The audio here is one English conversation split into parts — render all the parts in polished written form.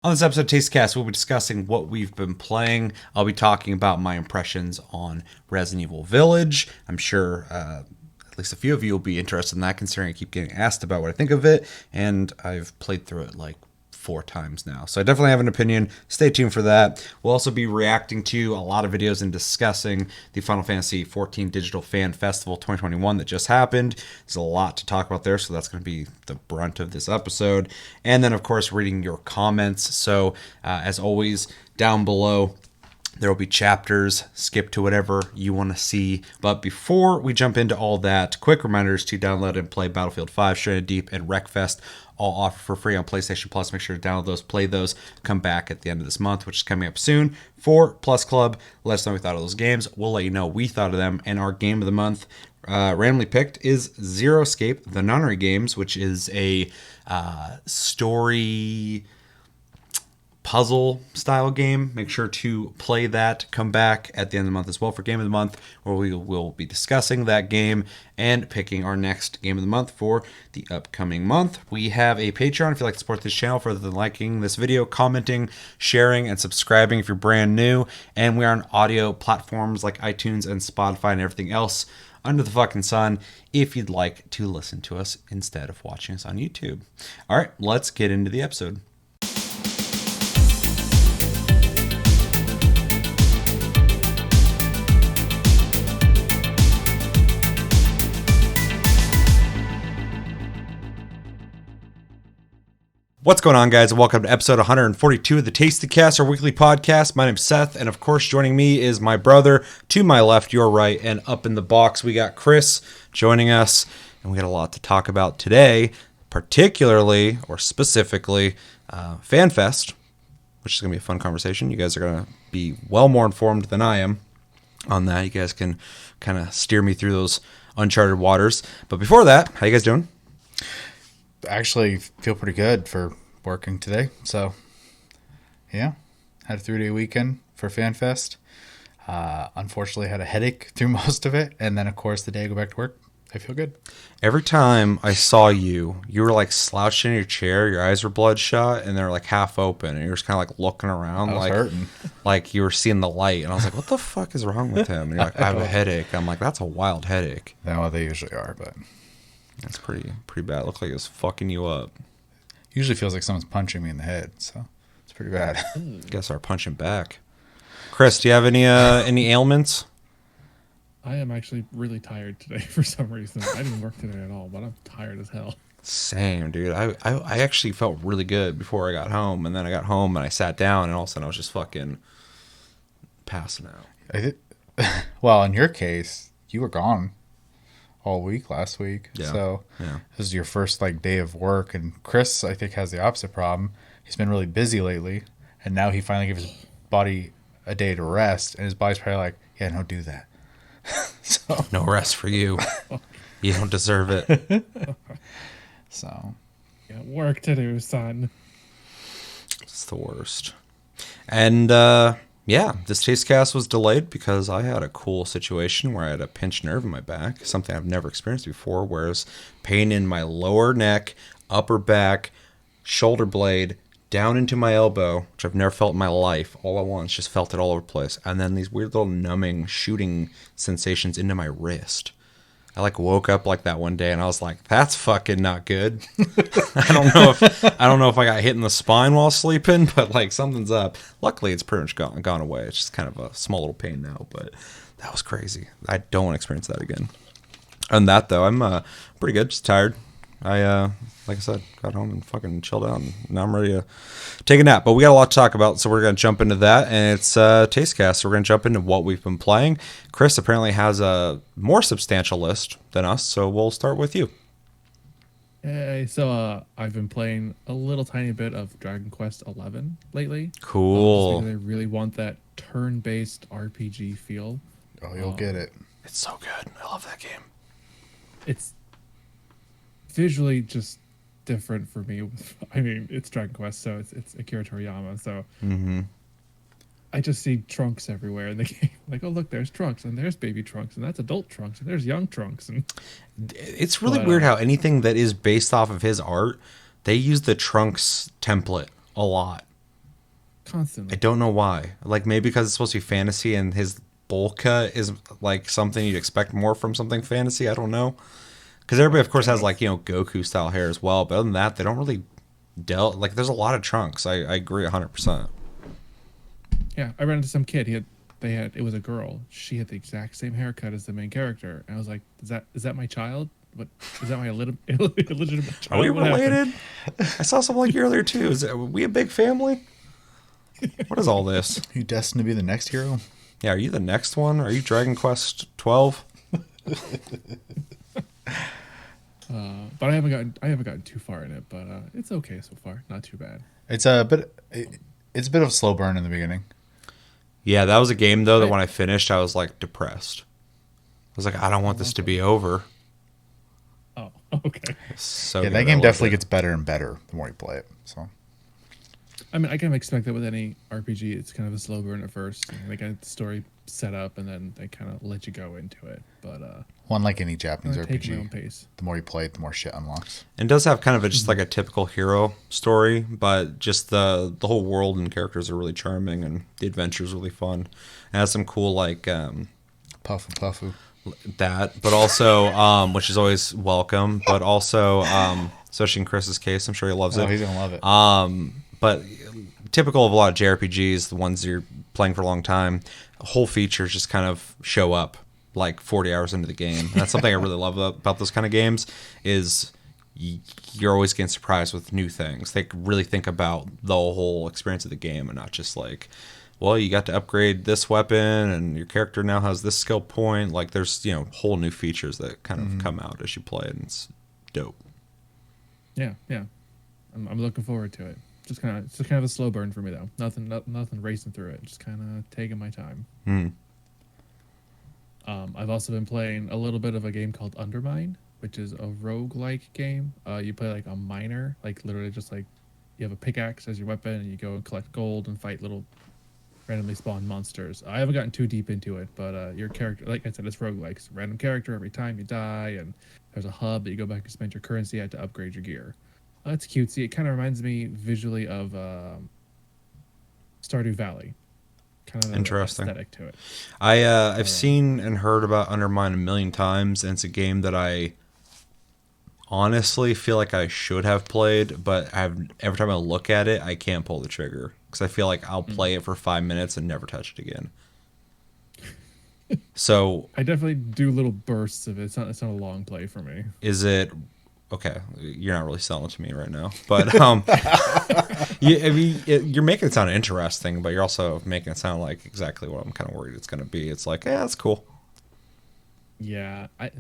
On this episode of Tastecast, we'll be discussing what we've been playing. I'll be talking about my impressions on Resident Evil Village. I'm sure at least a few of you will be interested in that, considering I keep getting asked about what I think of it, and I've played through it like 4 times now. So I definitely have an opinion. Stay tuned for that. We'll also be reacting to a lot of videos and discussing the Final Fantasy XIV Digital Fan Festival 2021 that just happened. There's a lot to talk about there, so that's going to be the brunt of this episode. And then, of course, reading your comments. So, as always, down below, there will be chapters. Skip to whatever you want to see. But before we jump into all that, quick reminders to download and play Battlefield 5, Stranded Deep, and Wreckfest, all offered for free on PlayStation Plus. Make sure to download those, play those, come back at the end of this month, which is coming up soon. For Plus Club, let us know what we thought of those games. We'll let you know what we thought of them. And our game of the month, randomly picked, is Zero Escape, the Nunnery Games, which is a story puzzle style game. Make sure to play that. Come back at the end of the month as well for Game of the Month, where we will be discussing that game and picking our next Game of the Month for the upcoming month. We have a Patreon if you'd like to support this channel further than liking this video, commenting, sharing, and subscribing if you're brand new. And we are on audio platforms like iTunes and Spotify and everything else under the fucking sun if you'd like to listen to us instead of watching us on YouTube. All right, let's get into the episode. What's going on, guys, and welcome to episode 142 of the Tastecast, our weekly podcast. My name's Seth, and of course, joining me is my brother. To my left, your right, and up in the box, we got Chris joining us, and we got a lot to talk about today, particularly, or specifically, FanFest, which is going to be a fun conversation. You guys are going to be well more informed than I am on that. You guys can kind of steer me through those uncharted waters. But before that, how you guys doing? Actually feel pretty good for working today. So, yeah, had a 3-day weekend for FanFest. Unfortunately, had a headache through most of it. And then, of course, the day I go back to work, I feel good. Every time I saw you, you were like slouched in your chair, your eyes were bloodshot, and they're like half open, and you were just kind of like looking around, I was like hurting. like you were seeing the light. And I was like, "What the fuck is wrong with him?" And you're like, "I have a headache." I'm like, "That's a wild headache." No, they usually are, but That's pretty bad. It looked like it was fucking you up. usually feels like someone's punching me in the head. So it's pretty bad. Guess our punching back. Chris, do you have any ailments? I am actually really tired today for some reason. I didn't work today at all, but I'm tired as hell. Same, dude. I actually felt really good before I got home, and then I got home and I sat down, and all of a sudden I was just fucking passing out. Well, in your case, you were gone all week last week. Yeah. So Yeah. this is your first day of work. And Chris, I think, has the opposite problem. He's been really busy lately, and now he finally gives his body a day to rest, and his body's probably like, yeah, don't do that. So No rest for you. You don't deserve it. So Yeah, work to do, son. It's the worst. And yeah, this Tastecast was delayed because I had a cool situation where I had a pinched nerve in my back, something I've never experienced before, whereas pain in my lower neck, upper back, shoulder blade, down into my elbow, which I've never felt in my life, all at once, just felt it all over the place. And then these weird little numbing, shooting sensations into my wrist. I woke up like that one day and I was like, that's fucking not good. I don't know if I got hit in the spine while sleeping, but something's up. Luckily it's pretty much gone away. It's just kind of a small little pain now, but that was crazy. I don't want to experience that again. On that though, I'm pretty good, just tired. I like I said, got home and fucking chilled out, and now I'm ready to take a nap. But we got a lot to talk about, so we're gonna jump into that. And it's Tastecast, so we're gonna jump into what we've been playing. Chris apparently has a more substantial list than us, so we'll start with you. Hey, so I've been playing a little tiny bit of Dragon Quest XI lately. Cool. Just because I really want that turn-based RPG feel. oh, you'll get it. It's so good. I love that game. It's visually just different for me. I mean, it's Dragon Quest, so it's Akira Toriyama, so I just see Trunks everywhere in the game. Like, oh look, there's Trunks, and there's baby Trunks, and that's adult Trunks, and there's young Trunks, and It's really weird how anything that is based off of his art, they use the Trunks template a lot. constantly. I don't know why. Like maybe because it's supposed to be fantasy and his bowl cut is like something you'd expect more from something fantasy. I don't know. Because everybody, of course, has like Goku style hair as well. But other than that, they don't really like. There's a lot of Trunks. I agree 100%. Yeah, I ran into some kid. It was a girl. She had the exact same haircut as the main character, and I was like, is that my child? What is that my illegitimate child? Are we What happened? related? I saw something like you earlier too. Are we a big family? What is all this? Are you destined to be the next hero? Yeah, are you the next one? Are you Dragon Quest 12? But I haven't gotten too far in it, but it's okay so far. Not too bad. It's a bit. It's a bit of a slow burn in the beginning. Yeah, that was a game though that when I finished, I was like depressed. I was like, I don't want this to be over. Oh, okay. So Yeah, good. that I game loved definitely it. gets better and better the more you play it. So I mean, I kind of expect that with any RPG. It's kind of a slow burn at first. And they get the story set up, and then they kind of let you go into it. But one like any Japanese I take my own RPG, pace. the more you play it, the more shit unlocks. And does have kind of just like a typical hero story, but just the whole world and characters are really charming, and the adventure is really fun. And has some cool like Puff and Puffu. that, but also which is always welcome, but also especially in Chris's case, I'm sure he loves Oh, it. he's gonna love it. But typical of a lot of JRPGs, the ones you're playing for a long time, whole features just kind of show up like 40 hours into the game. And that's something I really love about those kind of games is you're always getting surprised with new things. They really think about the whole experience of the game and not just like, well, you got to upgrade this weapon and your character now has this skill point. Like there's, whole new features that kind of come out as you play it, and it's dope. Yeah. I'm looking forward to it. It's just kind of a slow burn for me though. Nothing racing through it. Just kind of taking my time. I've also been playing a little bit of a game called Undermine, which is a roguelike game. You play like a miner, like literally just like you have a pickaxe as your weapon, and you go and collect gold and fight little randomly spawned monsters. I haven't gotten too deep into it, but your character, like I said, it's roguelike. It's a random character every time you die, and there's a hub that you go back and spend your currency at to upgrade your gear. It's cutesy. It kind of reminds me visually of Stardew Valley. Kind of Interesting aesthetic to it. I've seen and heard about Undermine a million times, and it's a game that I honestly feel like I should have played, but every time I look at it, I can't pull the trigger because I feel like I'll play it for 5 minutes and never touch it again. So I definitely do little bursts of it. It's not a long play for me. is it okay? You're not really selling it to me right now, but you're making it sound interesting, but you're also making it sound like exactly what I'm kind of worried it's going to be. It's like, yeah, that's cool. Yeah, I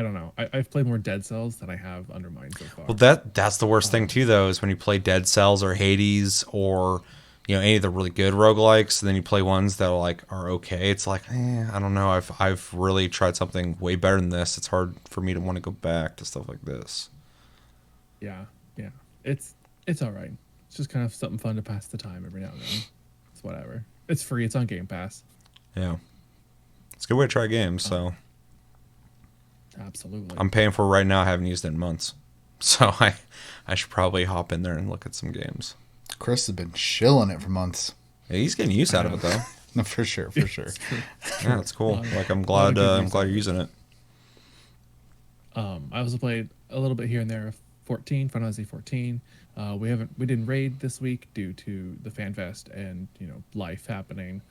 don't know. I've played more Dead Cells than I have Undermine so far. Well, that's the worst thing too, though, is when you play Dead Cells or Hades or any of the really good roguelikes, and then you play ones that are okay. It's like, I don't know. I've really tried something way better than this. It's hard for me to want to go back to stuff like this. Yeah. It's all right. It's just kind of something fun to pass the time every now and then. It's whatever. It's free. It's on Game Pass. Yeah, it's a good way to try games. So Absolutely. I'm paying for it right now. I haven't used it in months, so I should probably hop in there and look at some games. Chris has been shilling it for months. Yeah, he's getting use out of it though. No, for sure. Yeah, it's cool. Like I'm glad you're using it. I also played a little bit here and there of 14, Final Fantasy 14. We didn't raid this week due to the fan fest and life happening.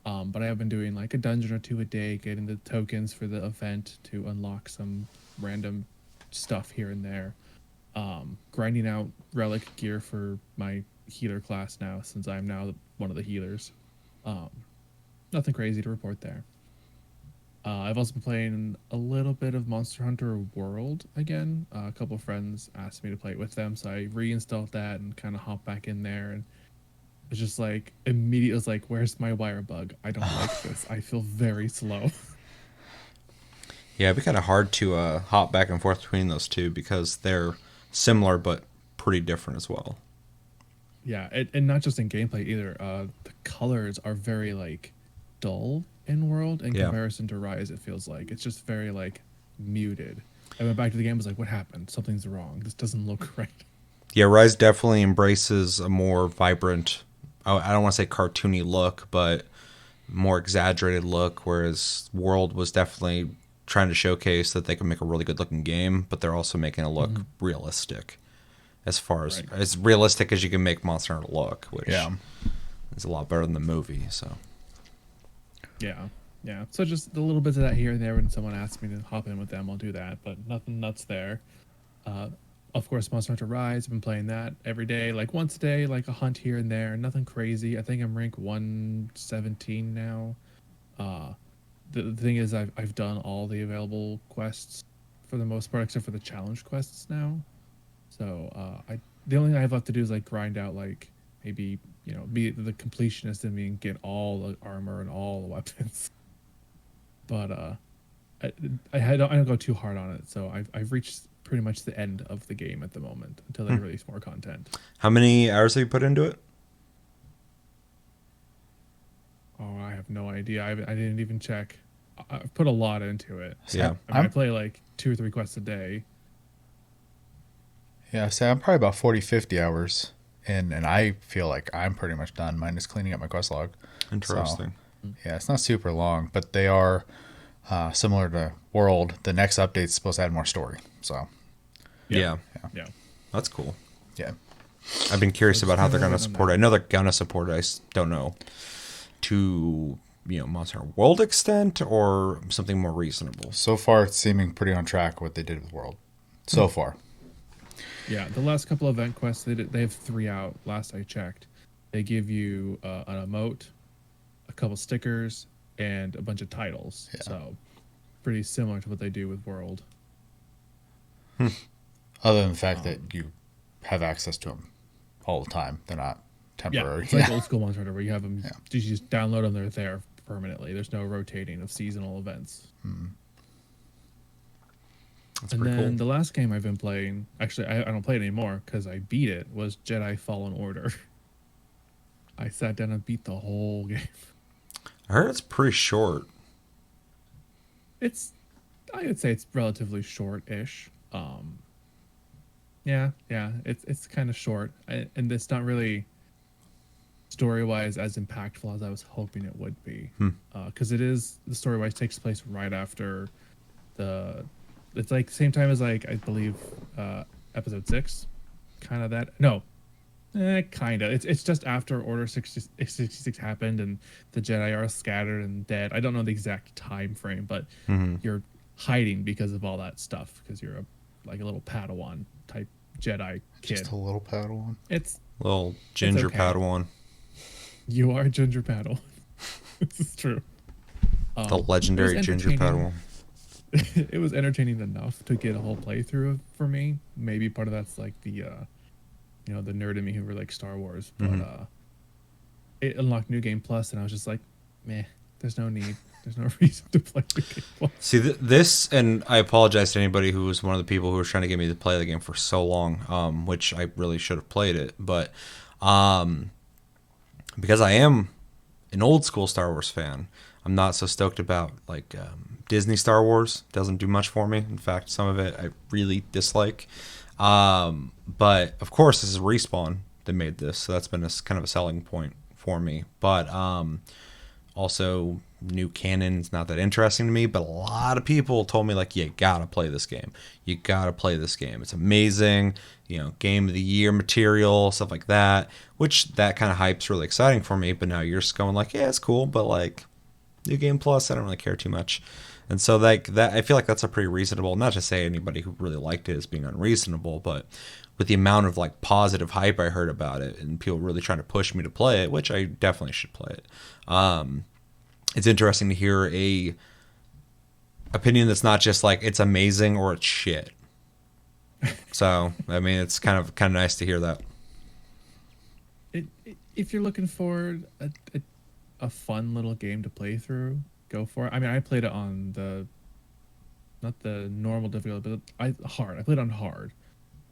But I have been doing like a dungeon or two a day, getting the tokens for the event to unlock some random stuff here and there. Grinding out relic gear for my healer class now, since I'm now one of the healers. Nothing crazy to report there. I've also been playing a little bit of Monster Hunter World again. A couple of friends asked me to play it with them, so I reinstalled that and kind of hopped back in there. And it's just like immediately, it was like, "Where's my wire bug? I don't like this. I feel very slow." Yeah, it'd be kind of hard to hop back and forth between those two because they're similar but pretty different as well. Yeah, and not just in gameplay either. The colors are very like dull in World in comparison to Rise. It feels like it's just very like muted. I went back to the game, was like, "What happened? Something's wrong. This doesn't look right." Yeah, Rise definitely embraces a more vibrant I don't want to say cartoony look, but more exaggerated look. Whereas World was definitely trying to showcase that they can make a really good looking game, but they're also making it look realistic, as far Right. as realistic as you can make Monster Hunter look, which Yeah. is a lot better than the movie. So Yeah. Yeah. So just a little bits of that here and there. When someone asks me to hop in with them, I'll do that. But nothing nuts there. Uh, of course, Monster Hunter Rise. I've been playing that every day, like once a day, like a hunt here and there. Nothing crazy. I think I'm rank 117 now. The thing is, I've done all the available quests for the most part, except for the challenge quests now. So I the only thing I have left to do is like grind out like maybe be the completionist in me and get all the armor and all the weapons. But I don't go too hard on it, so I've reached pretty much the end of the game at the moment until they release more content. how many hours have you put into it? Oh, I have no idea. I didn't even check. I've put a lot into it. Yeah. I mean, I play like 2 or 3 quests a day. Yeah, so I'm probably about 40, 50 hours in, and I feel like I'm pretty much done, minus cleaning up my quest log. Interesting. Yeah, it's not super long, but they are similar to World. The next update's supposed to add more story. So, Yeah. Yeah. That's cool. yeah. I've been curious So about how just they're kinda going to waiting on support it. I know they're going to support it. I just don't know to Monster Hunter World extent or something more reasonable. So far, it's seeming pretty on track what they did with World. So far. Yeah, the last couple event quests they have 3 out. Last I checked, they give you an emote, a couple stickers, and a bunch of titles. Yeah. So pretty similar to what they do with World. Other than the fact that you have access to them all the time. They're not Yeah, temporary. it's like old school Monster Hunter where you have them. Yeah. You just download them; they're there permanently. There's no rotating of seasonal events. That's And pretty then cool. the last game I've been playing, actually, I don't play it anymore because I beat it, was Jedi Fallen Order. I sat down and beat the whole game. I heard it's pretty short. I would say it's relatively short-ish. Yeah, it's kind of short, and it's not really story-wise as impactful as I was hoping it would be. Because the story-wise takes place right after it's like same time as like I believe episode 6, kind of that. No, kind of. It's just after Order 66 happened and the Jedi are scattered and dead. I don't know the exact time frame, but you're hiding because of all that stuff because you're like a little Padawan type Jedi kid. Just a little Padawan. It's Little ginger okay. Padawan. You are Ginger Padawan. This is true. The legendary it was ginger entertaining. Padawan. It was entertaining enough to get a whole playthrough for me. Maybe part of that's like the the nerd in me who really likes Star Wars, but it unlocked New Game Plus, and I was just like, meh. There's no need. There's no reason to play New Game Plus. See, this, and I apologize to anybody who was one of the people who was trying to get me to play the game for so long, which I really should have played it. But because I am an old school Star Wars fan, I'm not so stoked about like Disney Star Wars. Doesn't do much for me. In fact, some of it I really dislike. But of course, this is Respawn that made this, so that's been kind of a selling point for me. But also, new canon's not that interesting to me, but a lot of people told me like, you gotta play this game. You gotta play this game. It's amazing. Game of the year material, stuff like that. Which that kind of hype's really exciting for me. But now you're just going like, yeah, it's cool, but like, New Game Plus, I don't really care too much. And so like that, I feel like that's a pretty reasonable. Not to say anybody who really liked it is being unreasonable, but with the amount of like positive hype I heard about it and people really trying to push me to play it, which I definitely should play it. It's interesting to hear a opinion that's not just like it's amazing or it's shit. So I mean, it's kind of nice to hear that. If you're looking for a fun little game to play through, go for it. I mean, I played it on not the normal difficulty, but hard. I played on hard,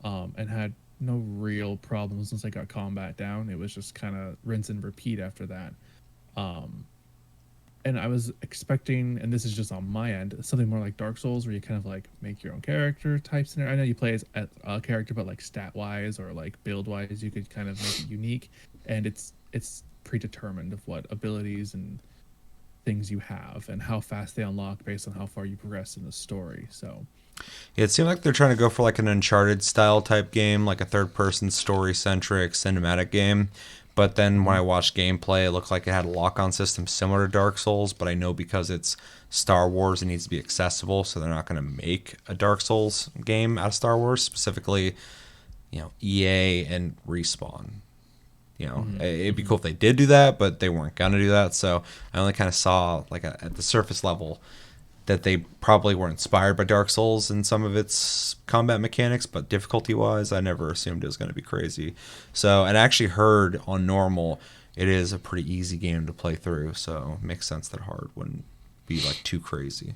and had no real problems once I got combat down. It was just kind of rinse and repeat after that. And I was expecting, and this is just on my end, something more like Dark Souls, where you kind of like make your own character type scenario. I know you play as a character, but like stat wise or like build wise, you could kind of make it unique. And it's it's predetermined of what abilities and things you have and how fast they unlock based on how far you progress in the story. So Yeah, it seemed like they're trying to go for like an Uncharted style type game, like a third person story centric cinematic game. But then when I watched gameplay, it looked like it had a lock on system similar to Dark Souls. But I know because it's Star Wars, it needs to be accessible, so they're not going to make a Dark Souls game out of Star Wars, specifically, EA and Respawn. It'd be cool if they did do that, but they weren't gonna do that. So I only kind of saw like at the surface level that they probably were inspired by Dark Souls in some of its combat mechanics, but difficulty wise, I never assumed it was going to be crazy. So, and I actually heard on normal, it is a pretty easy game to play through. So it makes sense that hard wouldn't be like too crazy.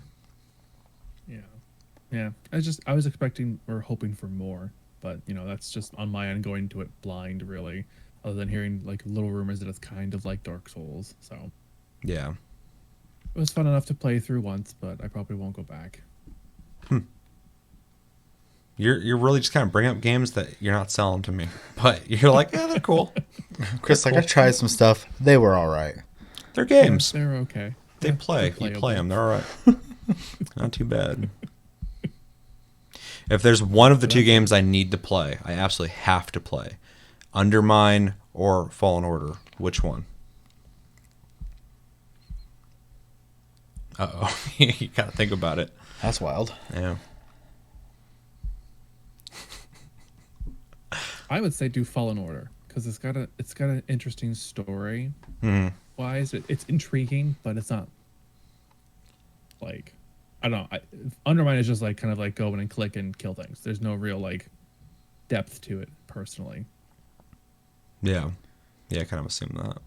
Yeah. I was expecting or hoping for more, but that's just on my end going to it blind, really. Other than hearing like little rumors that it's kind of like Dark Souls. So yeah, it was fun enough to play through once, but I probably won't go back. You're really just kind of bringing up games that you're not selling to me, but you're like, yeah, they're cool. Chris, I tried some stuff. They were all right. They're games. They're okay. They play. They're You play them. They're all right. Not too bad. If there's one of the two games I need to play, I absolutely have to play, Undermine or Fallen Order. Which one? Uh-oh. You got to think about it. That's wild. Yeah. I would say do Fallen Order because it's got an interesting story. Wise, it's intriguing, but it's not like I don't know. Undermine is just like kind of like go in and click and kill things. There's no real like depth to it personally. Yeah. Yeah, I kind of assume that.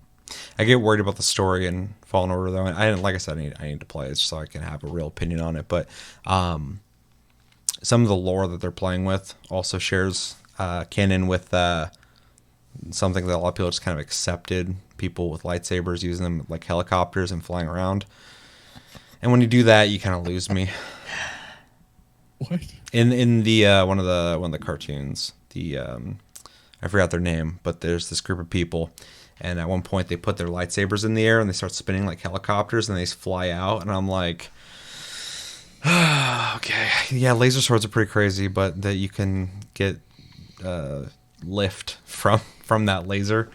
I get worried about the story in Fallen Order though. Like I said, I need to play it so I can have a real opinion on it. But some of the lore that they're playing with also shares canon with something that a lot of people just kind of accepted. People with lightsabers using them like helicopters and flying around. And when you do that, you kind of lose me. What? In the one of the cartoons, I forgot their name, but there's this group of people, and at one point they put their lightsabers in the air and they start spinning like helicopters and they fly out, and I'm like, okay, yeah, laser swords are pretty crazy, but that you can get lift from that laser.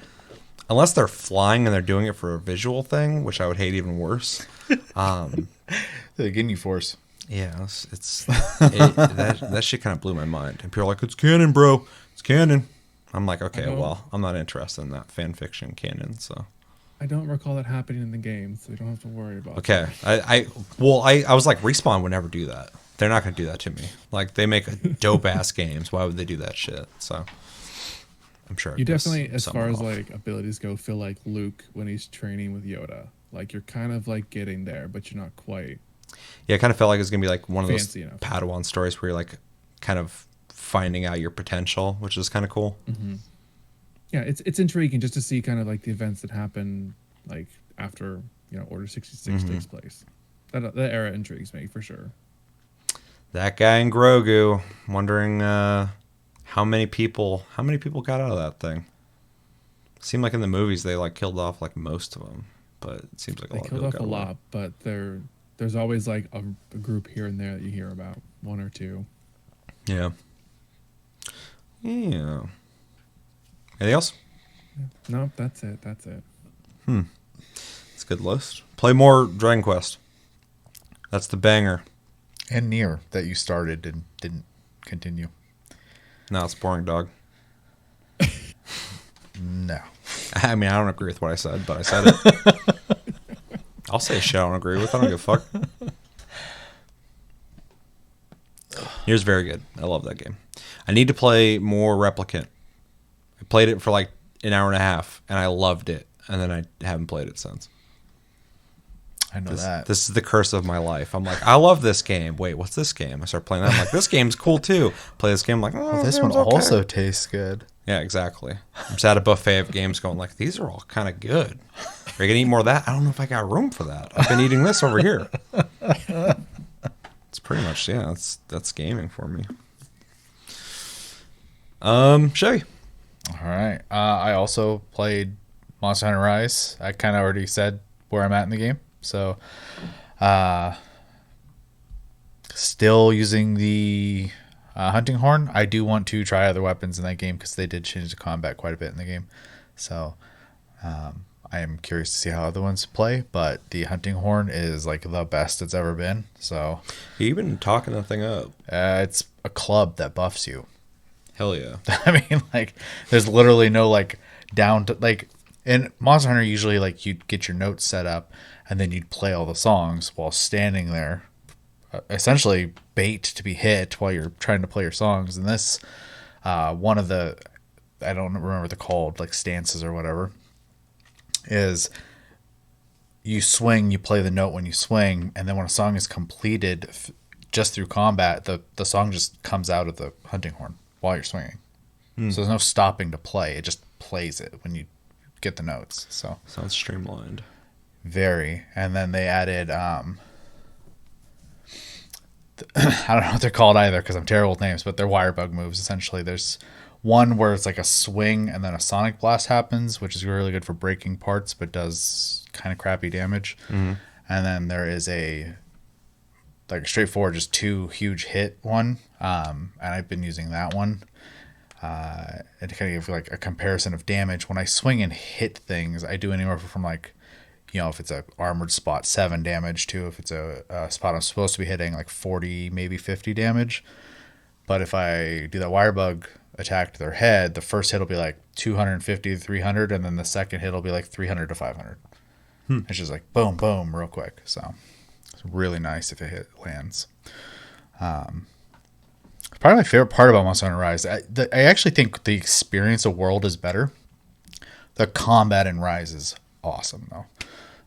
Unless they're flying and they're doing it for a visual thing, which I would hate even worse. The Ginyu Force. Yeah, that shit kind of blew my mind. And people are like, it's canon, bro. It's canon. I'm like, okay, well, I'm not interested in that fan fiction canon, so. I don't recall that happening in the game, so you don't have to worry about it. Okay. I was like, Respawn would never do that. They're not going to do that to me. Like, they make dope-ass games. Why would they do that shit? So. I'm sure. You definitely, as far as like abilities go, feel like Luke when he's training with Yoda. Like you're kind of like getting there, but you're not quite. Yeah, I kind of felt like it's gonna be like one of those enough. Padawan stories where you're like kind of finding out your potential, which is kind of cool. Mm-hmm. Yeah, it's intriguing just to see kind of like the events that happen like after Order 66 takes place. That era intrigues me for sure. That guy in Grogu, wondering. How many people got out of that thing? Seemed like in the movies they like killed off like most of them, but it seems like they killed off a lot. But there's always like a group here and there that you hear about, one or two. Yeah. Yeah. Anything else? No, that's it. It's a good list. Play more Dragon Quest. That's the banger. And Nier that you started and didn't continue. No, it's boring, dog. No. I mean, I don't agree with what I said, but I said it. I'll say shit I don't agree with. I don't give a fuck. Nier's very good. I love that game. I need to play more Replicant. I played it for like an hour and a half, and I loved it. And then I haven't played it since. I know that. This is the curse of my life. I'm like, I love this game. Wait, what's this game? I start playing that. I'm like, this game's cool too. Play this game. I'm like, well, this one also tastes good. Yeah, exactly. I'm just at a buffet of games going like, these are all kind of good. Are you going to eat more of that? I don't know if I got room for that. I've been eating this over here. It's pretty much, yeah, that's gaming for me. Chevy. All right. I also played Monster Hunter Rise. I kind of already said where I'm at in the game. So, still using the hunting horn. I do want to try other weapons in that game because they did change the combat quite a bit in the game. So, I am curious to see how other ones play. But the hunting horn is like the best it's ever been. So, You've been talking that thing up. it's a club that buffs you. Hell yeah. I mean, like, there's literally no like down to like in Monster Hunter. Usually, like you'd get your notes set up, and then you'd play all the songs while standing there, essentially bait to be hit while you're trying to play your songs. And this, one of the, I don't remember what they're called, like stances or whatever, is you swing, you play the note when you swing, and then when a song is completed, just through combat, the song just comes out of the hunting horn while you're swinging. So there's no stopping to play. It just plays it when you get the notes. So Sounds streamlined. very. And then they added I don't know what they're called either because I'm terrible with names, but they're wire bug moves essentially. There's one where it's like a swing and then a sonic blast happens, which is really good for breaking parts but does kind of crappy damage. And then there is a like straightforward just 2 huge hit one, and I've been using that one. And to kind of give like a comparison of damage, when I swing and hit things, I do anywhere from like, you know, if it's a armored spot, 7 damage to if it's a spot I'm supposed to be hitting like 40, maybe 50 damage. But if I do that wire bug attack to their head, the first hit will be like 250 to 300, and then the second hit will be like 300 to 500. It's just like boom, boom, real quick. So it's really nice if it lands. Probably my favorite part about Monster Hunter Rise, I actually think the experience of world is better. The combat in Rise is awesome though.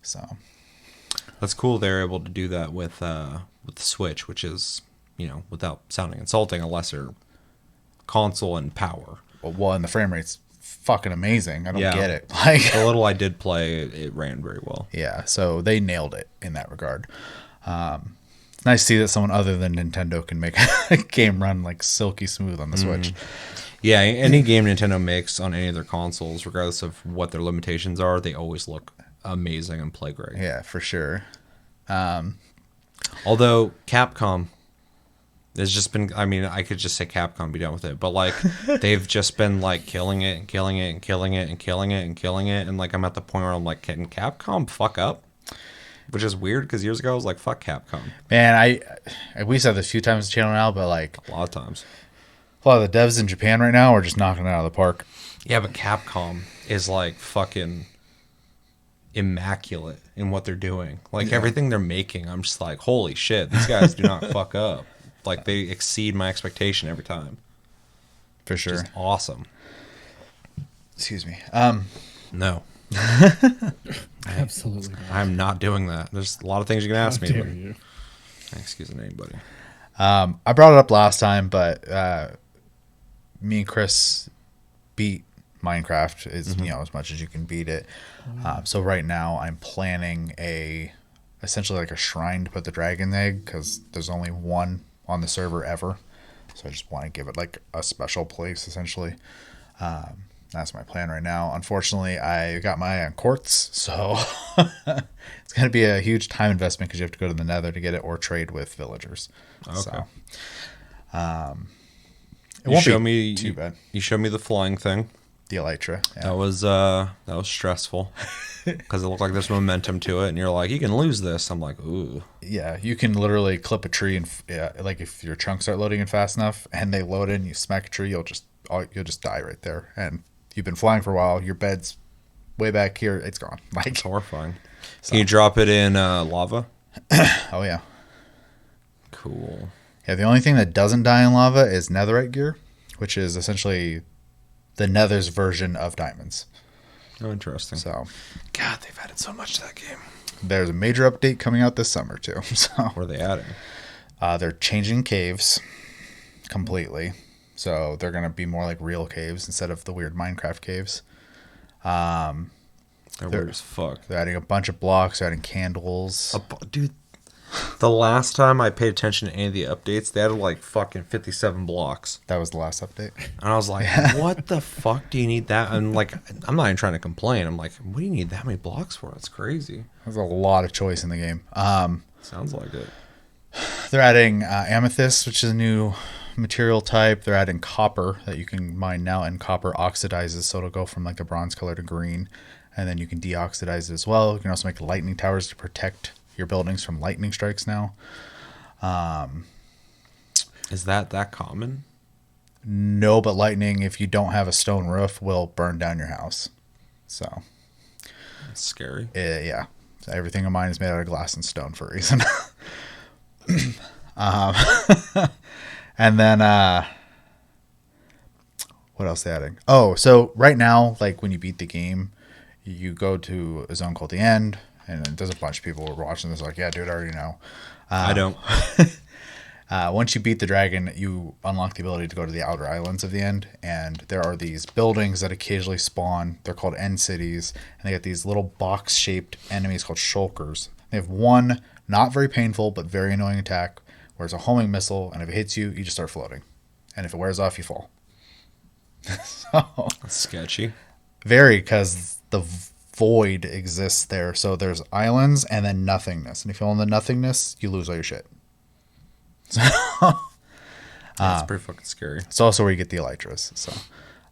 So That's cool. They're able to do that with the Switch, which is, you know, without sounding insulting, a lesser console and power. well, and the frame rate's fucking amazing. I don't Yeah. get it. Like The little I did play, it ran very well. yeah, so they nailed it in that regard. It's nice to see that someone other than Nintendo can make a game run like silky smooth on the Switch. Yeah, any game Nintendo makes on any of their consoles, regardless of what their limitations are, they always look amazing and play great. Yeah, for sure. Although Capcom has just been, I mean, I could just say Capcom and be done with it, but like they've just been like killing it and killing it and killing it and killing it and killing it. And like I'm at the point where I'm like, can Capcom fuck up? Which is weird because years ago I was like, fuck Capcom. Man, we said this a few times on the channel now, but like A lot of times. a lot of the devs in Japan right now are just knocking it out of the park. Yeah, but Capcom is like fucking immaculate in what they're doing. Like everything they're making, I'm just like, holy shit, these guys do not fuck up. Like they exceed my expectation every time. For sure. Just awesome. Excuse me. No, Absolutely not. I'm not doing that. There's a lot of things you can ask How me. dare But you? excusing anybody. I brought it up last time, but me and Chris beat Minecraft is you know as much as you can beat it. So right now I'm planning essentially like a shrine to put the dragon egg because there's only one on the server ever. So I just want to give it like a special place essentially. That's my plan right now. Unfortunately, I got my eye on quartz, so it's going to be a huge time investment because you have to go to the Nether to get it or trade with villagers. Okay. So, it You won't show be me too bad. You showed me the flying thing. The elytra. Yeah. That was stressful because it looked like there's momentum to it, and you're like, you can lose this. I'm like, ooh. Yeah, you can literally clip a tree and like if your chunks start loading in fast enough and they load in, you smack a tree, you'll just die right there. And you've been flying for a while, your bed's way back here, it's gone. Like It's horrifying. Can you drop it in lava? oh yeah. Cool. Yeah, the only thing that doesn't die in lava is netherite gear, which is essentially the nether's version of diamonds. Oh, interesting. So God, they've added so much to that game. there's a major update coming out this summer too. So What are they adding? they're changing caves completely. So they're going to be more like real caves instead of the weird Minecraft caves. They're weird as fuck. They're adding a bunch of blocks, they're adding candles. Dude, The last time I paid attention to any of the updates, they had like fucking 57 blocks. That was the last update. And I was like, what the fuck do you need that? And like, I'm not even trying to complain. I'm like, what do you need that many blocks for? That's crazy. There's a lot of choice in the game. Sounds like it. They're adding amethyst, which is a new material type. They're adding copper that you can mine now, and copper oxidizes, so it'll go from like a bronze color to green, and then you can deoxidize it as well. You can also make lightning towers to protect your buildings from lightning strikes now. Is that common? No, but lightning, if you don't have a stone roof, will burn down your house. So, That's scary. yeah. So everything of mine is made out of glass and stone for a reason. And then, what else are they adding? Oh, so right now, like when you beat the game, you go to a zone called the End, and then there's a bunch of people who are watching this like, yeah, dude, I already know. I don't. Once you beat the dragon, you unlock the ability to go to the outer islands of the End, and there are these buildings that occasionally spawn. They're called end cities, and they get these little box-shaped enemies called shulkers. They have one not very painful but very annoying attack, where it's a homing missile, and if it hits you, you just start floating, and if it wears off, you fall. So That's sketchy. very, because the void exists there. So there's islands and then nothingness, and if you fall in the nothingness, you lose all your shit. So That's pretty fucking scary. it's also where you get the elytras. So,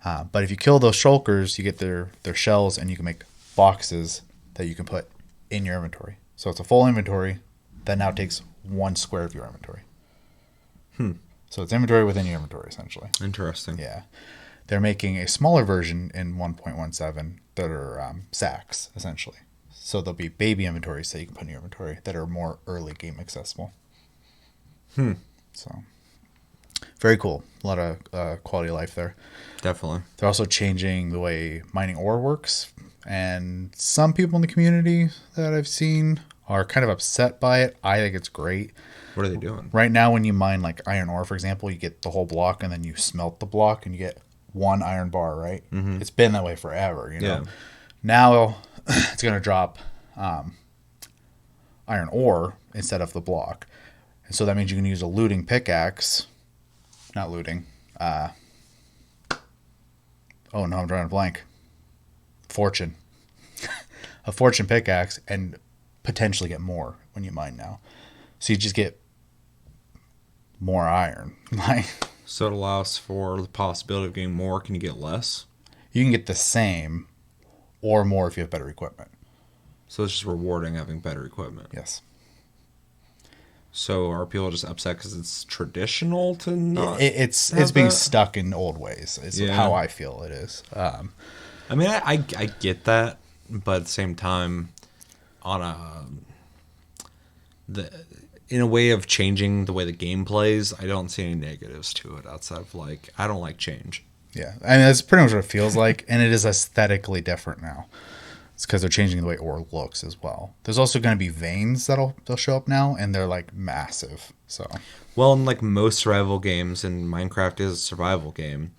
but if you kill those shulkers, you get their shells, and you can make boxes that you can put in your inventory. So it's a full inventory that now takes 1 square of your inventory. So it's inventory within your inventory, essentially. Interesting. Yeah. They're making a smaller version in 1.17 that are sacks, essentially. So there'll be baby inventories that you can put in your inventory that are more early game accessible. So very cool. A lot of quality of life there. Definitely. They're also changing the way mining ore works. And some people in the community that I've seen are kind of upset by it. I think it's great. What are they doing? Right now, when you mine like iron ore, for example, you get the whole block, and then you smelt the block, and you get 1 iron bar, right? Mm-hmm. It's been that way forever, you know? Yeah. Now, it's going to drop iron ore instead of the block. And so that means you can use a looting pickaxe. Not looting. Oh, no, I'm drawing a blank. Fortune. A fortune pickaxe, and potentially get more when you mine now. So you just get more iron. Like, So it allows for the possibility of getting more. Can you get less? you can get the same or more if you have better equipment. So it's just rewarding having better equipment. Yes. So are people just upset because it's traditional to not? It's have being that? stuck in old ways. Is Yeah. how I feel it is. I mean, I get that, but at the same time, on in a way of changing the way the game plays, I don't see any negatives to it outside of like I don't like change. Yeah. I mean, that's pretty much what it feels like. And it is aesthetically different now. It's because they're changing the way ore looks as well. There's also going to be veins they'll show up now, and they're like massive. So Well, in like most survival games, and Minecraft is a survival game,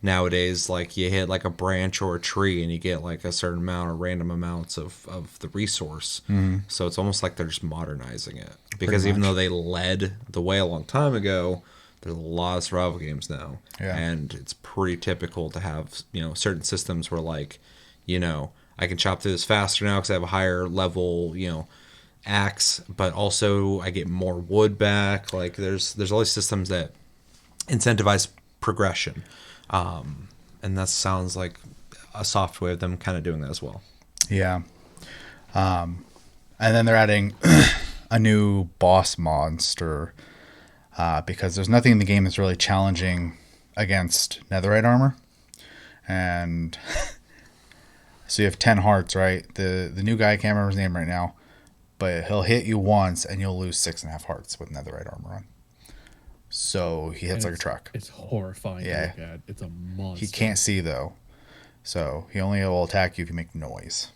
nowadays, like you hit like a branch or a tree and you get like a certain amount or random amounts of the resource. So it's almost like they're just modernizing it. Because even though they led the way a long time ago, there's a lot of survival games now. Yeah. And it's pretty typical to have, certain systems where like, I can chop through this faster now because I have a higher level, axe, but also I get more wood back. Like there's all these systems that incentivize progression. And that sounds like a soft way of them kind of doing that as well. yeah. And then they're adding a new boss monster because there's nothing in the game that's really challenging against netherite armor. And so you have 10 hearts, right? The new guy, I can't remember his name right now, but he'll hit you once and you'll lose 6.5 hearts with netherite armor on. So he hits like a truck. It's horrifying Yeah. to look at. It's a monster. He can't see though, so he only will attack you if you make noise.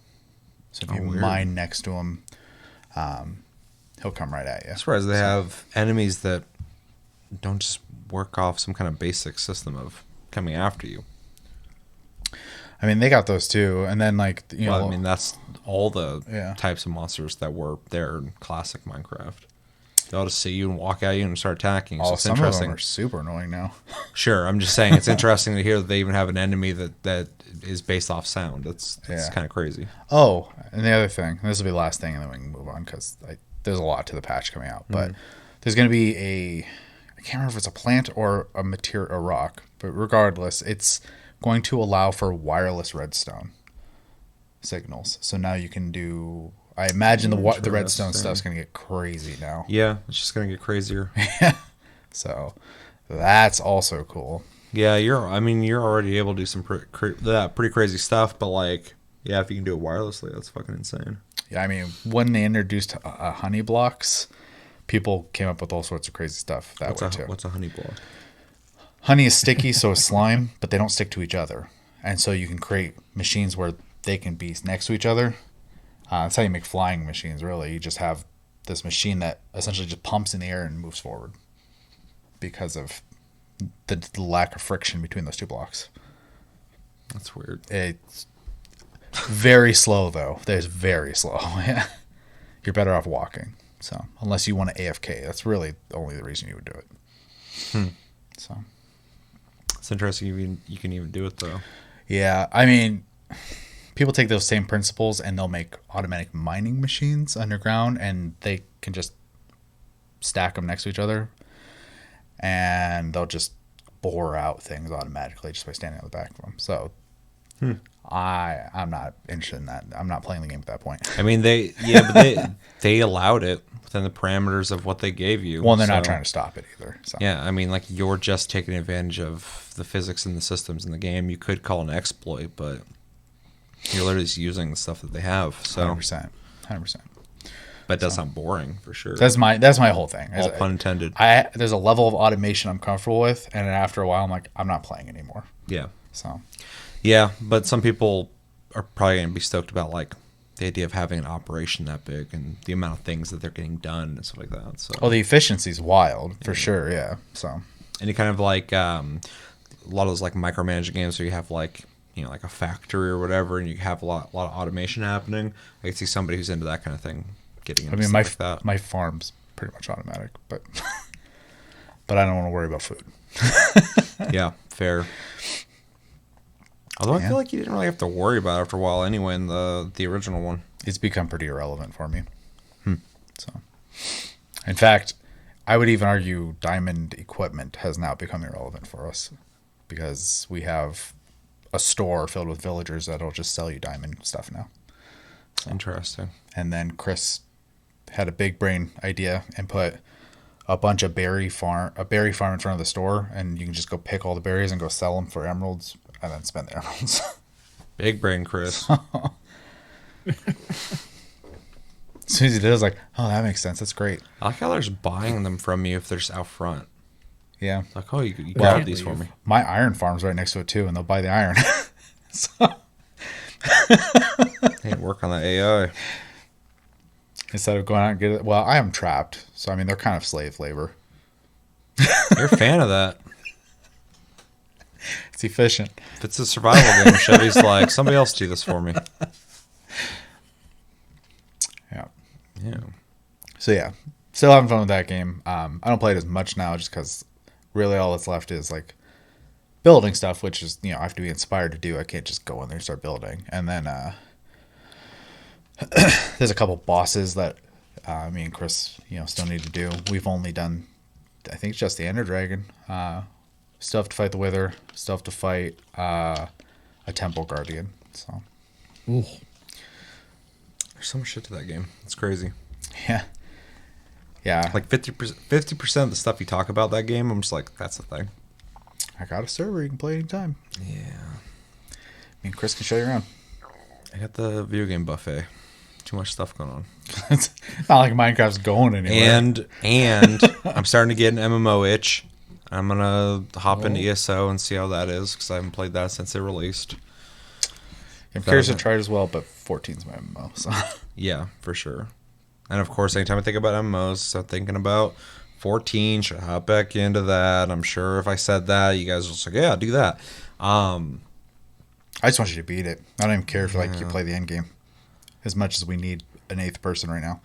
So if you weird. mine next to him, he'll come right at you. I'm surprised they have enemies that don't just work off some kind of basic system of coming after you. I mean, they got those too. And then like Well, I mean, that's all the Yeah. types of monsters that were there in classic Minecraft. They'll just see you and walk at you and start attacking. So oh, it's some of them interesting. are super annoying now. Sure, I'm just saying it's interesting to hear that they even have an enemy that is based off sound. That's Yeah. kind of crazy. Oh, and the other thing, and this will be the last thing, and then we can move on because there's a lot to the patch coming out. But there's going to be I can't remember if it's a plant or a material, a rock, but regardless, it's going to allow for wireless redstone signals. So now you can do. I imagine the redstone Interesting. stuff's going to get crazy now. Yeah, it's just gonna get crazier. So that's also cool. Yeah, you're already able to do some pretty crazy stuff, but like, yeah, if you can do it wirelessly, that's fucking insane. Yeah, I mean, when they introduced honey blocks, people came up with all sorts of crazy stuff that way too. What's a honey block? Honey is sticky, so is slime, but they don't stick to each other. And so you can create machines where they can be next to each other. That's how you make flying machines, really. You just have this machine that essentially just pumps in the air and moves forward because of the lack of friction between those two blocks. That's weird. It's very slow, though. It's very slow. You're better off walking. So unless you want to AFK, that's really only the reason you would do it. So It's interesting you can even do it though. yeah, I mean, people take those same principles and they'll make automatic mining machines underground, and they can just stack them next to each other, and they'll just bore out things automatically just by standing on the back of them. So I'm not interested in that. I'm not playing the game at that point. I mean, they allowed it within the parameters of what they gave you. Well, they're not so- trying to stop it either. So. Yeah, I mean, like you're just taking advantage of the physics and the systems in the game. You could call an exploit, but you're literally just using the stuff that they have. So, 100%. but that's not boring for sure. That's my whole thing. All pun intended. There's a level of automation I'm comfortable with, and then after a while, I'm like, I'm not playing anymore. Yeah, So yeah, but some people are probably going to be stoked about like the idea of having an operation that big and the amount of things that they're getting done and stuff like that. So, the efficiency's wild for sure. Yeah. So any kind of like a lot of those like micromanaging games where you have like like a factory or whatever, and you have a lot of automation happening. I could see somebody who's into that kind of thing getting into I mean, stuff like that. my farm's pretty much automatic, but but I don't want to worry about food. Yeah, fair. Although I Yeah. feel like you didn't really have to worry about it after a while anyway in the original one. It's become pretty irrelevant for me. So, in fact, I would even argue diamond equipment has now become irrelevant for us because we have a store filled with villagers that'll just sell you diamond stuff now. Interesting. And then Chris had a big brain idea and put a bunch of berry farm in front of the store, and you can just go pick all the berries and go sell them for emeralds and then spend the emeralds. Big brain, Chris. As soon as he did, I was like, oh, that makes sense. That's great. I like how they're just buying them from you if they're just out front. Yeah. Like, oh, you Well, grab these for leave. me. My iron farm's right next to it too, and they'll buy the iron. So, Hey, work on that AI. instead of going out and get it, well, I am trapped. So, I mean, they're kind of slave labor. You're a fan of that. It's efficient. If it's a survival game, Chevy's like, somebody else do this for me. Yeah. Yeah. So, yeah. Still having fun with that game. I don't play it as much now just because really all that's left is like building stuff, which is, I have to be inspired to do. I can't just go in there and start building. And then there's a couple bosses that me and Chris, still need to do. We've only done, I think, just the Ender Dragon. Still have to fight the Wither. Still have to fight a Temple Guardian. So, Ooh. There's so much shit to that game. It's crazy. yeah. Yeah. Like 50% of the stuff you talk about that game, I'm just like, that's the thing. I got a server. You can play anytime. Yeah. Me and Chris can show you around. I got the video game buffet. Too much stuff going on. It's not like Minecraft's going anywhere. And I'm starting to get an MMO itch. I'm going to hop into ESO and see how that is because I haven't played that since it released. I'm curious to try it as well, but 14's my MMO. So. Yeah, for sure. And of course, anytime I think about MMOs, I'm thinking about 14. Should I hop back into that? I'm sure if I said that, you guys will just like, yeah, do that. I I just want you to beat it. I don't even care if like you play the end game, as much as we need an 8th person right now.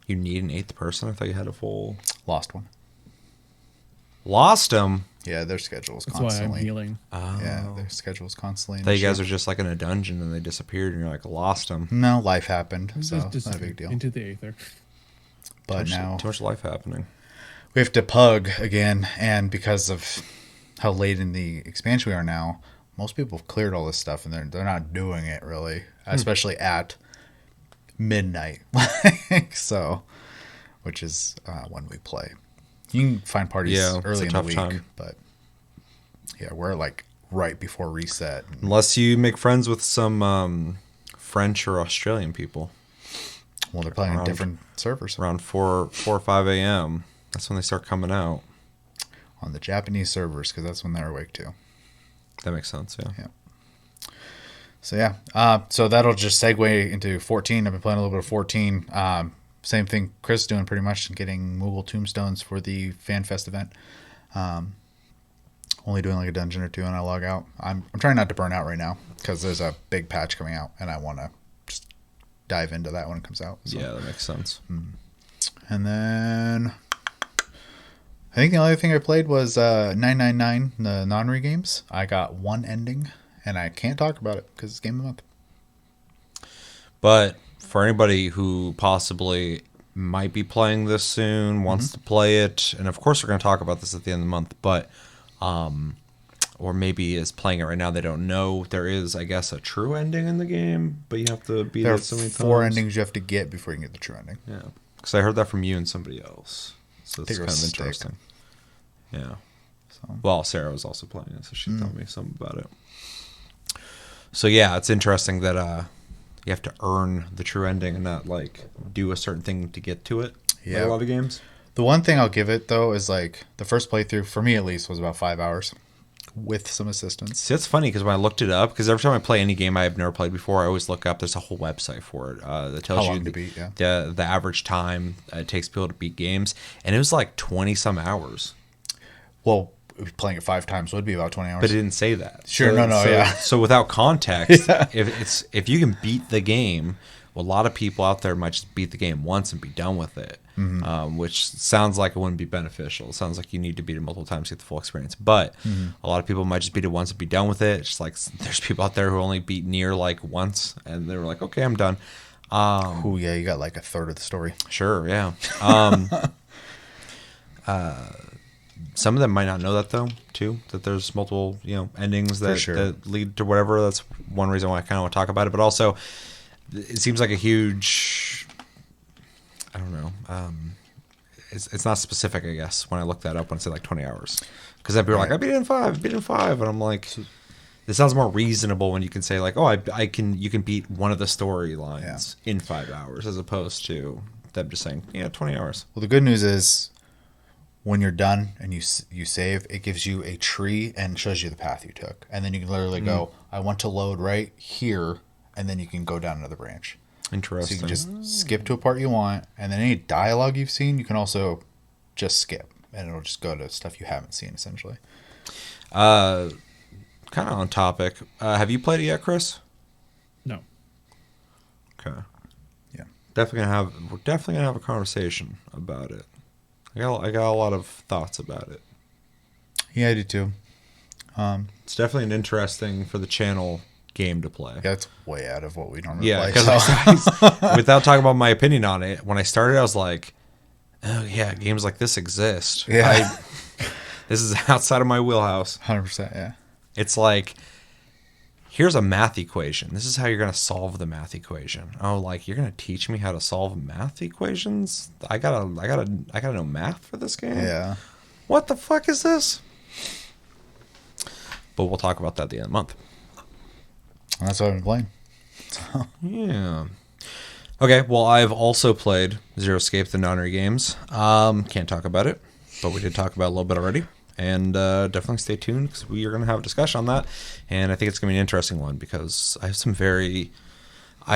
You need an 8th person? I thought you had a full... Lost one. Lost him? Yeah, their schedule's That's why I'm constantly. healing. Yeah, their schedule's constantly. I thought you guys are just like in a dungeon and they disappeared and you're like, lost them. No, life happened, so Just not a big deal. into the aether. But now Too much life happening. we have to pug again, and because of how late in the expansion we are now, most people have cleared all this stuff, and they're not doing it really, especially at midnight. So, which is when we play. You can find parties early in the week, but yeah, we're like right before reset. Unless you make friends with some French or Australian people. Well, they're playing on different servers. Around 4 or 5 a.m. That's when they start coming out. On the Japanese servers, because that's when they're awake too. That makes sense, yeah. So yeah, so that'll just segue into 14. I've been playing a little bit of 14. Same thing Chris is doing pretty much, getting movable tombstones for the FanFest event. Only doing like a dungeon or two, and I log out. I'm trying not to burn out right now because there's a big patch coming out, and I want to just dive into that when it comes out. So. Yeah, that makes sense. And then I think the only thing I played was 999, the non-re games. I got one ending, and I can't talk about it because it's game of the month. But for anybody who possibly might be playing this soon, wants to play it, and of course we're going to talk about this at the end of the month, but or maybe is playing it right now, they don't know, there is, I guess, a true ending in the game, but you have to beat it so many times. There are 4 endings you have to get before you can get the true ending. Yeah, because I heard that from you and somebody else, so it's kind of Stick. interesting. Yeah. So. Well, Sarah was also playing it, so she told me something about it. So yeah, it's interesting that you have to earn the true ending and not like do a certain thing to get to it. Yeah, like a lot of games. The one thing I'll give it though is like the first playthrough for me at least was about 5 hours with some assistance. See, that's funny because when I looked it up, because every time I play any game I've never played before, I always look up. There's a whole website for it that tells How long you to beat, yeah. the average time it takes people to beat games, and it was like 20 some hours. Well, playing it 5 times would be about 20 hours. But it didn't say that. Sure, so, yeah. So without context, if you can beat the game, well, a lot of people out there might just beat the game once and be done with it, which sounds like it wouldn't be beneficial. It sounds like you need to beat it multiple times to get the full experience. But a lot of people might just beat it once and be done with it. It's just like there's people out there who only beat Nier like once, and they were like, okay, I'm done. Oh yeah, you got like a third of the story. Sure, yeah. Some of them might not know that though, too. That there's multiple, endings that lead to whatever. That's one reason why I kind of want to talk about it. But also, it seems like a huge, I don't know. It's not specific, I guess. When I look that up, when I say like 20 hours, because then people are like, I beat it in 5, and I'm like, this sounds more reasonable when you can say like, oh, you can beat one of the storylines in 5 hours, as opposed to them just saying, 20 hours. Well, the good news is, when you're done and you save, it gives you a tree and shows you the path you took. And then you can literally go, I want to load right here, and then you can go down another branch. Interesting. So you can just skip to a part you want, and then any dialogue you've seen, you can also just skip, and it'll just go to stuff you haven't seen, essentially. Kind of on topic. Have you played it yet, Chris? No. Okay. Yeah. We're definitely gonna have a conversation about it. I got a lot of thoughts about it. Yeah, I do too. It's definitely an interesting for the channel game to play. Yeah, it's way out of what we normally Yeah, play. because without talking about my opinion on it, when I started, I was like, "Oh yeah, games like this exist." Yeah, this is outside of my wheelhouse. 100%. Yeah, it's like, here's a math equation. This is how you're gonna solve the math equation. Oh, like you're gonna teach me how to solve math equations? I gotta know math for this game. Yeah. What the fuck is this? But we'll talk about that at the end of the month. That's what I've been playing. Yeah. Okay, well, I've also played Zero Escape, the non-re games. Can't talk about it, but we did talk about it a little bit already. And definitely stay tuned because we are going to have a discussion on that. And I think it's going to be an interesting one because I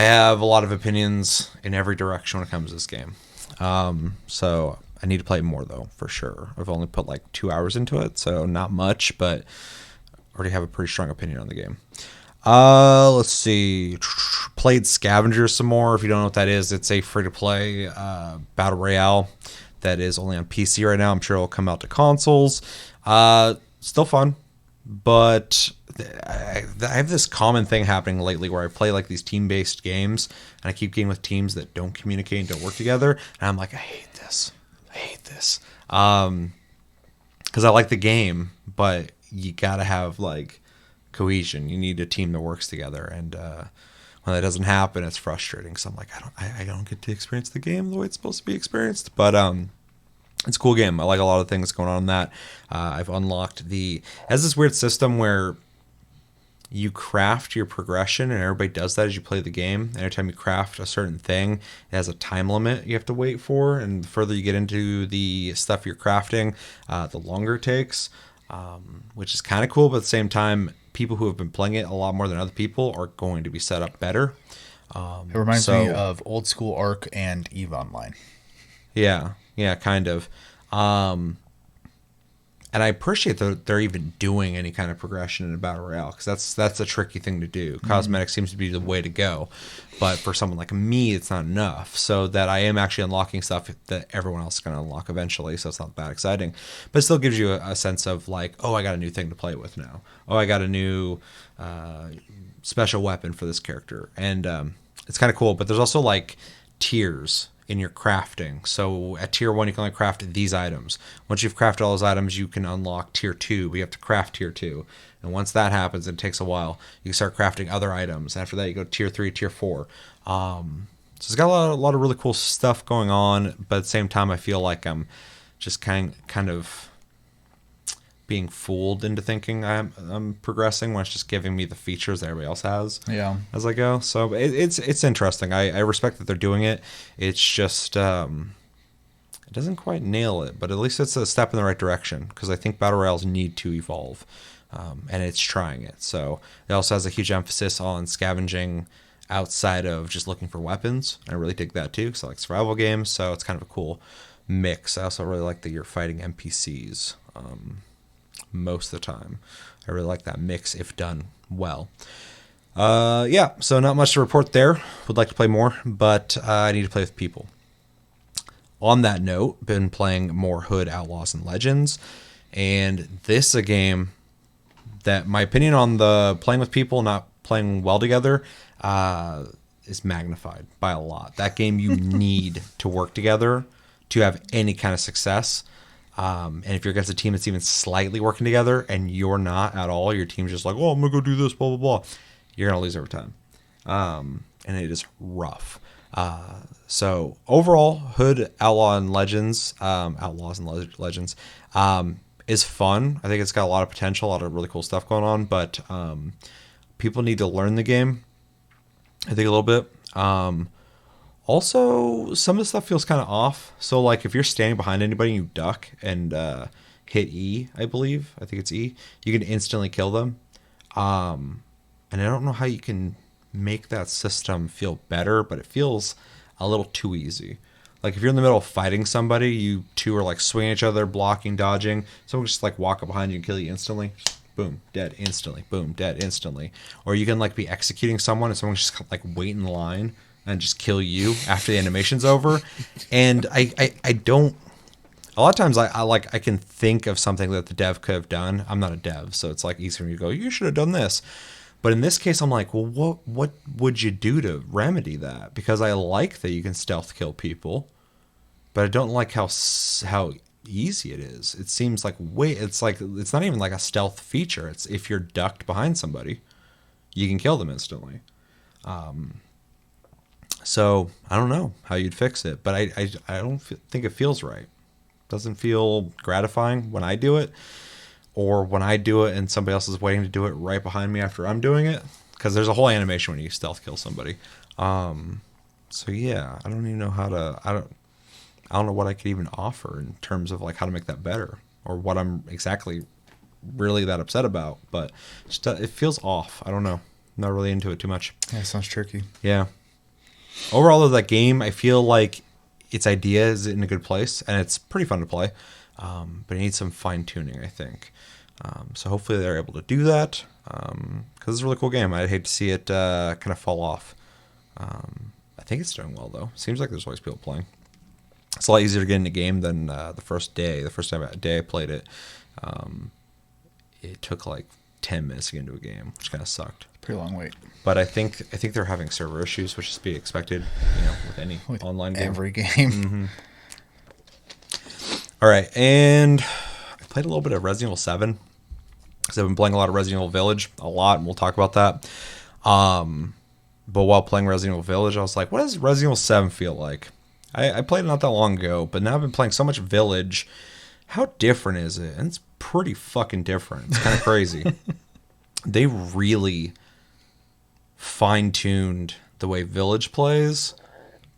have a lot of opinions in every direction when it comes to this game. So I need to play more, though, for sure. I've only put like 2 hours into it, so not much, but already have a pretty strong opinion on the game. Let's see. Played Scavenger some more. If you don't know what that is, it's a free-to-play battle royale that is only on PC right now. I'm sure it'll come out to consoles. Still fun, but I have this common thing happening lately where I play like these team-based games, and I keep getting with teams that don't communicate and don't work together, and I'm like, I hate this. I hate this. Because I like the game, but you gotta have like cohesion. You need a team that works together, and when that doesn't happen, it's frustrating. So I'm like, I don't get to experience the game the way it's supposed to be experienced. But it's a cool game. I like a lot of things going on in that. I've unlocked it has this weird system where you craft your progression, and everybody does that as you play the game. And every time you craft a certain thing, it has a time limit you have to wait for. And the further you get into the stuff you're crafting, the longer it takes, which is kind of cool. But at the same time, people who have been playing it a lot more than other people are going to be set up better. It reminds me of old school Ark and EVE Online. Yeah, kind of. And I appreciate that they're even doing any kind of progression in a battle royale, because that's a tricky thing to do. Cosmetic seems to be the way to go, but for someone like me, it's not enough. So that I am actually unlocking stuff that everyone else is going to unlock eventually, so it's not that exciting. But it still gives you a sense of like, oh, I got a new thing to play with now. Oh, I got a new special weapon for this character, and it's kind of cool. But there's also like tiers in your crafting. So at tier 1, you can only craft these items. Once you've crafted all those items, you can unlock tier 2, but you have to craft tier 2. And once that happens, it takes a while. You can start crafting other items. After that, you go tier 3, tier 4. So it's got a lot of really cool stuff going on, but at the same time, I feel like I'm just kind of being fooled into thinking I'm progressing when it's just giving me the features that everybody else has as I go. So it's interesting. I respect that they're doing it. It's just it doesn't quite nail it, but at least it's a step in the right direction, because I think battle royales need to evolve, and it's trying it. So it also has a huge emphasis on scavenging outside of just looking for weapons. I really dig that too, because I like survival games. So it's kind of a cool mix. I also really like that you're fighting NPCs. Most of the time, I really like that mix if done well. So not much to report there. Would like to play more, but I need to play with people. On that note, been playing more Hood, Outlaws, and Legends, and this is a game that my opinion on the playing with people not playing well together is magnified by a lot. That game, you need to work together to have any kind of success. And if you're against a team that's even slightly working together and you're not at all, your team's just like, oh, I'm going to go do this, blah, blah, blah. You're going to lose every time. And it is rough. So overall, Hood, Outlaws, and Legends is fun. I think it's got a lot of potential, a lot of really cool stuff going on, but people need to learn the game, I think, a little bit. Also, some of the stuff feels kind of off. So, like, if you're standing behind anybody and you duck and hit E, I think it's E, you can instantly kill them. And I don't know how you can make that system feel better, but it feels a little too easy. Like, if you're in the middle of fighting somebody, you two are, like, swinging each other, blocking, dodging. Someone just, like, walk up behind you and kill you instantly. Boom, dead instantly. Boom, dead instantly. Or you can, like, be executing someone and someone's just, like, wait in line and just kill you after the animation's over. And I don't, a lot of times I can think of something that the dev could have done. I'm not a dev, so it's like easy for me to go, you should have done this. But in this case, I'm like, well, what would you do to remedy that? Because I like that you can stealth kill people, but I don't like how easy it is. It seems like it's not even like a stealth feature. It's if you're ducked behind somebody, you can kill them instantly. So I don't know how you'd fix it, but I don't think it feels right. It doesn't feel gratifying when I do it, or when I do it and somebody else is waiting to do it right behind me after I'm doing it, because there's a whole animation when you stealth kill somebody. So yeah, I don't even know how to. I don't know what I could even offer in terms of like how to make that better, or what I'm exactly really that upset about. But just, it feels off. I don't know. I'm not really into it too much. Yeah, it sounds tricky. Yeah. Overall, though, that game, I feel like its idea is in a good place, and it's pretty fun to play. But it needs some fine tuning, I think. So hopefully they're able to do that, because it's a really cool game. I'd hate to see it kind of fall off. I think it's doing well, though. Seems like there's always people playing. It's a lot easier to get in a game than the first day. The first day I played it, it took like 10 minutes to get into a game, which kind of sucked. Pretty long wait. But I think they're having server issues, which is to be expected, with any online game. Every game. Mm-hmm. All right, and I played a little bit of Resident Evil 7 because I've been playing a lot of Resident Evil Village, and we'll talk about that. But while playing Resident Evil Village, I was like, what does Resident Evil 7 feel like? I played it not that long ago, but now I've been playing so much Village. How different is it? And it's pretty fucking different. It's kind of crazy. They really fine-tuned the way Village plays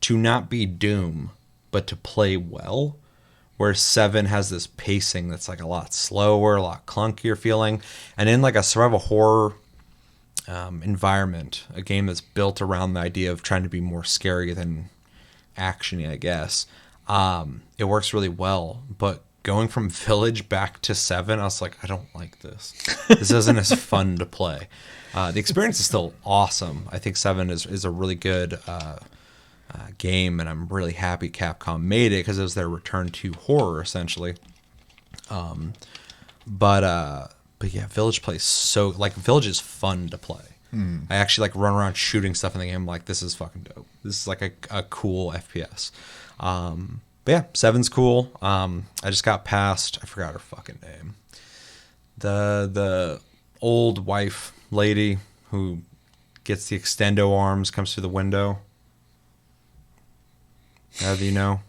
to not be Doom, but to play well. Where 7 has this pacing that's like a lot slower, a lot clunkier feeling. And in like a survival horror environment, a game that's built around the idea of trying to be more scary than actiony, I guess, it works really well. But going from Village back to 7, I was like, I don't like this. This isn't as fun to play. The experience is still awesome. I think 7 is a really good game, and I'm really happy Capcom made it because it was their return to horror, essentially. But yeah, Village plays Village is fun to play. I actually like run around shooting stuff in the game. I'm like, this is fucking dope. This is like a cool FPS. But yeah, 7's cool. I just got past, I forgot her fucking name. The old wife lady who gets the extendo arms, comes through the window. How do you know?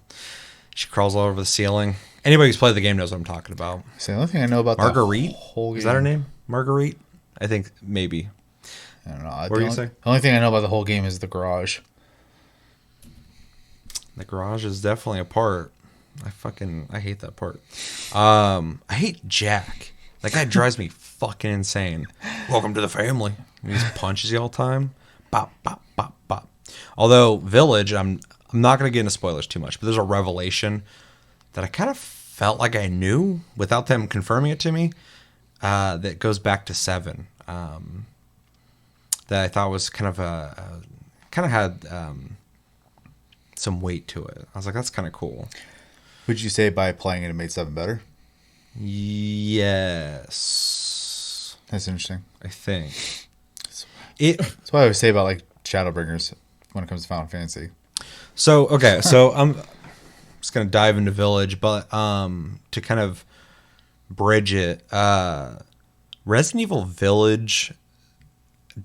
She crawls all over the ceiling. Anybody who's played the game knows what I'm talking about. So the only thing I know about Marguerite? the whole game... Is that her name? Marguerite? I think maybe. I don't know. What were you saying? The only thing I know about the whole game is the garage. The garage is definitely a part. I hate that part. I hate Jack. That guy drives me fucking insane. Welcome to the family. And he just punches you all the time. Bop, bop, bop, bop. Although Village, I'm not going to get into spoilers too much, but there's a revelation that I kind of felt like I knew without them confirming it to me, that goes back to 7. That I thought was kind of had some weight to it. I was like, that's kind of cool. Would you say by playing it made 7 better? Yes. That's interesting. I think. That's what I would say about like Shadowbringers when it comes to Final Fantasy. So, okay, so I'm just going to dive into Village, but to kind of bridge it, Resident Evil Village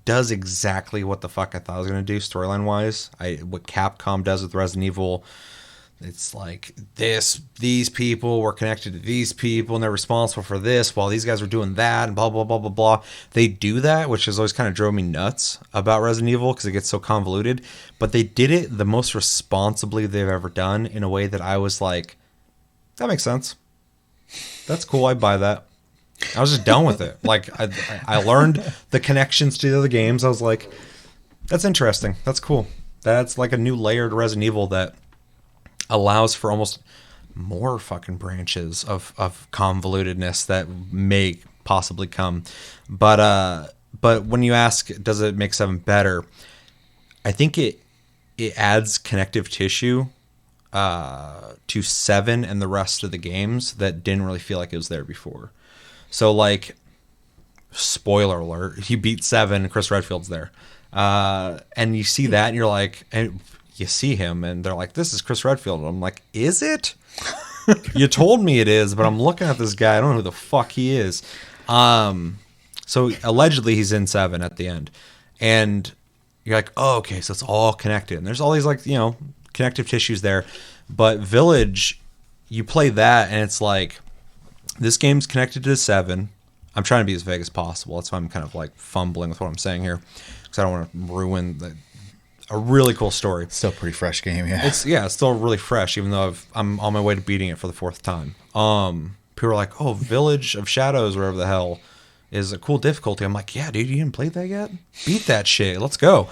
does exactly what the fuck I thought I was going to do storyline-wise. What Capcom does with Resident Evil, it's like these people were connected to these people, and they're responsible for this, while these guys were doing that, and blah, blah, blah, blah, blah. They do that, which has always kind of drove me nuts about Resident Evil, because it gets so convoluted. But they did it the most responsibly they've ever done, in a way that I was like, that makes sense. That's cool, I buy that. I was just done with it. Like, I learned the connections to the other games. I was like, that's interesting. That's cool. That's like a new layer to Resident Evil that allows for almost more fucking branches of convolutedness that may possibly come. But when you ask, does it make 7 better? I think it adds connective tissue to 7 and the rest of the games that didn't really feel like it was there before. So, like, spoiler alert, you beat 7, Chris Redfield's there. And you see that, and you're like, and you see him, and they're like, this is Chris Redfield. And I'm like, is it? You told me it is, but I'm looking at this guy. I don't know who the fuck he is. So, allegedly, he's in 7 at the end. And you're like, oh, okay, so it's all connected. And there's all these, like, connective tissues there. But Village, you play that, and it's like, this game's connected to 7. I'm trying to be as vague as possible. That's why I'm kind of like fumbling with what I'm saying here, because I don't want to ruin a really cool story. It's still a pretty fresh game, yeah. It's still really fresh, even though I'm on my way to beating it for the 4th time. People are like, oh, Village of Shadows, wherever the hell, is a cool difficulty. I'm like, yeah, dude, you didn't play that yet? Beat that shit. Let's go.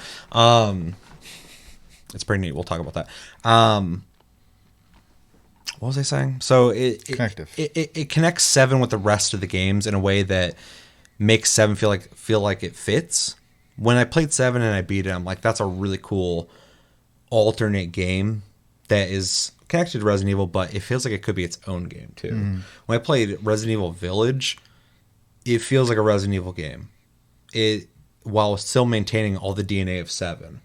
It's pretty neat. We'll talk about that. what was I saying? So Connective. It connects 7 with the rest of the games in a way that makes 7 feel like it fits. When I played 7 and I beat it, I'm like, that's a really cool alternate game that is connected to Resident Evil, but it feels like it could be its own game too. When I played Resident Evil Village, it feels like a Resident Evil game. It while still maintaining all the DNA of 7.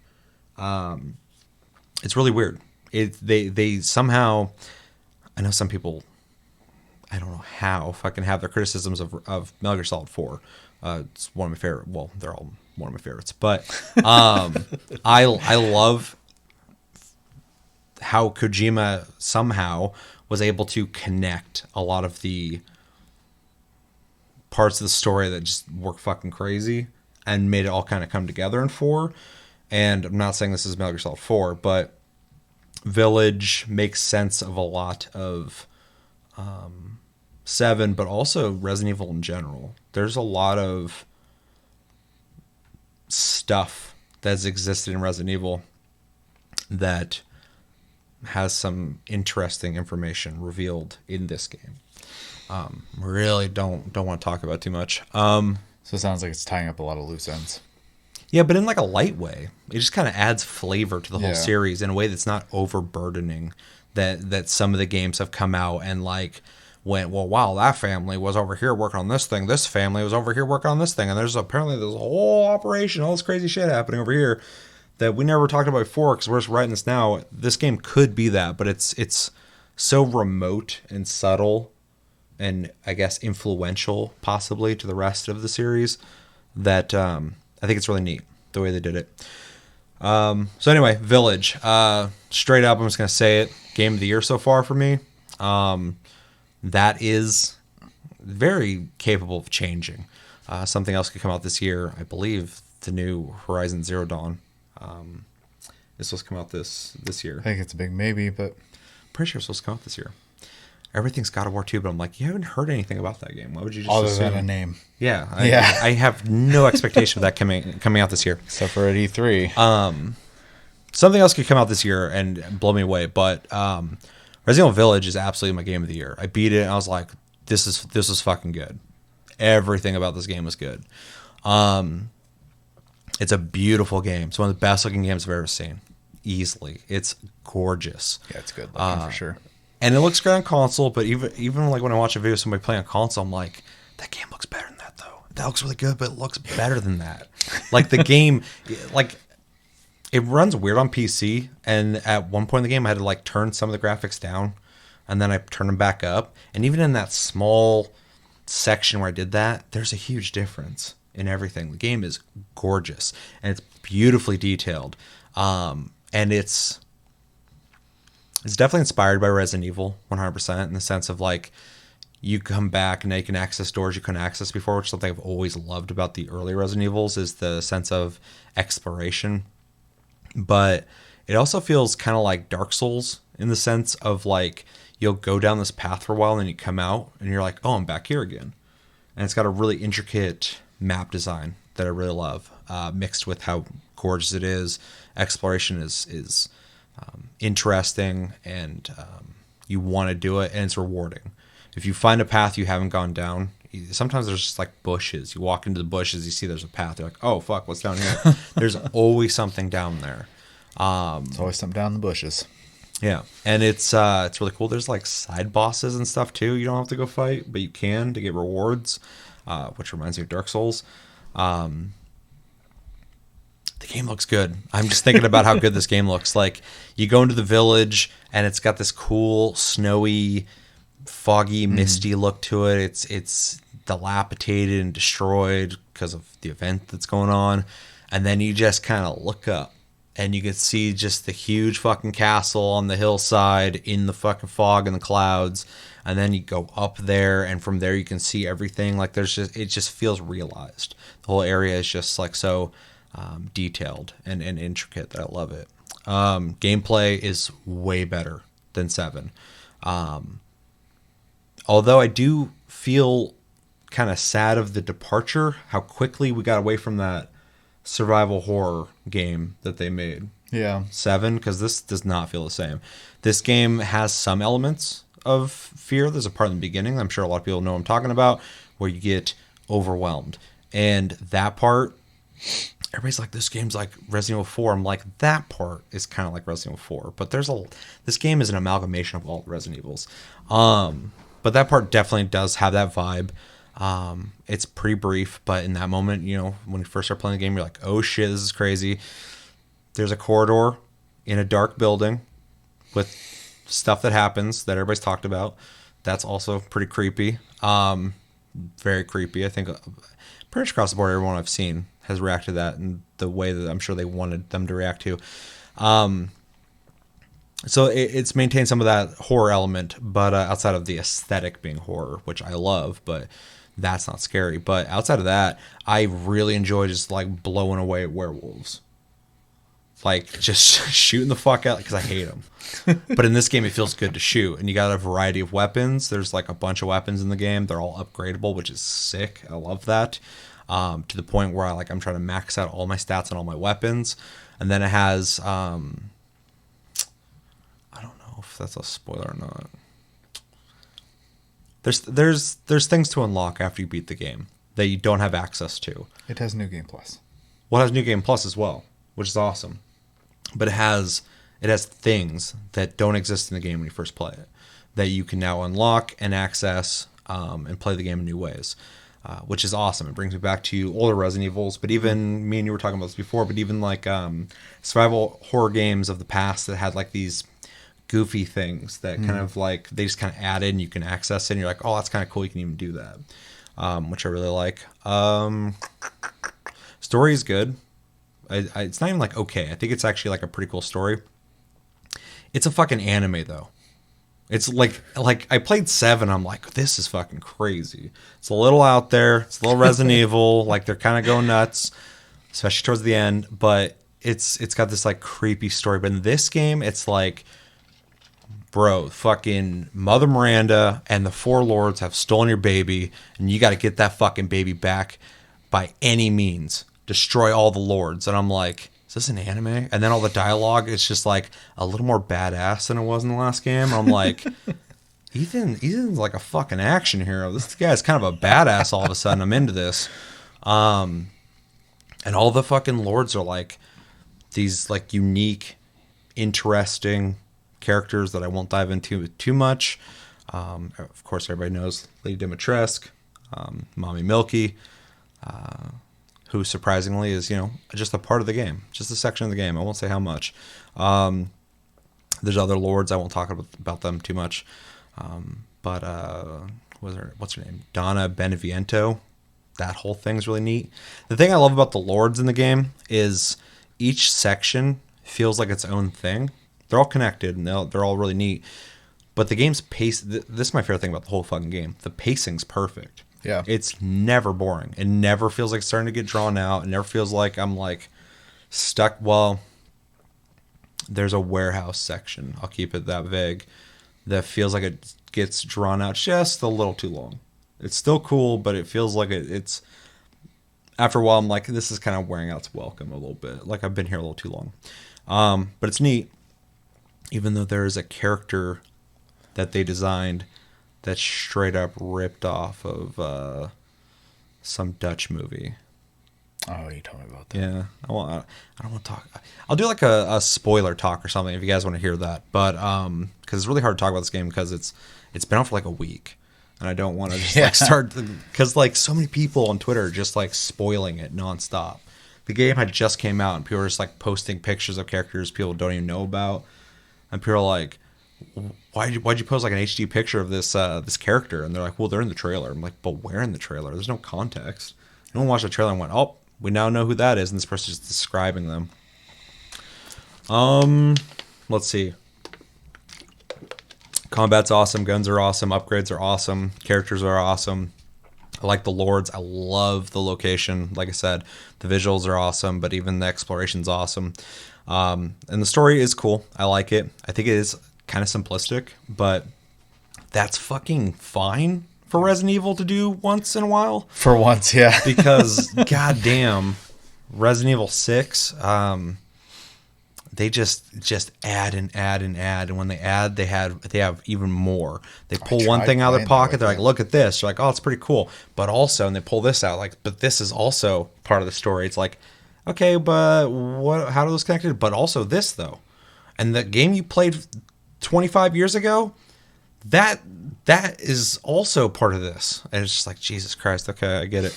It's really weird. They somehow, I know some people, I don't know how fucking have their criticisms of Metal Gear Solid 4. It's one of my favorite. Well, they're all one of my favorites, but I love how Kojima somehow was able to connect a lot of the parts of the story that just work fucking crazy and made it all kind of come together in 4. And I'm not saying this is Metal Gear Solid 4, but Village makes sense of a lot of 7, but also Resident Evil in general. There's a lot of stuff that's existed in Resident Evil that has some interesting information revealed in this game. Really don't want to talk about too much. So it sounds like it's tying up a lot of loose ends. Yeah, but in like a light way. It just kind of adds flavor to the whole Yeah. series in a way that's not overburdening. That some of the games have come out and like went, well, wow, that family was over here working on this thing. This family was over here working on this thing. And there's apparently this whole operation, all this crazy shit happening over here that we never talked about before because we're just writing this now. This game could be that, but it's so remote and subtle and I guess influential possibly to the rest of the series that I think it's really neat the way they did it. So anyway, Village. Straight up, I'm just going to say it. Game of the year so far for me. That is very capable of changing. Something else could come out this year. I believe the new Horizon Zero Dawn. It's supposed to come out this year. I think it's a big maybe, but Pretty sure it's supposed to come out this year. Everything's God of War 2, but I'm like, you haven't heard anything about that game. Why would you just other assume? than a name. Yeah, Yeah. I have no expectation of that coming out this year. Except for at E3. Something else could come out this year and blow me away, but Resident Evil Village is absolutely my game of the year. I beat it and I was like, this is fucking good. Everything about this game was good. It's a beautiful game. It's one of the best looking games I've ever seen. Easily. It's gorgeous. Yeah, it's good looking for sure. And it looks great on console, but even like when I watch a video of somebody playing on console, I'm like, that game looks better than that though. That looks really good, but it looks better than that. Like the game, like it runs weird on PC, and at one point in the game I had to like turn some of the graphics down, and then I turned them back up. And even in that small section where I did that, there's a huge difference in everything. The game is gorgeous and it's beautifully detailed, and it's definitely inspired by Resident Evil 100% in the sense of like you come back and now you can access doors you couldn't access before, which is something I've always loved about the early Resident Evils is the sense of exploration. But it also feels kind of like Dark Souls in the sense of like you'll go down this path for a while and then you come out and you're like, oh, I'm back here again. And it's got a really intricate map design that I really love, mixed with how gorgeous it is. Exploration is interesting, and you want to do it, and it's rewarding. If you find a path you haven't gone down, sometimes there's just like bushes. You walk into the bushes, you see there's a path. You're like, oh fuck, what's down here? There's always something down there. It's always something down in the bushes. Yeah, and it's really cool. There's like side bosses and stuff too. You don't have to go fight, but you can to get rewards, which reminds me of Dark Souls. The game looks good. I'm just thinking about how good this game looks. Like you go into the village and it's got this cool snowy, foggy, misty look to it. It's dilapidated and destroyed because of the event that's going on. And then you just kind of look up and you can see just the huge fucking castle on the hillside in the fucking fog and the clouds. And then you go up there, and from there you can see everything. Like it just feels realized. The whole area is just like so detailed and intricate that I love it. Gameplay is way better than 7. Although I do feel kind of sad of the departure, how quickly we got away from that survival horror game that they made. Yeah. 7, because this does not feel the same. This game has some elements of fear. There's a part in the beginning, I'm sure a lot of people know what I'm talking about, where you get overwhelmed. And that part, everybody's like, this game's like Resident Evil 4. I'm like, that part is kind of like Resident Evil 4. But this game is an amalgamation of all the Resident Evils. But that part definitely does have that vibe. It's pretty brief, but in that moment, when you first start playing the game, you're like, oh shit, this is crazy. There's a corridor in a dark building with stuff that happens that everybody's talked about. That's also pretty creepy. Very creepy. I think pretty much across the board, everyone I've seen has reacted to that in the way that I'm sure they wanted them to react to. So it's maintained some of that horror element, but outside of the aesthetic being horror, which I love, but that's not scary. But outside of that, I really enjoy just like blowing away werewolves. Like just shooting the fuck out because I hate them. But in this game, it feels good to shoot, and you got a variety of weapons. There's like a bunch of weapons in the game. They're all upgradable, which is sick. I love that. To the point where I'm trying to max out all my stats on all my weapons, and then it has I don't know if that's a spoiler or not. There's things to unlock after you beat the game that you don't have access to. It has New Game Plus. Well, it has New Game Plus as well, which is awesome. But it has things that don't exist in the game when you first play it that you can now unlock and access and play the game in new ways, which is awesome. It brings me back to older Resident Evils, but even me and you were talking about this before, but even like survival horror games of the past that had like these goofy things that kind of like they just kind of added and you can access it and you're like, oh, that's kind of cool, you can even do that, which I really like. Story is good. It's not even like okay. I think it's actually like a pretty cool story. It's a fucking anime though. It's like I played 7. I'm like, this is fucking crazy. It's a little out there. It's a little Resident Evil. Like they're kind of going nuts, especially towards the end. But it's got this like creepy story. But in this game, it's like, bro, fucking Mother Miranda and the Four Lords have stolen your baby, and you got to get that fucking baby back by any means. Destroy all the lords. And I'm like, is this an anime? And then all the dialogue is just like a little more badass than it was in the last game. And I'm like, Ethan's like a fucking action hero. This guy's kind of a badass all of a sudden. I'm into this. And all the fucking lords are like these like unique, interesting characters that I won't dive into too much. Of course, everybody knows Lady Dimitrescu, Mommy Milky, who surprisingly is, just a part of the game, just a section of the game. I won't say how much. There's other lords. I won't talk about them too much. But what's her name? Donna Beneviento. That whole thing's really neat. The thing I love about the lords in the game is each section feels like its own thing. They're all connected and they're all really neat. But the game's pace, this is my favorite thing about the whole fucking game. The pacing's perfect. Yeah. It's never boring. It never feels like it's starting to get drawn out. It never feels like I'm like stuck. Well, there's a warehouse section. I'll keep it that vague. That feels like it gets drawn out just a little too long. It's still cool, but it feels like it's after a while, I'm like, this is kind of wearing out its welcome a little bit. Like I've been here a little too long. But it's neat. Even though there is a character that they designed that's straight up ripped off of some Dutch movie. Oh, you told me about that. Yeah, I don't want to talk. I'll do like a spoiler talk or something if you guys want to hear that. But because it's really hard to talk about this game because it's been out for like a week, and I don't want to just like start because like so many people on Twitter are just like spoiling it nonstop. The game had just came out and people were just like posting pictures of characters people don't even know about, and people are like, why'd you post like an HD picture of this character? And they're like, well, they're in the trailer. I'm like, but where in the trailer? There's no context. No one watched the trailer and went, oh, we now know who that is, and this person's just describing them. Let's see. Combat's awesome, guns are awesome, upgrades are awesome, characters are awesome. I like the lords. I love the location. Like I said, the visuals are awesome, but even the exploration's awesome. And the story is cool. I like it. I think it is kind of simplistic, but that's fucking fine for Resident Evil to do once in a while. For once, yeah. Because goddamn, Resident Evil 6, they just add and add and add, and when they add, they have even more. They pull one tried thing out of their playing that pocket. with They're like, you. look at this. You're like, oh, it's pretty cool. But also, and they pull this out, like, but this is also part of the story. It's like, okay, but what? How are those connected? But also this though, and the game you played 25 years ago, that is also part of this. And it's just like, Jesus Christ. Okay, I get it.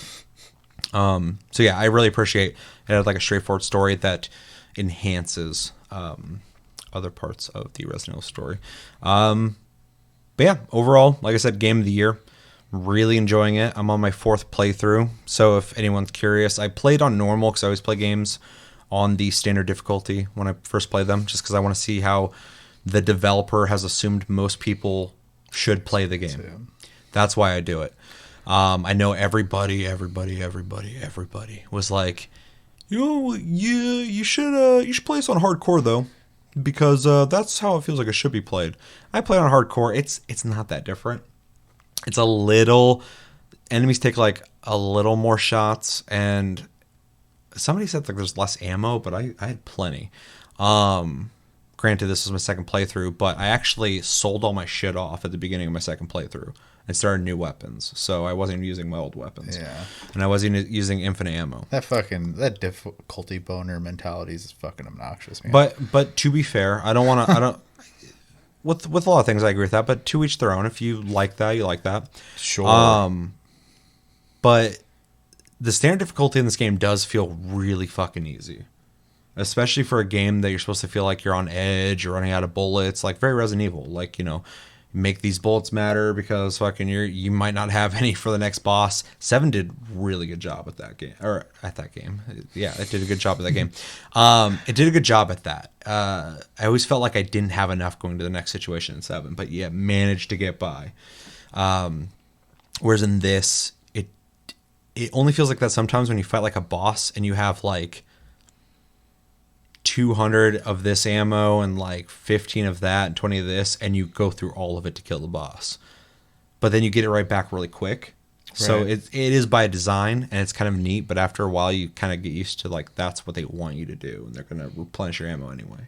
So yeah, I really appreciate it. Had like a straightforward story that enhances other parts of the Resident Evil story. But yeah, overall, like I said, game of the year. Really enjoying it. I'm on my 4th playthrough. So if anyone's curious, I played on normal because I always play games on the standard difficulty when I first play them, just because I want to see how the developer has assumed most people should play the game. That's why I do it. I know everybody was like, you should play this on hardcore though, because that's how it feels like it should be played. I play on hardcore. It's not that different. It's a little, enemies take like a little more shots, and somebody said like there's less ammo, but I had plenty. Granted, this was my 2nd playthrough, but I actually sold all my shit off at the beginning of my 2nd playthrough and started new weapons. So I wasn't using my old weapons. Yeah. And I wasn't using infinite ammo. That difficulty boner mentality is fucking obnoxious, man. But to be fair, I don't with a lot of things I agree with that, but to each their own. If you like that, you like that. Sure. But the standard difficulty in this game does feel really fucking easy. Especially for a game that you're supposed to feel like you're on edge, you're running out of bullets, like very Resident Evil. Like, make these bullets matter because fucking you might not have any for the next boss. 7 did really good job at that game. Or at that game. Yeah, it did a good job at that game. It did a good job at that. I always felt like I didn't have enough going to the next situation in 7, but yeah, managed to get by. Whereas in this, it only feels like that sometimes when you fight like a boss and you have like 200 of this ammo and like 15 of that and 20 of this, and you go through all of it to kill the boss. But then you get it right back really quick. Right. So it is by design, and it's kind of neat, but after a while you kind of get used to like that's what they want you to do, and they're going to replenish your ammo anyway.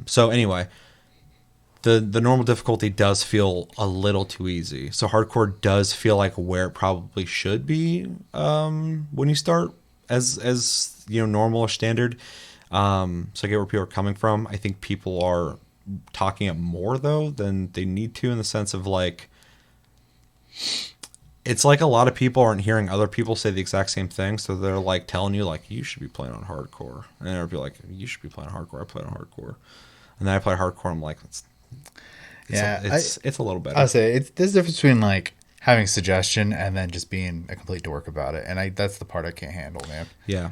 So anyway, the normal difficulty does feel a little too easy. So hardcore does feel like where it probably should be when you start as normal or standard. So I get where people are coming from. I think people are talking it more though than they need to, in the sense of like, it's like a lot of people aren't hearing other people say the exact same thing, so they're like telling you like you should be playing on hardcore, and they'll be like you should be playing hardcore. I play on hardcore, and then I play hardcore. I'm like, it's a little better. I'll say there's a difference between like having suggestion and then just being a complete dork about it, and that's the part I can't handle, man. Yeah.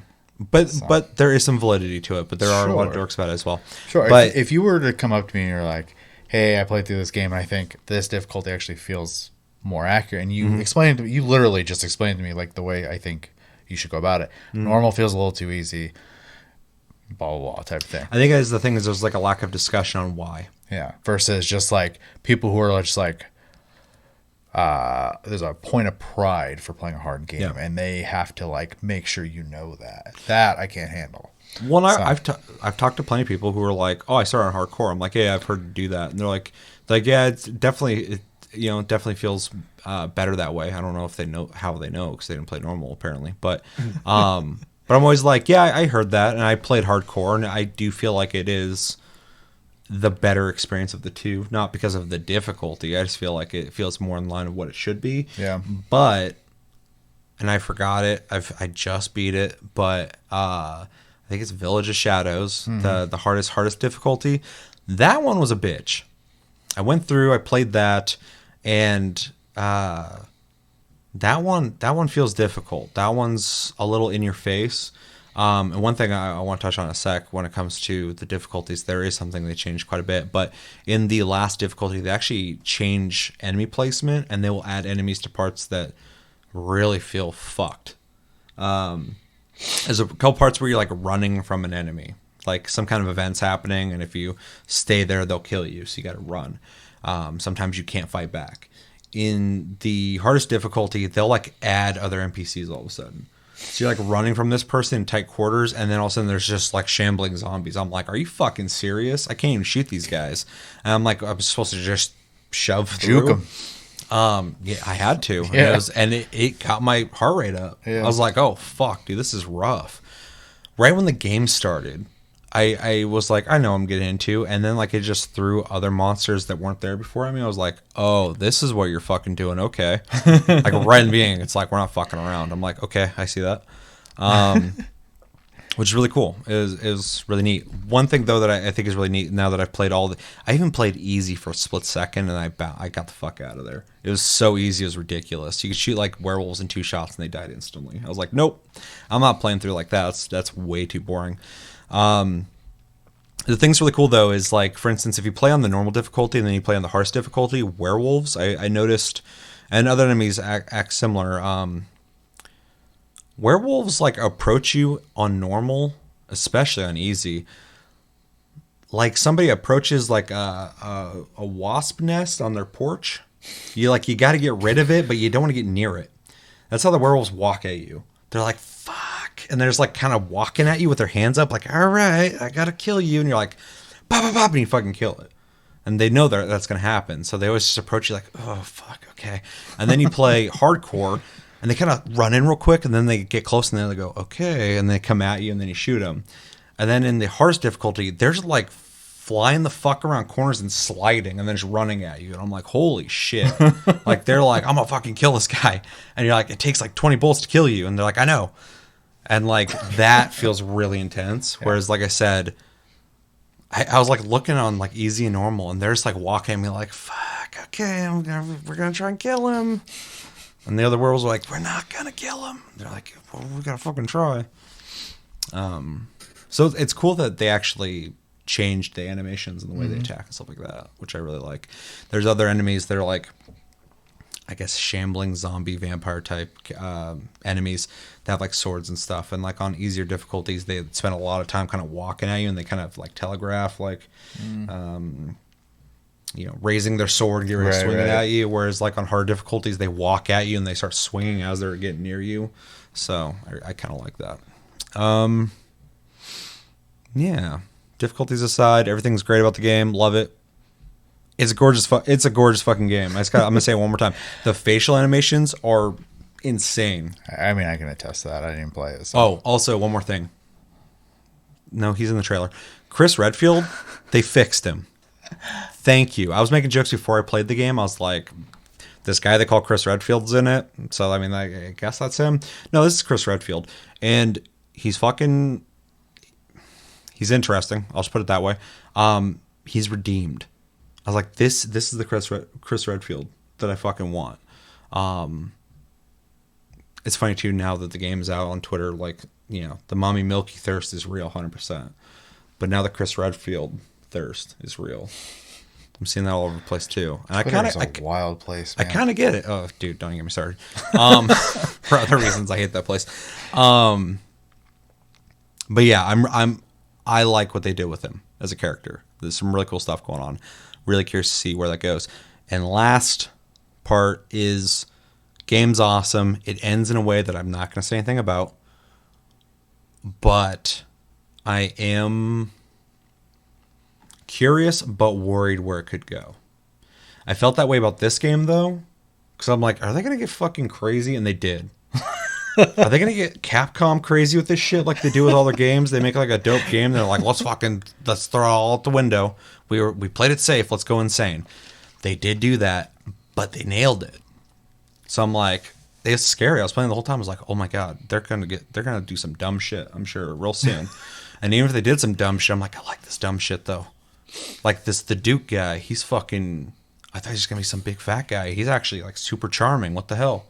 But there is some validity to it. But there are a lot of dorks about it as well. Sure. But if you were to come up to me and you're like, "Hey, I played through this game and I think this difficulty actually feels more accurate," and you explained to me, you literally just explained to me like the way I think you should go about it. Normal feels a little too easy. Blah blah blah type of thing. I think that's the thing, is there's like a lack of discussion on why. Yeah. Versus just like people who are just like, there's a point of pride for playing a hard game, and they have to like make sure you know that I can't handle. Well, I've talked to plenty of people who are like, oh, I started on hardcore. I'm like, yeah, I've heard you do that, and they're like yeah, it's definitely definitely feels better that way. I don't know if they know how they know, because they didn't play normal apparently, but I'm always like, yeah, I heard that, and I played hardcore, and I do feel like it is the better experience of the two, not because of the difficulty. I just feel like it feels more in line with what it should be. Yeah. But, and I forgot it. I just beat it, but I think it's Village of Shadows, the hardest difficulty. That one was a bitch. I went through, I played that, and that one feels difficult. That one's a little in your face. And one thing I want to touch on in a sec, when it comes to the difficulties, there is something they changed quite a bit. But in the last difficulty, they actually change enemy placement, and they will add enemies to parts that really feel fucked. There's a couple parts where you're like running from an enemy, like some kind of event's happening, and if you stay there, they'll kill you. So you got to run. Sometimes you can't fight back. In the hardest difficulty, they'll like add other NPCs all of a sudden. So you're like running from this person in tight quarters, and then all of a sudden there's just like shambling zombies. I'm like, are you fucking serious? I can't even shoot these guys. And I'm like, I'm supposed to just shove Juke through. 'em. Yeah, I had to. Yeah. And it got my heart rate up. Yeah. I was like, oh fuck, dude, this is rough. Right when the game started, I was like, I know I'm getting into, and then like it just threw other monsters that weren't there before. I was like, oh, this is what you're fucking doing. Okay, like right in the beginning, it's like we're not fucking around. I'm like, okay, I see that, which is really cool. It was really neat. One thing though that I think is really neat now that I've played I even played easy for a split second, and I got the fuck out of there. It was so easy, it was ridiculous. You could shoot like werewolves in 2 shots and they died instantly. I was like, nope, I'm not playing through like that. That's way too boring. The thing's really cool though is like, for instance, if you play on the normal difficulty and then you play on the harsh difficulty, werewolves, I noticed, and other enemies act similar. Werewolves like approach you on normal, especially on easy. Like somebody approaches like a wasp nest on their porch. You got to get rid of it, but you don't want to get near it. That's how the werewolves walk at you. They're like, fuck. And they're just like kind of walking at you with their hands up, like, all right, I got to kill you. And you're like, pop, pop, pop, and you fucking kill it. And they know that's going to happen. So they always just approach you like, oh, fuck, okay. And then you play hardcore, and they kind of run in real quick, and then they get close, and then they go, okay. And they come at you, and then you shoot them. And then in the hardest difficulty, there's like flying the fuck around corners and sliding and then just running at you. And I'm like, holy shit. Like, they're like, I'm gonna fucking kill this guy. And you're like, it takes like 20 bullets to kill you. And they're like, I know. And like, that feels really intense. Yeah. Whereas, like I said, I was like looking on like easy and normal, and they're just like walking at me like, fuck, okay, we're gonna try and kill him. And the other werewolves are like, we're not gonna kill him. They're like, well, we gotta fucking try. So it's cool that they actually changed the animations and the way they attack and stuff like that, which I really like. There's other enemies that are like, I guess, shambling zombie vampire type enemies that have like swords and stuff. And like on easier difficulties, they spend a lot of time kind of walking at you, and they kind of like telegraph, like, raising their sword, get ready to swing it at you. Whereas like on hard difficulties, they walk at you and they start swinging as they're getting near you. So I kind of like that. Yeah. Difficulties aside, everything's great about the game. Love it. It's a gorgeous fucking game. I'm gonna say it one more time. The facial animations are insane. I mean, I can attest to that. I didn't play it. So. Oh, also one more thing. No, he's in the trailer. Chris Redfield, they fixed him. Thank you. I was making jokes before I played the game. I was like, this guy they call Chris Redfield's in it. So I mean, I guess that's him. No, this is Chris Redfield, and he's interesting. I'll just put it that way. He's redeemed. I was like, this is the Chris Redfield that I fucking want. It's funny too now that the game is out on Twitter. Like, the mommy milky thirst is real, 100%. But now the Chris Redfield thirst is real. I'm seeing that all over the place too. And Twitter's a wild place, man. I kind of get it. Oh, dude, don't get me started. For other reasons, I hate that place. But yeah, I like what they did with him as a character. There's some really cool stuff going on. Really curious to see where that goes. And last part is, game's awesome. It ends in a way that I'm not going to say anything about. But I am curious but worried where it could go. I felt that way about this game though, because I'm like, are they going to get fucking crazy? And they did. Are they gonna get Capcom crazy with this shit like they do with all their games? They make like a dope game, they're like, let's throw it all out the window. We played it safe, let's go insane. They did do that, but they nailed it. So I'm like, it's scary. I was playing the whole time. I was like, oh my god, they're gonna do some dumb shit, I'm sure, real soon. And even if they did some dumb shit, I'm like, I like this dumb shit though. Like the Duke guy, he's fucking, I thought he was just gonna be some big fat guy. He's actually like super charming. What the hell?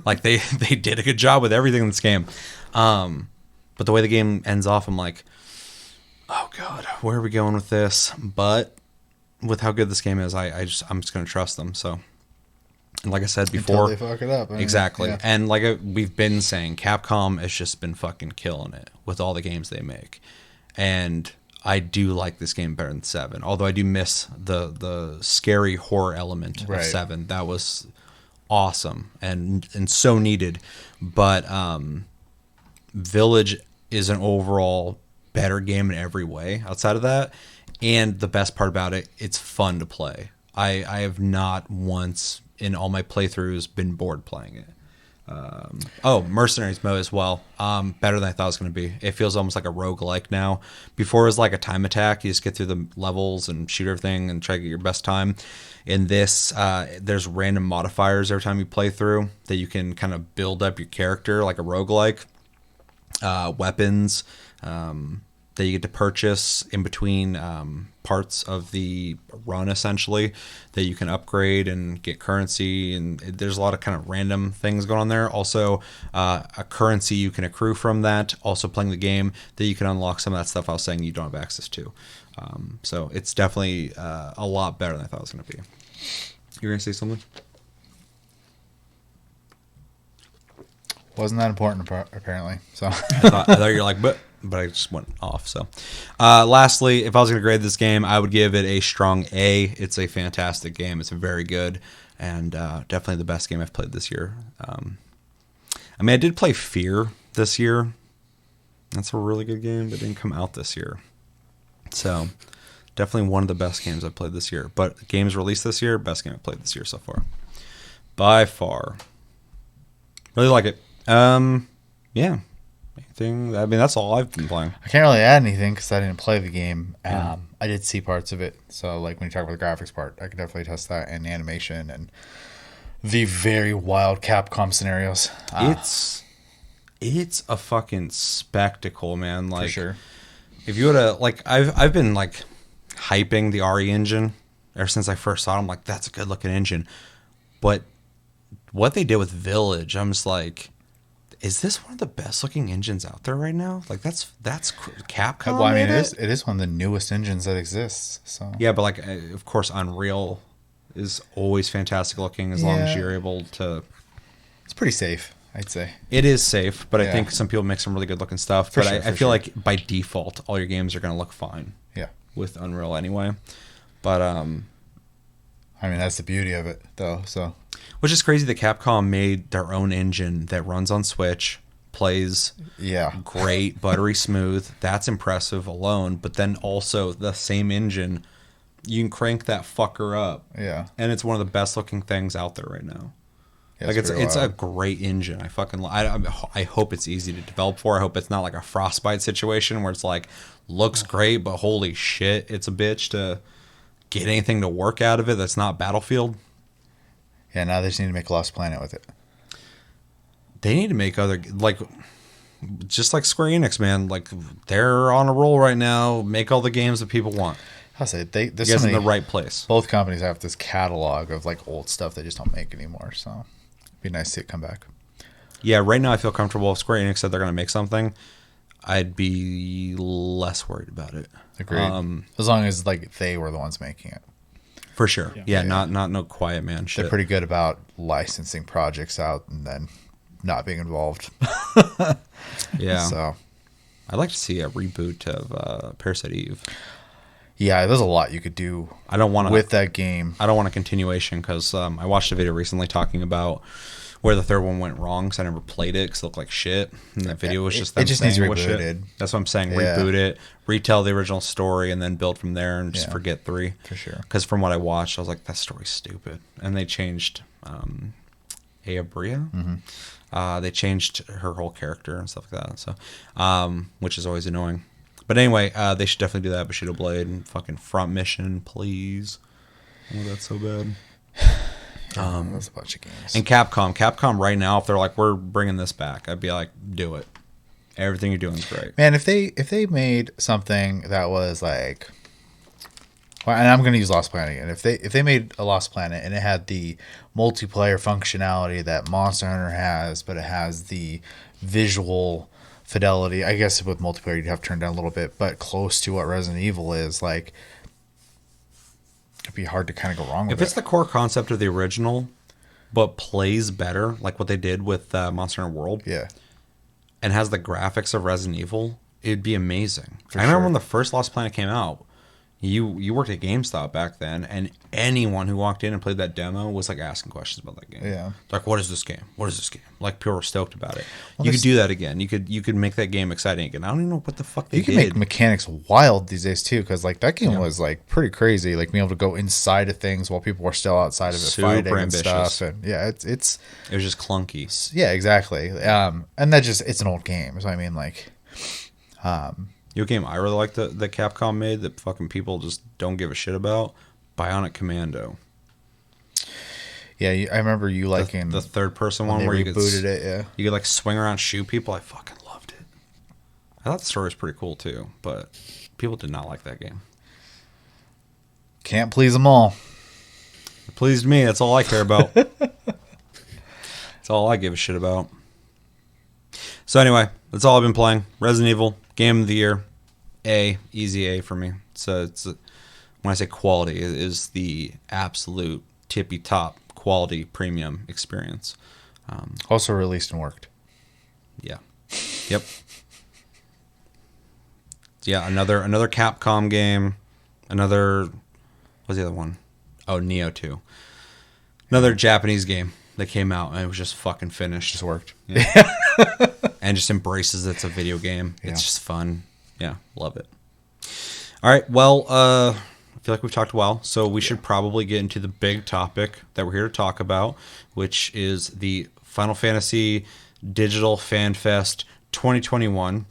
Like they did a good job with everything in this game. But the way the game ends off, I'm like, oh god, where are we going with this? But with how good this game is, I'm just gonna trust them. So, and like I said before, until they fuck it up. Exactly. Yeah. And like we've been saying, Capcom has just been fucking killing it with all the games they make. And I do like this game better than 7, although I do miss the scary horror element of 7. That was awesome and so needed. But Village is an overall better game in every way outside of that. And the best part about it, it's fun to play. I have not once in all my playthroughs been bored playing it. Mercenaries mode as well. Better than I thought it was going to be. It feels almost like a roguelike now. Before it was like a time attack. You just get through the levels and shoot everything and try to get your best time. In this, there's random modifiers every time you play through that you can kind of build up your character like a roguelike. Weapons that you get to purchase in between parts of the run, essentially, that you can upgrade and get currency. And there's a lot of kind of random things going on there. Also, a currency you can accrue from that. Also, playing the game that you can unlock some of that stuff I was saying you don't have access to. So it's definitely a lot better than I thought it was going to be. You were going to say something? Wasn't that important apparently? So I thought you were like, but I just went off. So, lastly, if I was going to grade this game, I would give it a strong A. It's a fantastic game. It's very good, and definitely the best game I've played this year. I did play Fear this year. That's a really good game, but it didn't come out this year. So, definitely one of the best games I've played this year. But games released this year, best game I've played this year so far, by far. Really like it. Yeah. That's all I've been playing. I can't really add anything because I didn't play the game. I did see parts of it. So, like, when you talk about the graphics part, I could definitely test that, and animation and the very wild Capcom scenarios. It's a fucking spectacle, man. Like, for sure. If you would have, like, I've been, like, hyping the RE engine ever since I first saw it. I'm like, that's a good looking engine. But what they did with Village, I'm just like, is this one of the best looking engines out there right now? Like, that's Capcom. Well, I mean, it is one of the newest engines that exists. So yeah, but like, of course, Unreal is always fantastic looking as long as you're able to. It's pretty safe, I'd say. It is safe, but I think some people make some really good looking stuff. But I feel like by default, all your games are going to look fine. Yeah. With Unreal anyway, but I mean, that's the beauty of it, though. So. Which is crazy that Capcom made their own engine that runs on Switch, plays great, buttery smooth. That's impressive alone. But then also the same engine, you can crank that fucker up. Yeah. And it's one of the best looking things out there right now. Yeah, like it's a great engine. I hope it's easy to develop for. I hope it's not like a Frostbite situation where it's like looks great, but holy shit, it's a bitch to get anything to work out of it that's not Battlefield. Yeah, now they just need to make Lost Planet with it. They need to make other, like, just like Square Enix, man. Like, they're on a roll right now. Make all the games that people want. I'll say there's you guys in the right place. Both companies have this catalog of like old stuff they just don't make anymore. So it'd be nice to see it come back. Yeah, right now I feel comfortable. If Square Enix said they're going to make something, I'd be less worried about it. Agreed. As long as like they were the ones making it. For sure. Yeah, not no Quiet Man shit. They're pretty good about licensing projects out and then not being involved. Yeah. So I'd like to see a reboot of Parasite Eve. Yeah, there's a lot you could do with that game. I don't want a continuation because I watched a video recently talking about where the third one went wrong because I never played it because it looked like shit. And that video was just them needs rebooted. Shit. That's what I'm saying. Yeah. Reboot it, retell the original story, and then build from there and just forget 3. For sure. Because from what I watched, I was like, that story's stupid. And they changed Aya Bria. Mm-hmm. They changed her whole character and stuff like that. So, which is always annoying. But anyway, they should definitely do that. Bushido Blade and fucking Front Mission, please. Oh, that's so bad. That's a bunch of games. And Capcom right now, if they're like, we're bringing this back, I'd be like, do it. Everything you're doing is great. Man, if they made something that was like, well, and I'm going to use Lost Planet again. If they made a Lost Planet and it had the multiplayer functionality that Monster Hunter has, but it has the visual fidelity, I guess with multiplayer you'd have to turn down a little bit, but close to what Resident Evil is, like, it'd be hard to kind of go wrong with it. If it's the core concept of the original, but plays better, like what they did with Monster Hunter World, and has the graphics of Resident Evil, it'd be amazing. I remember when the first Lost Planet came out, You worked at GameStop back then, and anyone who walked in and played that demo was like asking questions about that game. Yeah. Like, what is this game? What is this game? Like, people were stoked about it. Well, You could do that again. You could make that game exciting again. I don't even know what the fuck they You can did. make mechanics wild these days too, because like that game was like pretty crazy. Like being able to go inside of things while people were still outside of it Super fighting ambitious. and stuff. And yeah, it's It was just clunky. yeah, exactly. And that just it's an old game. So I mean, like, You know, a game I really like that Capcom made that fucking people just don't give a shit about. Bionic Commando. yeah, I remember you liking The third person when one they where rebooted it. Yeah, you could like swing around, shoot people. I fucking loved it. I thought the story was pretty cool too, but people did not like that game. can't please them all. It pleased me. That's all I care about. That's all I give a shit about. So anyway, that's all I've been playing. Resident Evil, Game of the Year, easy A for me. So when I say quality, it is the absolute tippy top quality premium experience. Also released and worked. Yeah. Yep. Yeah, another Capcom game. Another, what's the other one? Oh, Neo 2. Another Japanese game that came out and it was just fucking finished. Just worked. Yeah. And just embraces it's a video game. Yeah. It's just fun. Yeah, love it. All right, well, I feel like we've talked a while, so we should probably get into the big topic that we're here to talk about, which is the Final Fantasy Digital Fan Fest 2021.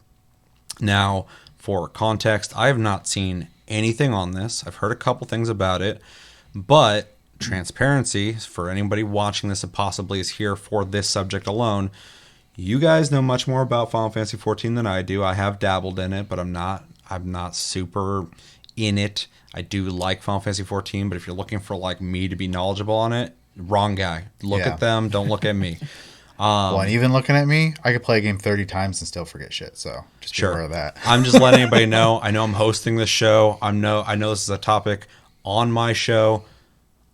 Now, for context, I have not seen anything on this. I've heard a couple things about it, but transparency for anybody watching this and possibly is here for this subject alone. You guys know much more about Final Fantasy 14 than I do. I have dabbled in it, but I'm not super in it. I do like Final Fantasy 14, but if you're looking for like me to be knowledgeable on it, wrong guy. Look Yeah. at them, don't look at me. Well, and even looking at me, I could play a game 30 times and still forget shit. So just be aware of that. I'm just letting anybody know. I know I'm hosting this show. I know this is a topic on my show.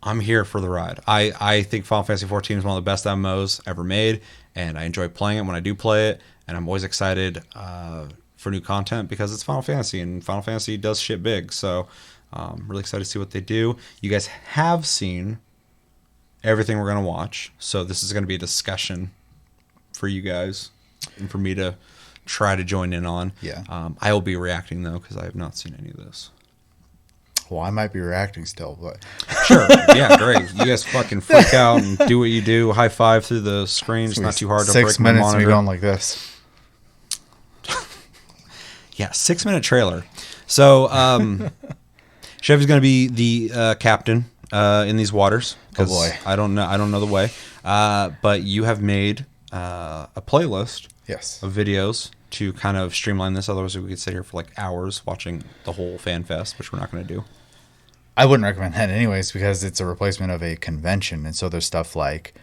I'm here for the ride. I think Final Fantasy 14 is one of the best MMOs ever made, and I enjoy playing it when I do play it, and I'm always excited for new content because it's Final Fantasy, and Final Fantasy does shit big. So I'm really excited to see what they do. You guys have seen everything we're going to watch, so this is going to be a discussion for you guys and for me to try to join in on. Yeah. I will be reacting, though, because I have not seen any of this. Well, I might be reacting still, but Sure. Yeah, great. You guys fucking freak out and do what you do. High five through the screen. It's not too hard to break 6 my minutes of me monitor. going like this. Yeah, 6-minute trailer. So, Chevy's going to be the captain in these waters. Oh, boy. I don't know the way. But you have made a playlist Yes. of videos to kind of streamline this. Otherwise, we could sit here for like hours watching the whole fan fest, which we're not going to do. I wouldn't recommend that anyways because it's a replacement of a convention. And so there's stuff like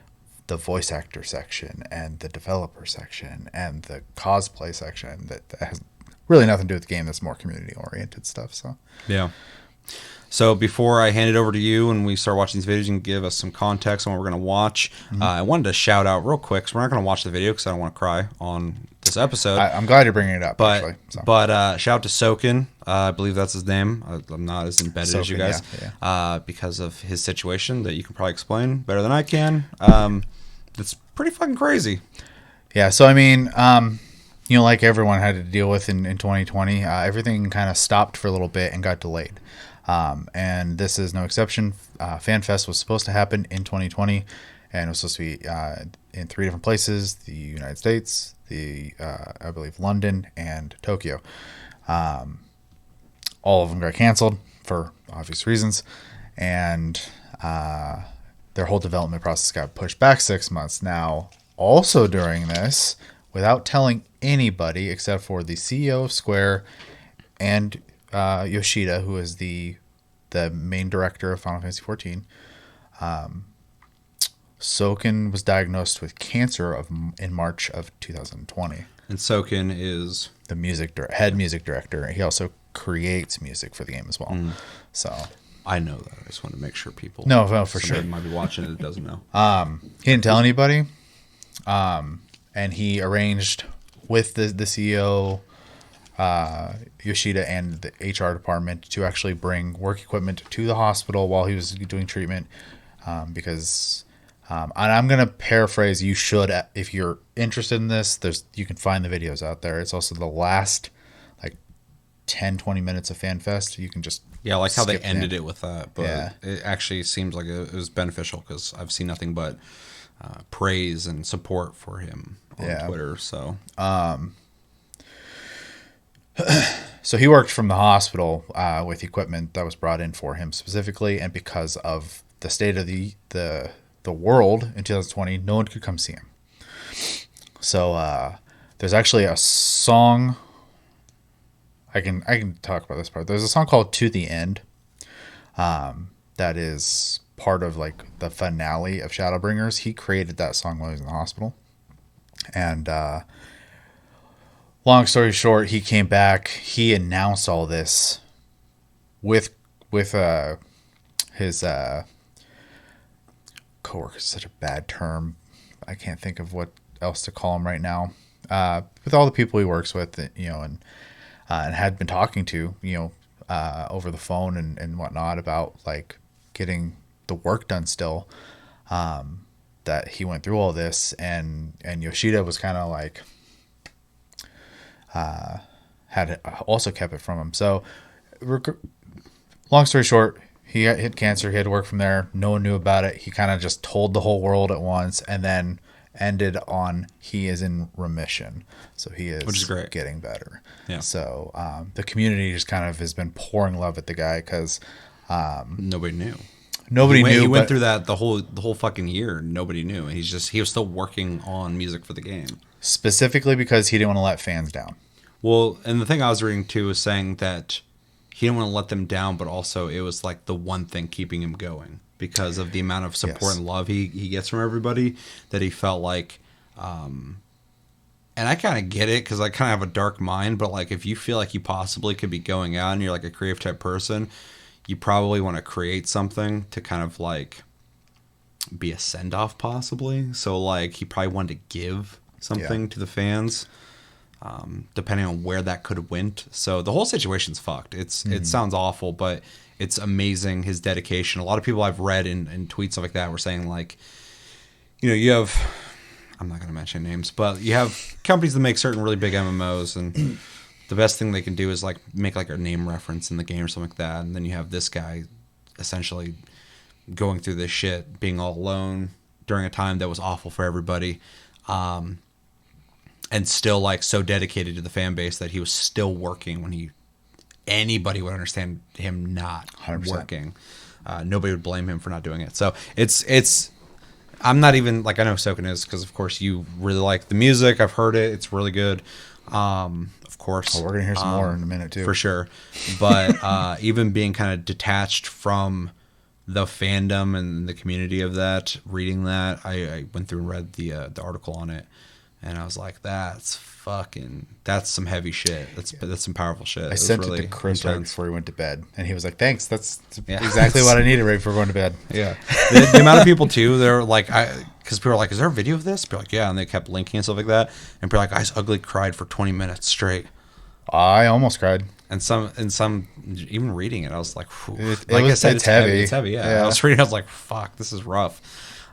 the voice actor section and the developer section and the cosplay section that has really nothing to do with the game. That's more community oriented stuff. So Yeah. So before I hand it over to you and we start watching these videos, you can give us some context on what we're going to watch. I wanted to shout out real quick, so we're not going to watch the video because I don't want to cry on this episode. I'm glad you're bringing it up, actually. So. But shout out to SOKEN. I believe that's his name. I'm not as embedded as you SOKEN, guys yeah. because of his situation that you can probably explain better than I can. It's pretty fucking crazy. Yeah, so I mean, like everyone had to deal with in 2020, everything kind of stopped for a little bit and got delayed. And this is no exception. FanFest was supposed to happen in 2020, and it was supposed to be in 3 different places: the United States, I believe London, and Tokyo. All of them got canceled for obvious reasons, and their whole development process got pushed back 6 months. Now, also during this, without telling anybody except for the CEO of Square and Yoshida, who is the main director of Final Fantasy XIV, SOKEN was diagnosed with cancer in March of 2020. And SOKEN is The head music director. He also creates music for the game as well. So I know that. I just want to make sure people for somebody sure. might be watching it that doesn't know. He didn't tell anybody, and he arranged with the CEO Yoshida and the HR department to actually bring work equipment to the hospital while he was doing treatment, because and I'm gonna paraphrase. You should, if you're interested in this, you can find the videos out there. It's also the last like 10-20 minutes of FanFest. You can just Yeah, I like how they skip ended in. it with that, but Yeah. it actually seems like it was beneficial because I've seen nothing but praise and support for him on Yeah. Twitter. So So he worked from the hospital with equipment that was brought in for him specifically, and because of the state of the world in 2020, no one could come see him. So there's actually a song. I can talk about this part. There's a song called "To the End," that is part of like the finale of Shadowbringers. He created that song while he was in the hospital, and long story short, he came back. He announced all this with his coworker. Is such a bad term. I can't think of what else to call him right now. With all the people he works with, and had been talking to, over the phone and whatnot about like getting the work done still. That he went through all this, and Yoshida was kind of like had also kept it from him. So, long story short, he hit cancer. He had to work from there. No one knew about it. He kind of just told the whole world at once, and then ended on he is in remission. So he is, which is great, getting better. Yeah. So the community just kind of has been pouring love at the guy because nobody knew. Nobody knew. He went through that the whole fucking year. Nobody knew. He was still working on music for the game. Specifically because he didn't want to let fans down. Well, and the thing I was reading too was saying that he didn't want to let them down, but also it was like the one thing keeping him going because of the amount of support and love he gets from everybody, that he felt like, and I kind of get it because I kind of have a dark mind, but like if you feel like you possibly could be going out and you're like a creative type person, you probably want to create something to kind of like be a send off possibly. So like he probably wanted to give something to the fans, depending on where that could have went. So the whole situation's fucked. It sounds awful, but it's amazing, his dedication. A lot of people I've read in tweets stuff like that were saying like, you have, I'm not going to mention names, but you have companies that make certain really big MMOs, and the best thing they can do is like make like a name reference in the game or something like that. And then you have this guy essentially going through this shit, being all alone during a time that was awful for everybody. And still like so dedicated to the fan base that he was still working when anybody would understand him not 100%. working. Nobody would blame him for not doing it. So it's I'm not even like, I know SOKEN is because of course you really like the music. I've heard it. It's really good. Of course. We're going to hear some more in a minute too. For sure. But even being kind of detached from the fandom and the community of that, reading that, I went through and read the article on it, and I was like, that's some heavy shit. That's some powerful shit. I sent it to Chris right before he went to bed, and he was like, thanks, that's exactly what I needed right before going to bed. Yeah. The amount of people too, they're like, because people are like, is there a video of this? People are like, yeah, and they kept linking and stuff like that, and people are like, Ice Ugly cried for 20 minutes straight. I almost cried. And some even reading it, I was like, it's heavy. It's heavy. Yeah. I was reading, I was like, fuck, this is rough.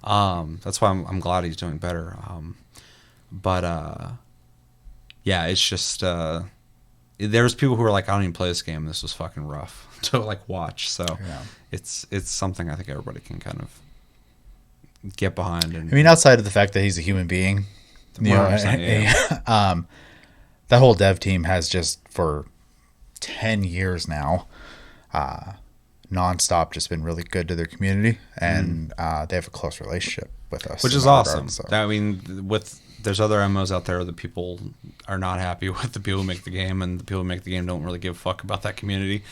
That's why I'm glad he's doing better. Yeah, it's just there's people who are like, I don't even play this game. This was fucking rough to like watch. So it's something I think everybody can kind of get behind. And I mean, outside of the fact that he's a human being, that whole dev team has just for 10 years now, nonstop, just been really good to their community, and they have a close relationship with us, which is awesome. I mean, there's other MMOs out there that people are not happy with, the people who make the game, and the people who make the game don't really give a fuck about that community.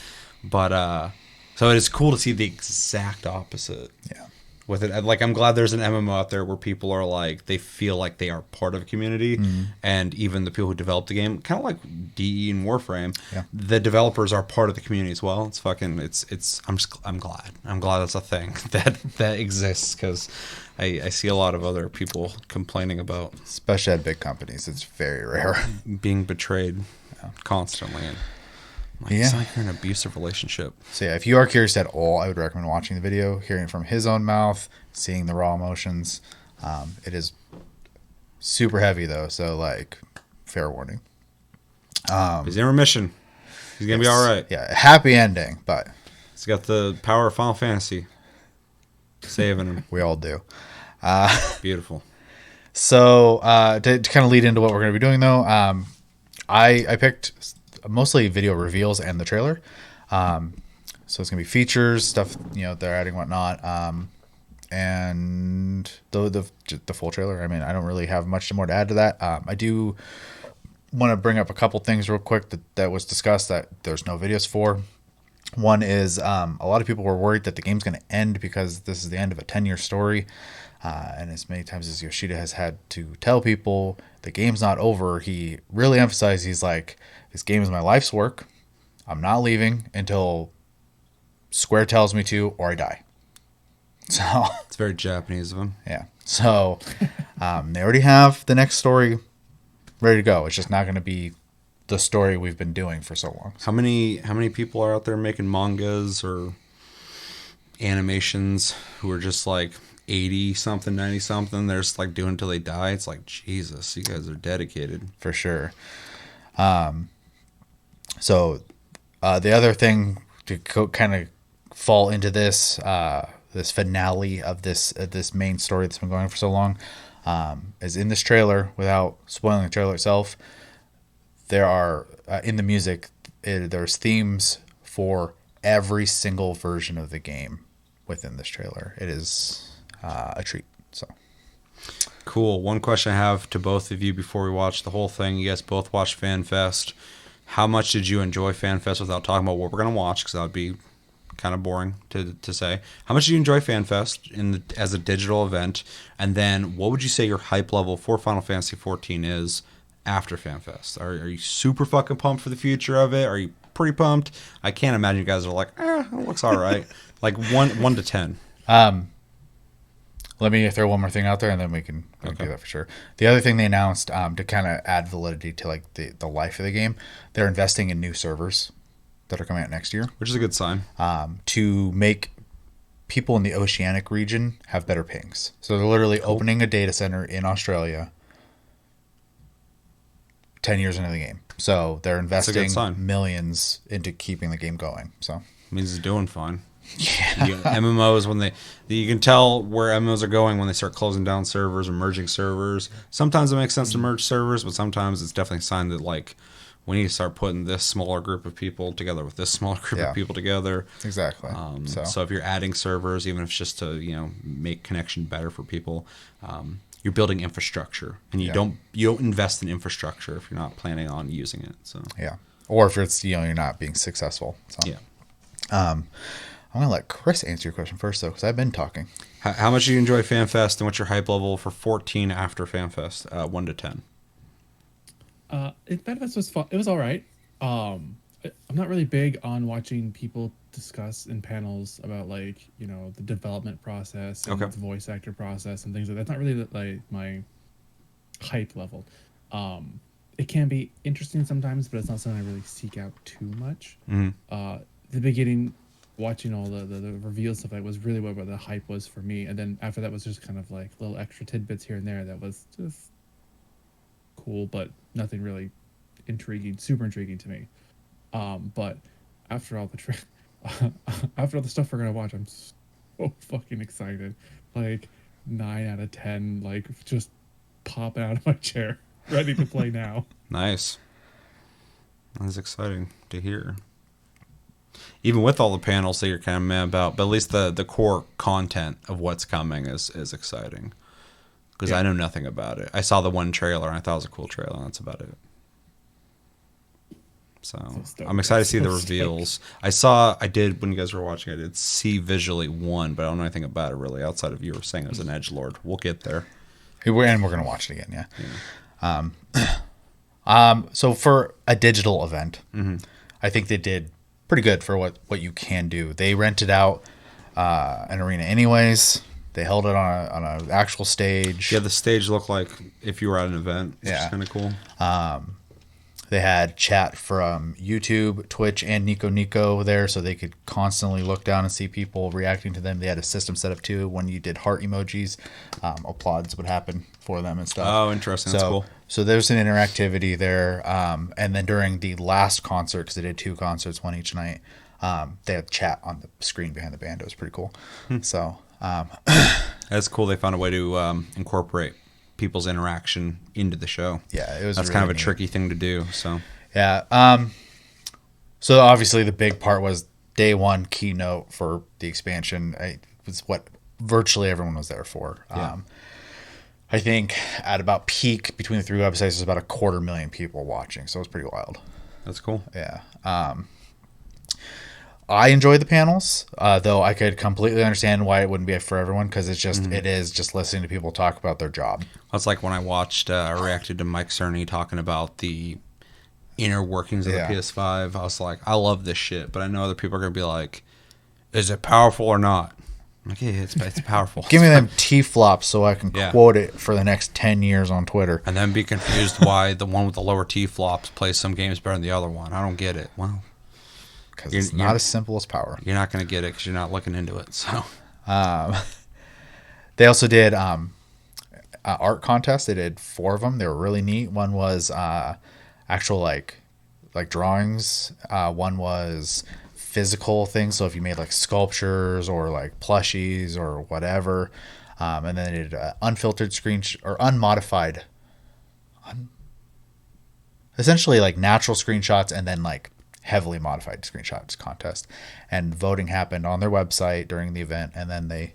But so it is cool to see the exact opposite. Yeah. With it, like, I'm glad there's an MMO out there where people are like, they feel like they are part of a community, and even the people who develop the game, kind of like DE and Warframe, the developers are part of the community as well. It's fucking, I'm glad that's a thing that exists, because I see a lot of other people complaining about, especially at big companies, it's very rare, being betrayed. constantly. And like, Yeah. it's like you're in an abusive relationship. So yeah, if you are curious at all, I would recommend watching the video, hearing it from his own mouth, seeing the raw emotions. It is super heavy though, so like, fair warning. He's in remission. He's gonna be all right. Yeah, happy ending, but He's got the power of Final Fantasy saving him. we all do. Beautiful. So to kind of lead into what we're going to be doing, though, I picked mostly video reveals and the trailer. So it's going to be features, stuff they're adding, whatnot, and the full trailer. I mean, I don't really have much more to add to that. I do want to bring up a couple things real quick that was discussed that there's no videos for. One is a lot of people were worried that the game's going to end because this is the end of a 10-year story. And as many times as Yoshida has had to tell people the game's not over, he really emphasized, he's like, this game is my life's work. I'm not leaving until Square tells me to or I die. So It's very Japanese of him. yeah. So they already have the next story ready to go. It's just not going to be the story we've been doing for so long. How many people are out there making mangas or animations who are just like 80 something, 90 something? They're just like doing it until they die. It's like, Jesus, you guys are dedicated. For sure. So the other thing to kind of fall into this this finale of this main story that's been going for so long is in this trailer. Without spoiling the trailer itself, there are in the music there's themes for every single version of the game within this trailer. It is a treat. So Cool. One question I have to both of you before we watch the whole thing. You guys both watched FanFest. How much did you enjoy FanFest without talking about what we're going to watch? Because that would be kind of boring to say. How much did you enjoy FanFest as a digital event? And then what would you say your hype level for Final Fantasy 14 is after FanFest? Are you super fucking pumped for the future of it? Are you pretty pumped? I can't imagine you guys are like, it looks all right. Like 1 to 10. let me throw one more thing out there, and then we can do that for sure. The other thing they announced to kind of add validity to like the life of the game, they're investing in new servers that are coming out next year, Which is a good sign. to make people in the oceanic region have better pings. So they're literally opening a data center in Australia 10 years into the game. So they're a good investing sign. millions into keeping the game going. So Means it's doing fine. yeah, MMOs, when you can tell where MMOs are going when they start closing down servers or merging servers. Sometimes it makes sense to merge servers, but sometimes it's definitely a sign that like we need to start putting this smaller group of people together with this smaller group of people together. exactly. So if you're adding servers, even if it's just to make connection better for people, you're building infrastructure, and you don't invest in infrastructure if you're not planning on using it. So yeah, or if it's you're not being successful. So yeah. I'm gonna let Chris answer your question first though, because I've been talking. How much do you enjoy FanFest, and what's your hype level for 14 after FanFest? 1 to 10. FanFest was fun. It was all right. I'm not really big on watching people discuss in panels about like the development process and the voice actor process and things like that. That's not really like my hype level. It can be interesting sometimes, but it's not something I really seek out too much. The beginning, watching all the reveal stuff, that was really what the hype was for me, and then after that was just kind of like little extra tidbits here and there that was just cool, but nothing really super intriguing to me. But after all after all the stuff we're gonna watch, I'm so fucking excited. Like 9 out of 10, like just popping out of my chair, ready to play now. Nice. That's exciting to hear. Even with all the panels that you're kind of mad about, but at least the core content of what's coming is exciting. Because I know nothing about it. I saw the one trailer, and I thought it was a cool trailer, and that's about it. So I'm excited to see the reveals. I did, when you guys were watching, I did see visually one, but I don't know anything about it really, outside of you were saying it was an edgelord. We'll get there. And we're going to watch it again, yeah. So for a digital event, I think they did pretty good for what you can do. They rented out an arena anyways. They held it on an actual stage. Yeah, the stage looked like if you were at an event, which is kind of cool. They had chat from YouTube, Twitch, and Nico Nico there, so they could constantly look down and see people reacting to them. They had a system set up too. When you did heart emojis, applauds would happen for them and stuff. Oh, interesting. That's cool. So there's an interactivity there. And then during the last concert, because they did 2 concerts, one each night, they had chat on the screen behind the band. It was pretty cool. So that's cool. They found a way to incorporate people's interaction into the show. Yeah, it was. That's really kind of a neat. tricky thing to do. So yeah. So obviously the big part was day 1 keynote for the expansion. It was what virtually everyone was there for. Yeah. I think at about peak between the 3 websites, there's about 250,000 people watching. So it was pretty wild. that's cool. Yeah. I enjoyed the panels, though I could completely understand why it wouldn't be for everyone, because it's just it is just listening to people talk about their job. That's like when I watched or reacted to Mike Cerny talking about the inner workings of Yeah. the PS5. I was like, I love this shit, but I know other people are gonna be like, is it powerful or not? I'm like, yeah, it's powerful. Give me them T-flops so I can Yeah. quote it for the next 10 years on Twitter. And then be confused why the one with the lower T flops plays some games better than the other one. I don't get it. Well, Because it's not as simple as power. you're not going to get it because you're not looking into it. So They also did art contests. They did 4 of them. They were really neat. One was actual like drawings. One was physical things. So if you made like sculptures or like plushies or whatever, and then they did unfiltered or unmodified, essentially like natural screenshots and then like heavily modified screenshots contest. And voting happened on their website during the event, and then they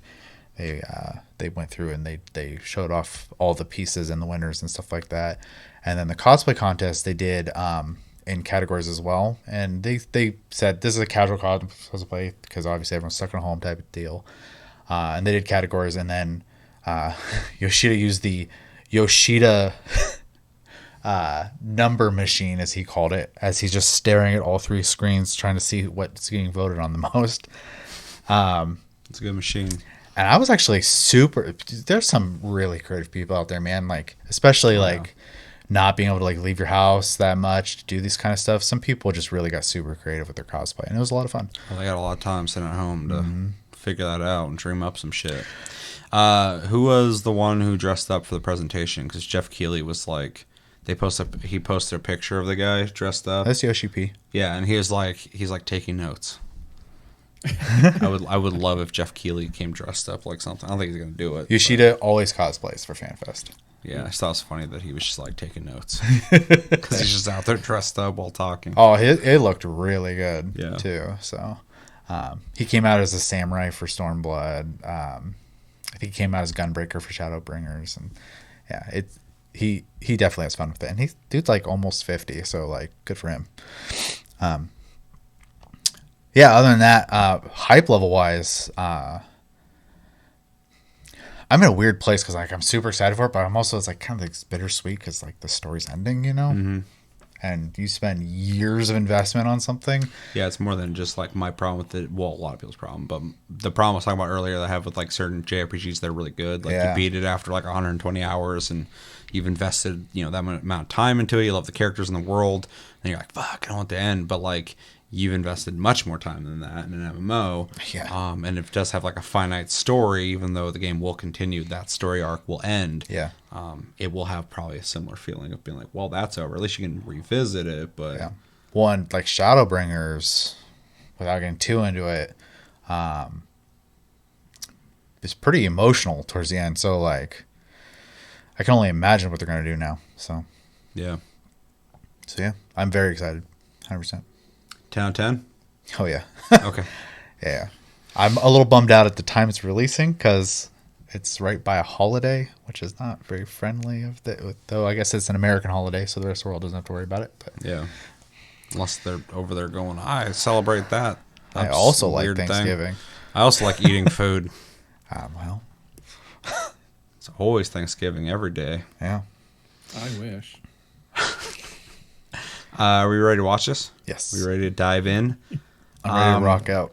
went through and they showed off all the pieces and the winners and stuff like that. And then the cosplay contest they did in categories as well, and they said this is a casual cosplay because obviously everyone's stuck at home type of deal. And they did categories, and then Yoshida used the Yoshida number machine, as he called it, as he's just staring at all 3 screens trying to see what's getting voted on the most. it's a good machine. And I was actually there's some really creative people out there, man, like especially like not being able to like leave your house that much to do this kind of stuff. Some people just really got super creative with their cosplay, and it was a lot of fun. Well, they got a lot of time sitting at home to figure that out and dream up some shit. Who was the one who dressed up for the presentation? Because Jeff Keighley was like, he posted a picture of the guy dressed up. That's Yoshi P. Yeah, and he's like taking notes. I would love if Jeff Keighley came dressed up like something. I don't think he's gonna do it. Yoshida always cosplays for FanFest. Yeah, I just thought it was funny that he was just like taking notes because he's just out there dressed up while talking. Oh, it looked really good Yeah. too. So he came out as a samurai for Stormblood. I think he came out as Gunbreaker for Shadowbringers, and yeah, he definitely has fun with it. And dude's like almost 50, so like good for him. Yeah, other than that, hype level wise, I'm in a weird place because like I'm super excited for it, but I'm also it's like kind of like bittersweet because like the story's ending, you know. Mm-hmm. And you spend years of investment on something. Yeah, it's more than just like my problem with it. Well, a lot of people's problem, but the problem I was talking about earlier that I have with like certain JRPGs that are really good. Like you beat it after like 120 hours and you've invested, that amount of time into it. You love the characters in the world, and you're like, fuck, I don't want it to end. But like you've invested much more time than that in an MMO. Yeah. And it does have like a finite story, even though the game will continue, that story arc will end. Yeah. It will have probably a similar feeling of being like, well, that's over. At least you can revisit it. But yeah. One like Shadowbringers, without getting too into it, it's pretty emotional towards the end. So like, I can only imagine what they're gonna do now. So yeah. So yeah, I'm very excited. 100%. 10 out of 10? Oh yeah. Okay. Yeah. I'm a little bummed out at the time it's releasing because it's right by a holiday, which is not very friendly though I guess it's an American holiday, so the rest of the world doesn't have to worry about it. But yeah. Unless they're over there going, I celebrate that. I That's also a like weird thing. Thanksgiving. I also like eating food. Well, It's always Thanksgiving every day. yeah. I wish. Are we ready to watch this? Yes. We ready to dive in? I'm ready to rock out.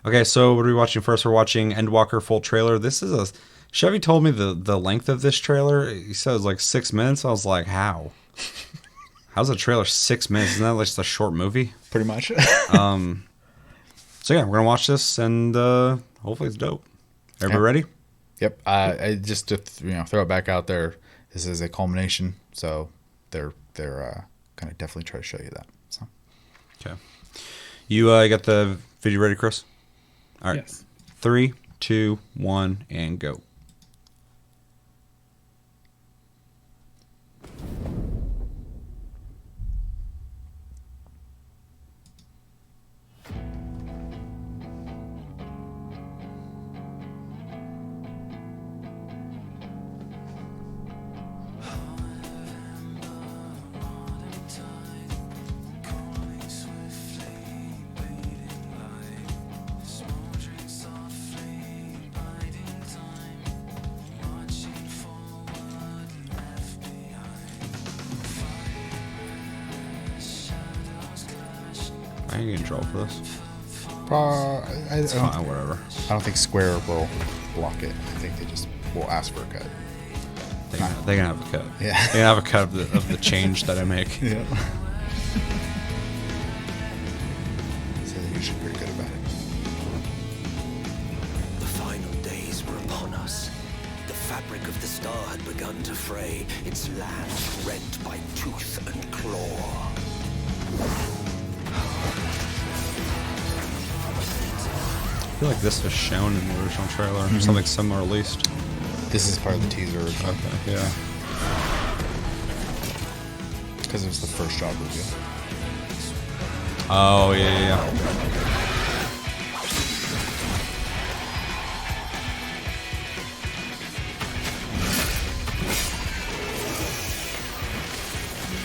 Okay, so what are we watching first? We're watching Endwalker full trailer. This is a... Chevy told me the length of this trailer. He said it was like 6 minutes. I was like, how? How's the trailer? 6 minutes. Isn't that just a short movie? Pretty much. So yeah, we're gonna watch this and hopefully it's dope. Everybody ready? Yep. I just to throw it back out there. This is a culmination, so they're gonna definitely try to show you that. So. Okay. You got the video ready, Chris? All right. Yes. 3, 2, 1, and go. I ain't getting in trouble for this. It's fine, whatever. I don't think Square will block it. I think they just will ask for a cut. They can have a cut. Yeah. They can have a cut of the change that I make. Yeah. So they're usually pretty good about it. The final days were upon us. The fabric of the star had begun to fray, its land rent by tooth and claw. I feel like this was shown in the original trailer. Something similar, at least. This is part of the teaser. Okay, yeah. Because it was the first job review. Oh, yeah.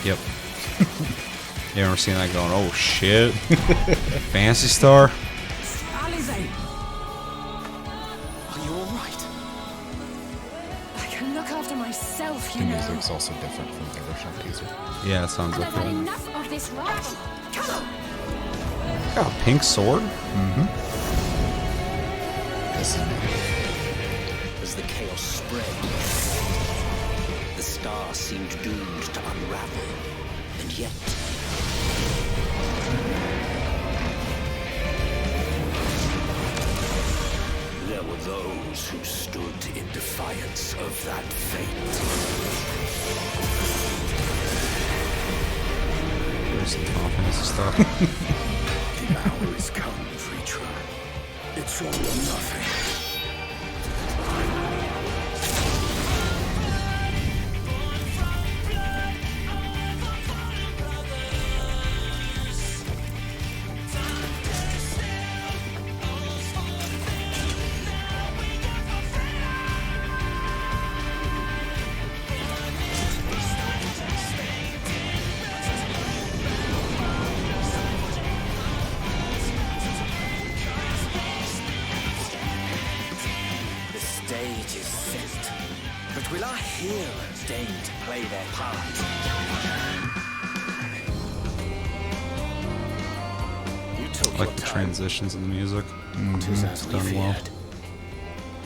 Yep. You ever seen that going, oh shit. Fancy Star? Alize! Are you alright? I can look after myself, The you know. music's also different from the original teaser. Yeah, it sounds And like I've had that. enough of this rot. Come on! Got a pink sword? This is new. As the chaos spread, the star seemed doomed to unravel. And yet, there were those who stood in defiance of that fate. There's some Final Fantasy stuff. The hour is come, Vritra. It's all or nothing. The stage is set, but will our heroes deign to play their part? You took Like your the time. transitions in the music. 'Tis as we done well. feared.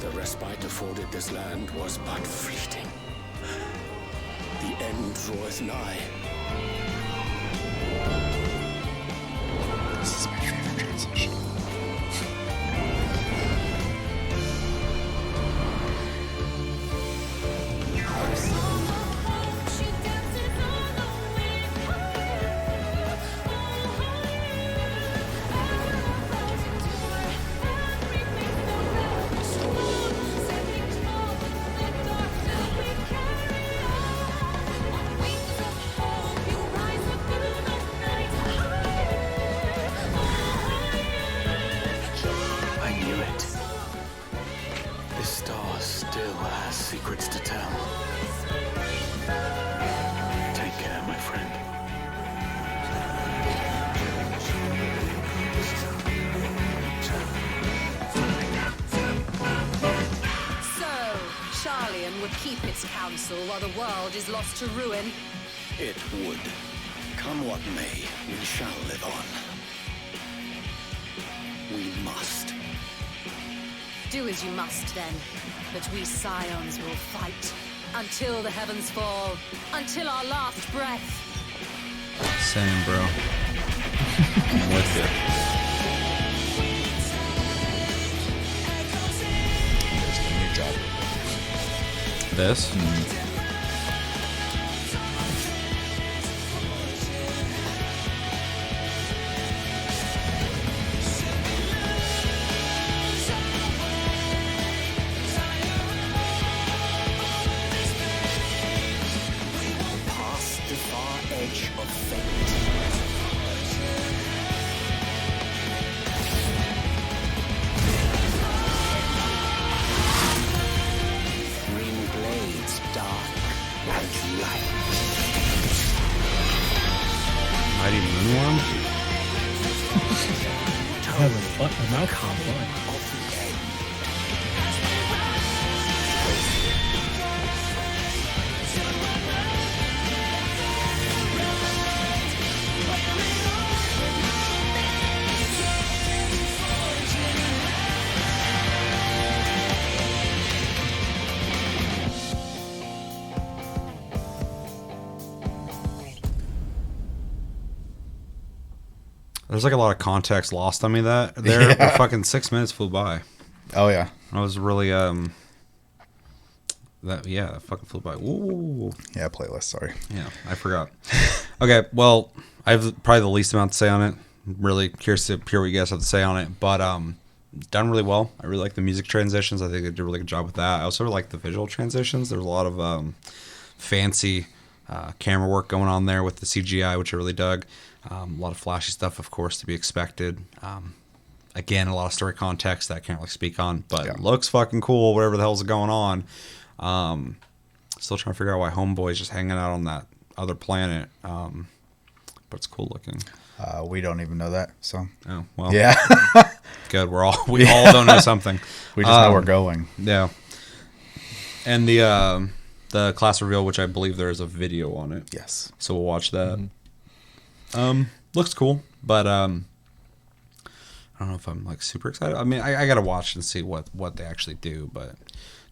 The respite afforded this land was but fleeting. The end draweth nigh. This is my favorite transition. I knew it. This star still has secrets to tell. Take care, my friend. So, Charlian would keep its counsel while the world is lost to ruin. It would. Come what may, we shall live on. We must. Do as you must then, but we scions will fight until the heavens fall, until our last breath. Same, bro. I'm with you. There's the new job. This? Past the far edge of fate. Green blades, dark and light. Mighty Moonworm? Has a mouth on the butt. Of the end. There's like a lot of context lost on me there. Yeah. Fucking 6 minutes flew by. Oh yeah. I was really that fucking flew by. Ooh. Yeah, playlist, sorry. Yeah, I forgot. Okay, well, I have probably the least amount to say on it. I'm really curious to hear what you guys have to say on it. But done really well. I really like the music transitions. I think they did a really good job with that. I also really like the visual transitions. There's a lot of fancy camera work going on there with the CGI, which I really dug. A lot of flashy stuff, of course, to be expected. Again, a lot of story context that I can't really speak on, but it looks fucking cool, whatever the hell's going on. Still trying to figure out why Homeboy's just hanging out on that other planet. But it's cool looking. We don't even know that, so. Oh, well. Yeah. Good. We all don't know something. We just know we're going. Yeah. And the class reveal, which I believe there is a video on it. Yes. So we'll watch that. Looks cool, but I don't know if I'm like super excited. I mean, I gotta watch and see what they actually do, but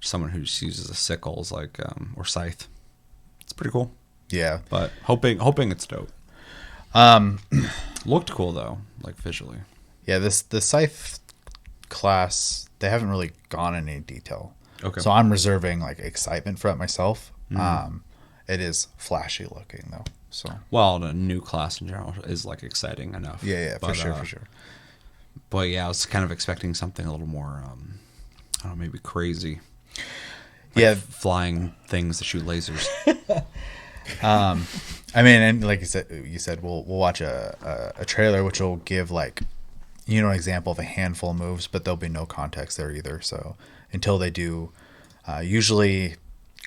someone who just uses a sickle is like or scythe. It's pretty cool. Yeah. But hoping it's dope. Looked cool though, like visually. Yeah, the Scythe class, they haven't really gone in any detail. Okay. So I'm reserving like excitement for it myself. It is flashy looking though. So Well, the new class in general is like exciting enough. yeah, But, for sure. But yeah, I was kind of expecting something a little more, I don't know, maybe crazy. Yeah, Flying things that shoot lasers. I mean, and like you said, we'll watch a trailer which will give like, an example of a handful of moves, but there'll be no context there either. So until they do, usually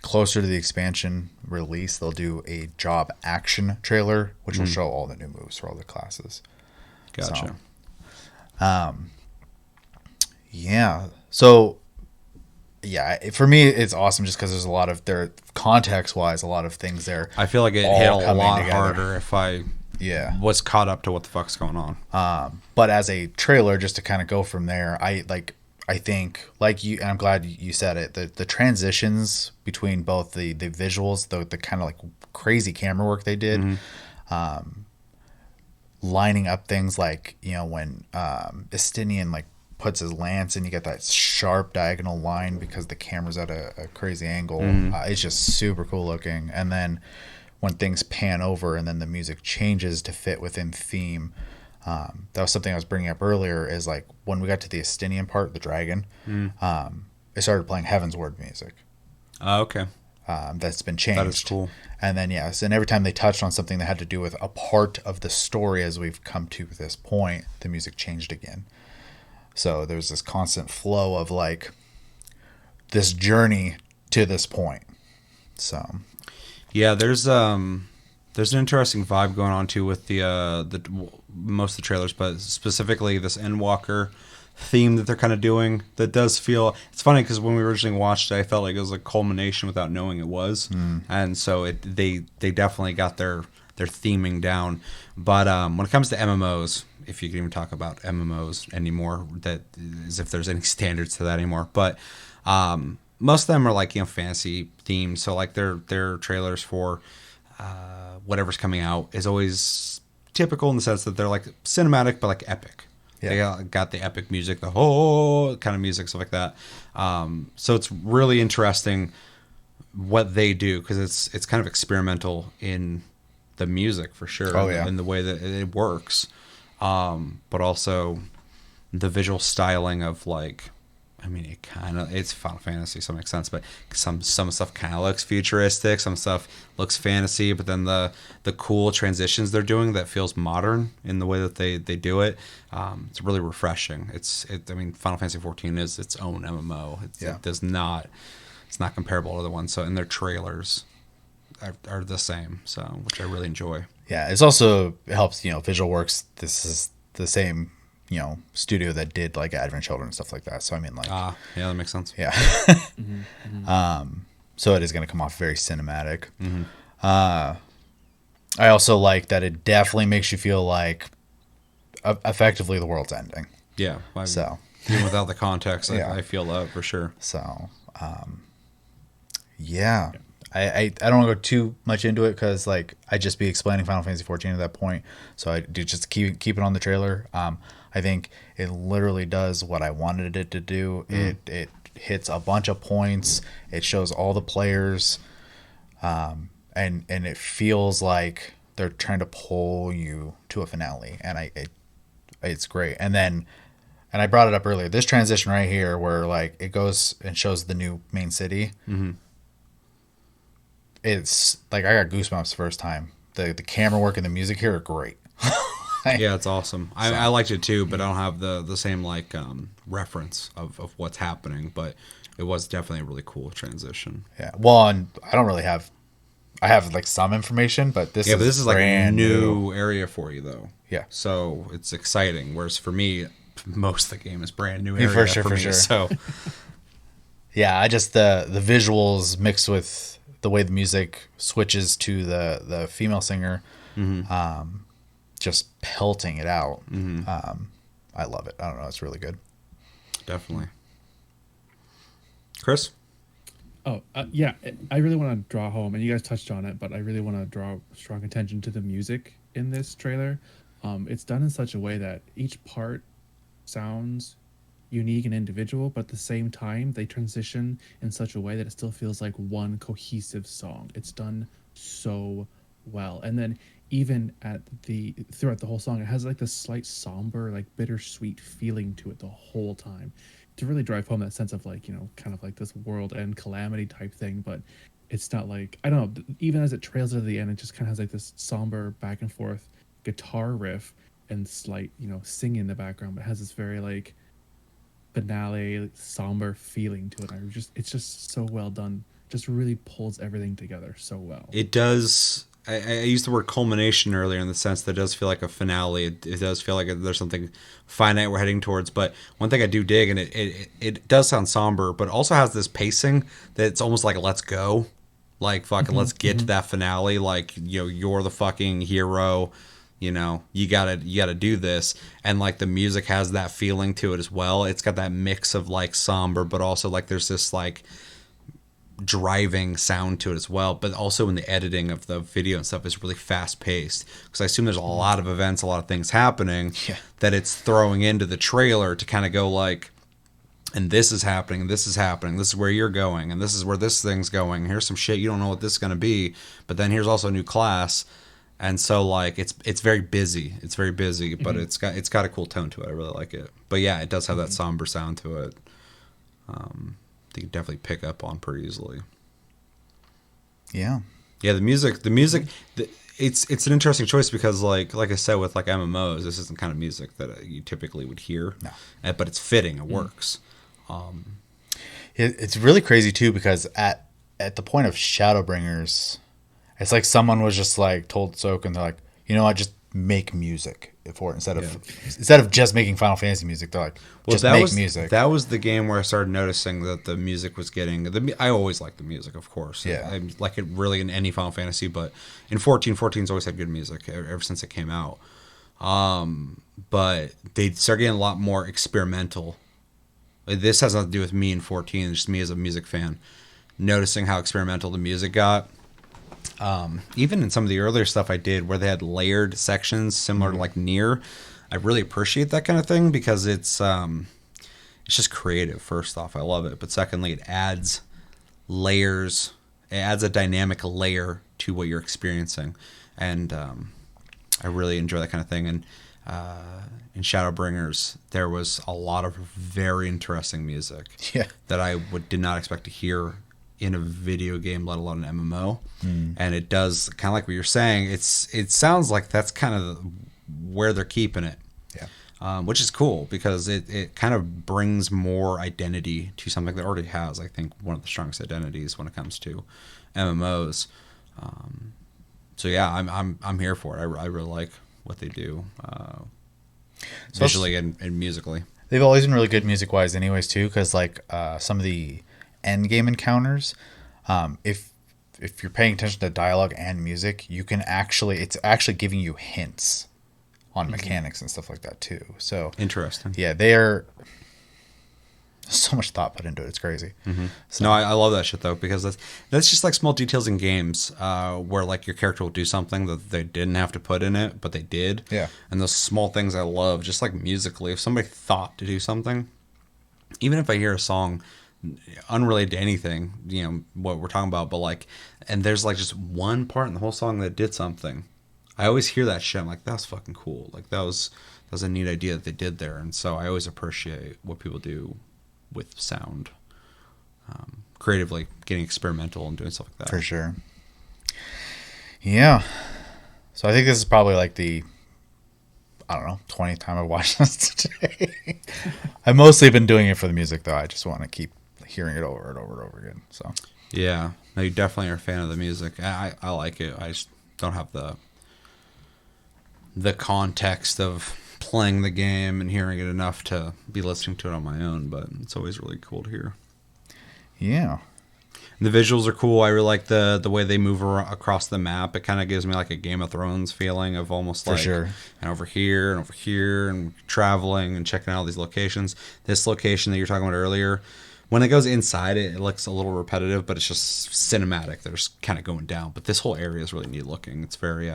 closer to the expansion release, they'll do a job action trailer, which will show all the new moves for all the classes. Gotcha. Yeah. So, yeah, for me, it's awesome just because there's a lot of there context-wise, a lot of things there. I feel like it all hit a coming lot together. harder if I was caught up to what the fuck's going on. But as a trailer, just to kind of go from there, I think like you, and I'm glad you said it. The transitions between both the visuals, the kind of like crazy camera work they did, lining up things like when Estinian like puts his lance and you get that sharp diagonal line because the camera's at a crazy angle. It's just super cool looking. And then when things pan over and then the music changes to fit within theme. That was something I was bringing up earlier is like when we got to the Estinian part, the dragon, it started playing Heaven's Word music. Okay. That's been changed. That is cool. And then, yes, and every time they touched on something that had to do with a part of the story as we've come to this point, the music changed again. So there's this constant flow of like this journey to this point. So Yeah, there's an interesting vibe going on too with the most of the trailers, but specifically this Endwalker theme that they're kind of doing that does feel. It's funny because when we originally watched it, I felt like it was a culmination without knowing it was, and so they definitely got their theming down. But when it comes to MMOs, if you can even talk about MMOs anymore, that as if there's any standards to that anymore, but most of them are like fantasy themed. So like their trailers for whatever's coming out is always typical in the sense that they're like cinematic but like epic. Yeah. They got the epic music, the whole kind of music, stuff like that. So it's really interesting what they do because it's kind of experimental in the music for sure. Oh, yeah. In the way that it works, but also the visual styling of like. I mean, it's Final Fantasy, so it makes sense, but some stuff kind of looks futuristic, some stuff looks fantasy, but then the cool transitions they're doing that feels modern in the way that they do it, it's really refreshing. I mean, Final Fantasy 14 is its own MMO. It's not comparable to other ones. So, and their trailers are the same, so which I really enjoy. Yeah, it helps, Visual Works. This is the same, studio that did like Advent Children and stuff like that. So I mean, like, Yeah, that makes sense. yeah. So it is going to come off very cinematic. I also like that it definitely makes you feel like effectively the world's ending. Yeah. So even without the context, Yeah. I feel that for sure. So, yeah. I don't want to go too much into it because like I'd just be explaining Final Fantasy 14 at that point. So I do just keep it on the trailer. I think it literally does what I wanted it to do. It hits a bunch of points. It shows all the players, and it feels like they're trying to pull you to a finale. And it's great. And I brought it up earlier. This transition right here, where like it goes and shows the new main city. Mm-hmm. It's like I got goosebumps the first time. The camera work and the music here are great. Yeah, it's awesome. I liked it too, but I don't have the same like reference of what's happening. But it was definitely a really cool transition. Yeah. Well, and I don't really have. I have like some information, but this is like a brand new area for you though. Yeah. So it's exciting. Whereas for me, most of the game is brand new area For sure. me. So yeah, I just the visuals mixed with the way the music switches to the female singer. Mm-hmm. Just pelting it out. Mm-hmm. I love it. I don't know. It's really good. Definitely. Chris? Oh, yeah. I really want to draw home, and you guys touched on it, but I really want to draw strong attention to the music in this trailer. It's done in such a way that each part sounds unique and individual, but at the same time, they transition in such a way that it still feels like one cohesive song. It's done so well. And then even throughout the whole song, it has like this slight somber, like bittersweet feeling to it the whole time to really drive home that sense of like, kind of like this world end calamity type thing. But it's not like, I don't know, even as it trails to the end, it just kind of has like this somber back and forth guitar riff and slight, singing in the background, but it has this very like finale, somber feeling to it. It's just so well done. Just really pulls everything together so well. It does. I used the word culmination earlier in the sense that it does feel like a finale. It does feel like there's something finite we're heading towards. But one thing I do dig, and it does sound somber, but also has this pacing that it's almost like let's go, like fucking let's get to that finale. Like you're the fucking hero. You gotta do this, and like the music has that feeling to it as well. It's got that mix of like somber, but also like there's this like driving sound to it as well, but also in the editing of the video and stuff is really fast paced because I assume there's a lot of events, a lot of things happening that it's throwing into the trailer to kind of go like, and this is happening, and this is happening, this is where you're going, and this is where this thing's going, here's some shit you don't know what this is going to be, but then here's also a new class. And so like it's very busy, but it's got a cool tone to it. I really like it, but yeah, it does have that somber sound to it. You can definitely pick up on pretty easily. Yeah. The music. It's an interesting choice because like I said with like MMOs, this isn't kind of music that you typically would hear. No. But it's fitting. It works. It's really crazy too because at the point of Shadowbringers, it's like someone was just like told SOKEN, they're like, I just make music for it instead of just making Final Fantasy music. They're like, make music. That was the game where I started noticing that the music was getting. I always like the music, of course. Yeah, I like it really in any Final Fantasy, but in 14's always had good music ever since it came out. But they start getting a lot more experimental. This has nothing to do with me in 14. It's just me as a music fan noticing how experimental the music got. Even in some of the earlier stuff I did where they had layered sections similar to like Nier, I really appreciate that kind of thing because it's just creative. First off, I love it, but secondly, it adds layers. It adds a dynamic layer to what you're experiencing, and I really enjoy that kind of thing. And in Shadowbringers, there was a lot of very interesting music that I did not expect to hear in a video game, let alone an MMO. And it does kind of like what you're saying. It sounds like that's kind of where they're keeping it, which is cool because it kind of brings more identity to something that already has, I think, one of the strongest identities when it comes to MMOs. So yeah, I'm here for it. I really like what they do visually and musically. They've always been really good music wise, anyways, too. Because like some of the end game encounters, if you're paying attention to dialogue and music, you can it's actually giving you hints on mechanics and stuff like that too. So interesting. Yeah, they're so much thought put into it. It's crazy. So, no, I love that shit though, because that's just like small details in games where like your character will do something that they didn't have to put in it, but they did. Yeah. And those small things I love, just like musically, if somebody thought to do something, even if I hear a song unrelated to anything, you know, what we're talking about, but like, and there's like just one part in the whole song that did something, I always hear that shit. I'm like, that's fucking cool. Like that was a neat idea that they did there. And so I always appreciate what people do with sound, creatively, getting experimental and doing stuff like that. For sure. Yeah. So I think this is probably like the, I don't know, 20th time I've watched this today. I've mostly been doing it for the music, though. I just want to keep hearing it over and over and over again. So yeah, no, you definitely are a fan of the music. I like it. I just don't have the context of playing the game and hearing it enough to be listening to it on my own, but it's always really cool to hear. Yeah. And the visuals are cool. I really like the way they move across the map. It kind of gives me like a Game of Thrones feeling of almost like, sure. And over here and traveling and checking out all these locations. This location that you're talking about earlier, when it goes inside it looks a little repetitive, but it's just cinematic. They're just kind of going down. But this whole area is really neat looking. It's very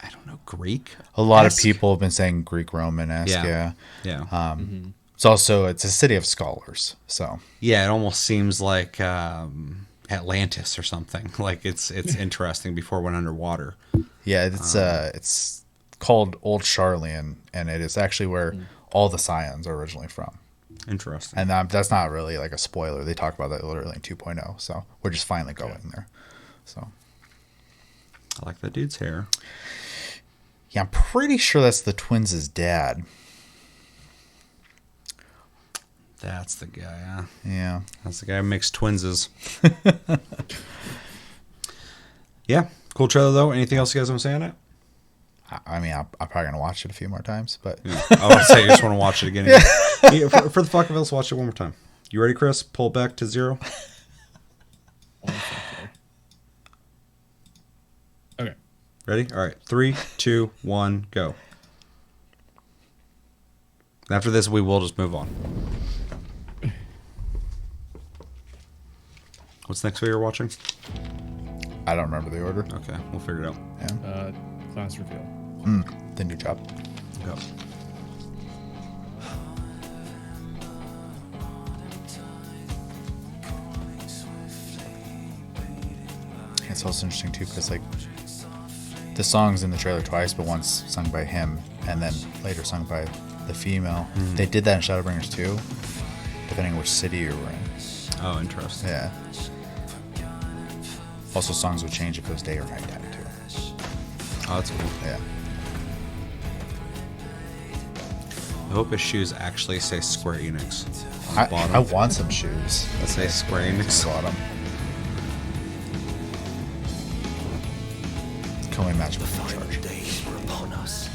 I don't know, Greek. A lot of people have been saying Greek Roman-esque. Yeah. It's a city of scholars. So yeah, it almost seems like Atlantis or something. Like it's interesting before it went underwater. Yeah, it's called Old Charlian, and it is actually where all the Scions are originally from. Interesting. And that's not really like a spoiler. They talk about that literally in 2.0. So we're just finally going there. So I like that dude's hair. Yeah, I'm pretty sure that's the twins' dad. That's the guy, huh? Yeah. That's the guy who makes twinses. Yeah. Cool trailer, though. Anything else you guys want to say on it? I mean, I'm probably going to watch it a few more times, but... Yeah. I would say you just want to watch it again. Yeah, for the fuck of it, let's watch it one more time. You ready, Chris? Pull it back to 0. Okay. Ready? All right. 3, 2, 1, go. After this, we will just move on. What's next video you're watching? I don't remember the order. Okay, we'll figure it out. Yeah. Class reveal. The new job. Go. It's also interesting too because like the song's in the trailer twice, but once sung by him and then later sung by the female. They did that in Shadowbringers too, depending on which city you were in. Oh, interesting. Yeah. Also, songs would change if it was day or night time too. Oh, that's cool. Yeah. I hope his shoes actually say Square Enix on the bottom. I want some shoes That say Square Enix. on the bottom. Can only imagine what they Final charge. days were upon us.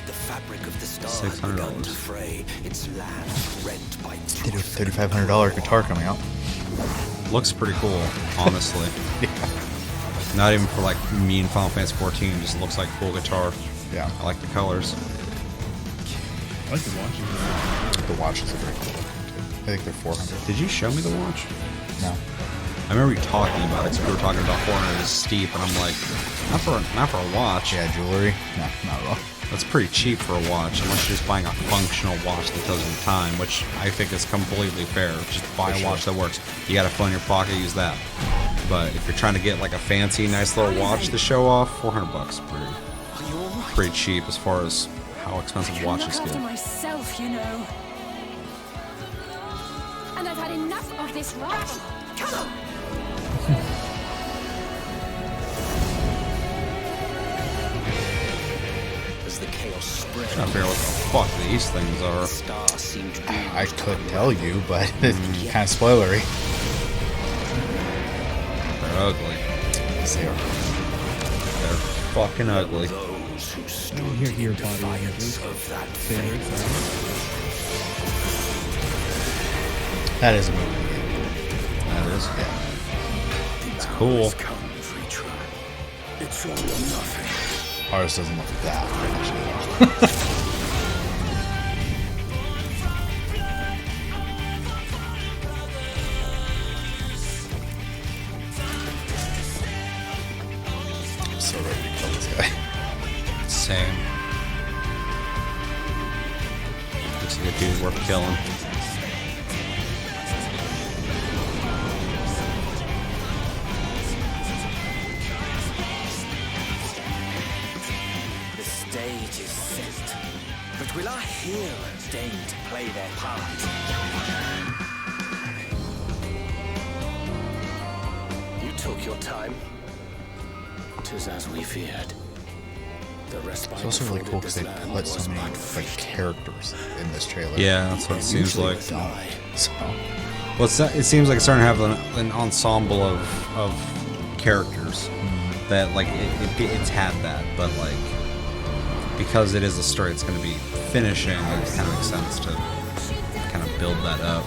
The fabric of the star had $600. begun to fray. Its land rent by They do a tooth and $3,500 guitar coming out. Looks pretty cool, honestly. Not even for like me and Final Fantasy 14. Just looks like cool guitar. Yeah. I like the colors. I like the watches. The watches are very cool looking too. I think they're 400. Did you show me the watch? No. I remember you talking about it, 'cause we were talking about 400 is steep, and I'm like, not for a watch. Yeah, jewelry. No, not at all. That's pretty cheap for a watch, unless you're just buying a functional watch that tells you the time, which I think is completely fair. Just buy a watch that works. You got a phone in your pocket, use that. But if you're trying to get like a fancy, nice little watch to show off, $400 pretty cheap as far as how expensive watches look get. after myself, you know. And I've had enough of this rubbish. Come on. As the chaos spread, I figure what the fuck these things the are. star seemed doomed. I could tell you, but it's kind of spoilery. They're ugly. They are. They're fucking ugly. Those who stood Here, in here, body defiance images. of that Standard, fate. sorry. That is a movie. That is. Yeah. It's cool. It's all or nothing. Ours doesn't look that finished. I'm so ready to kill this guy. Same. Looks like a dude worth killing. The stage is set, but will our heroes deign to play their part? You took your time. 'Tis as we feared. The respite It's also really afforded cool because this they land put so was many but like fleeting. characters in this trailer. Yeah, that's what it seems Usually like. die. So Well, it seems like it's starting to have an ensemble of characters that like it's had that, but like because it is a story, it's going to be finishing. It kind of makes sense to kind of build that up.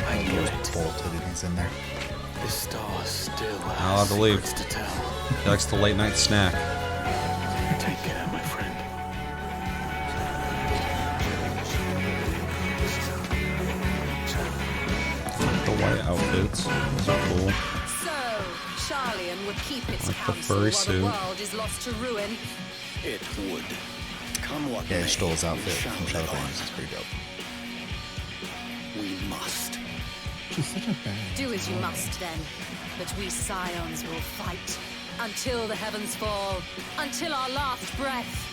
I knew it. bolted and he's in there. The star still I'll have has to leave. secrets to tell. He likes the late night snack. Take care, my friend. The white outfits, those are cool. So, Charlian would keep its Like the counsel furry while suit. the world is lost to ruin. It would. Come what Yeah, may, he stole his we outfit shall from Shadow live on. Bangers. It's pretty dope. We must. She's such a bad. Do as you must then. But we scions will fight until the heavens fall, until our last breath.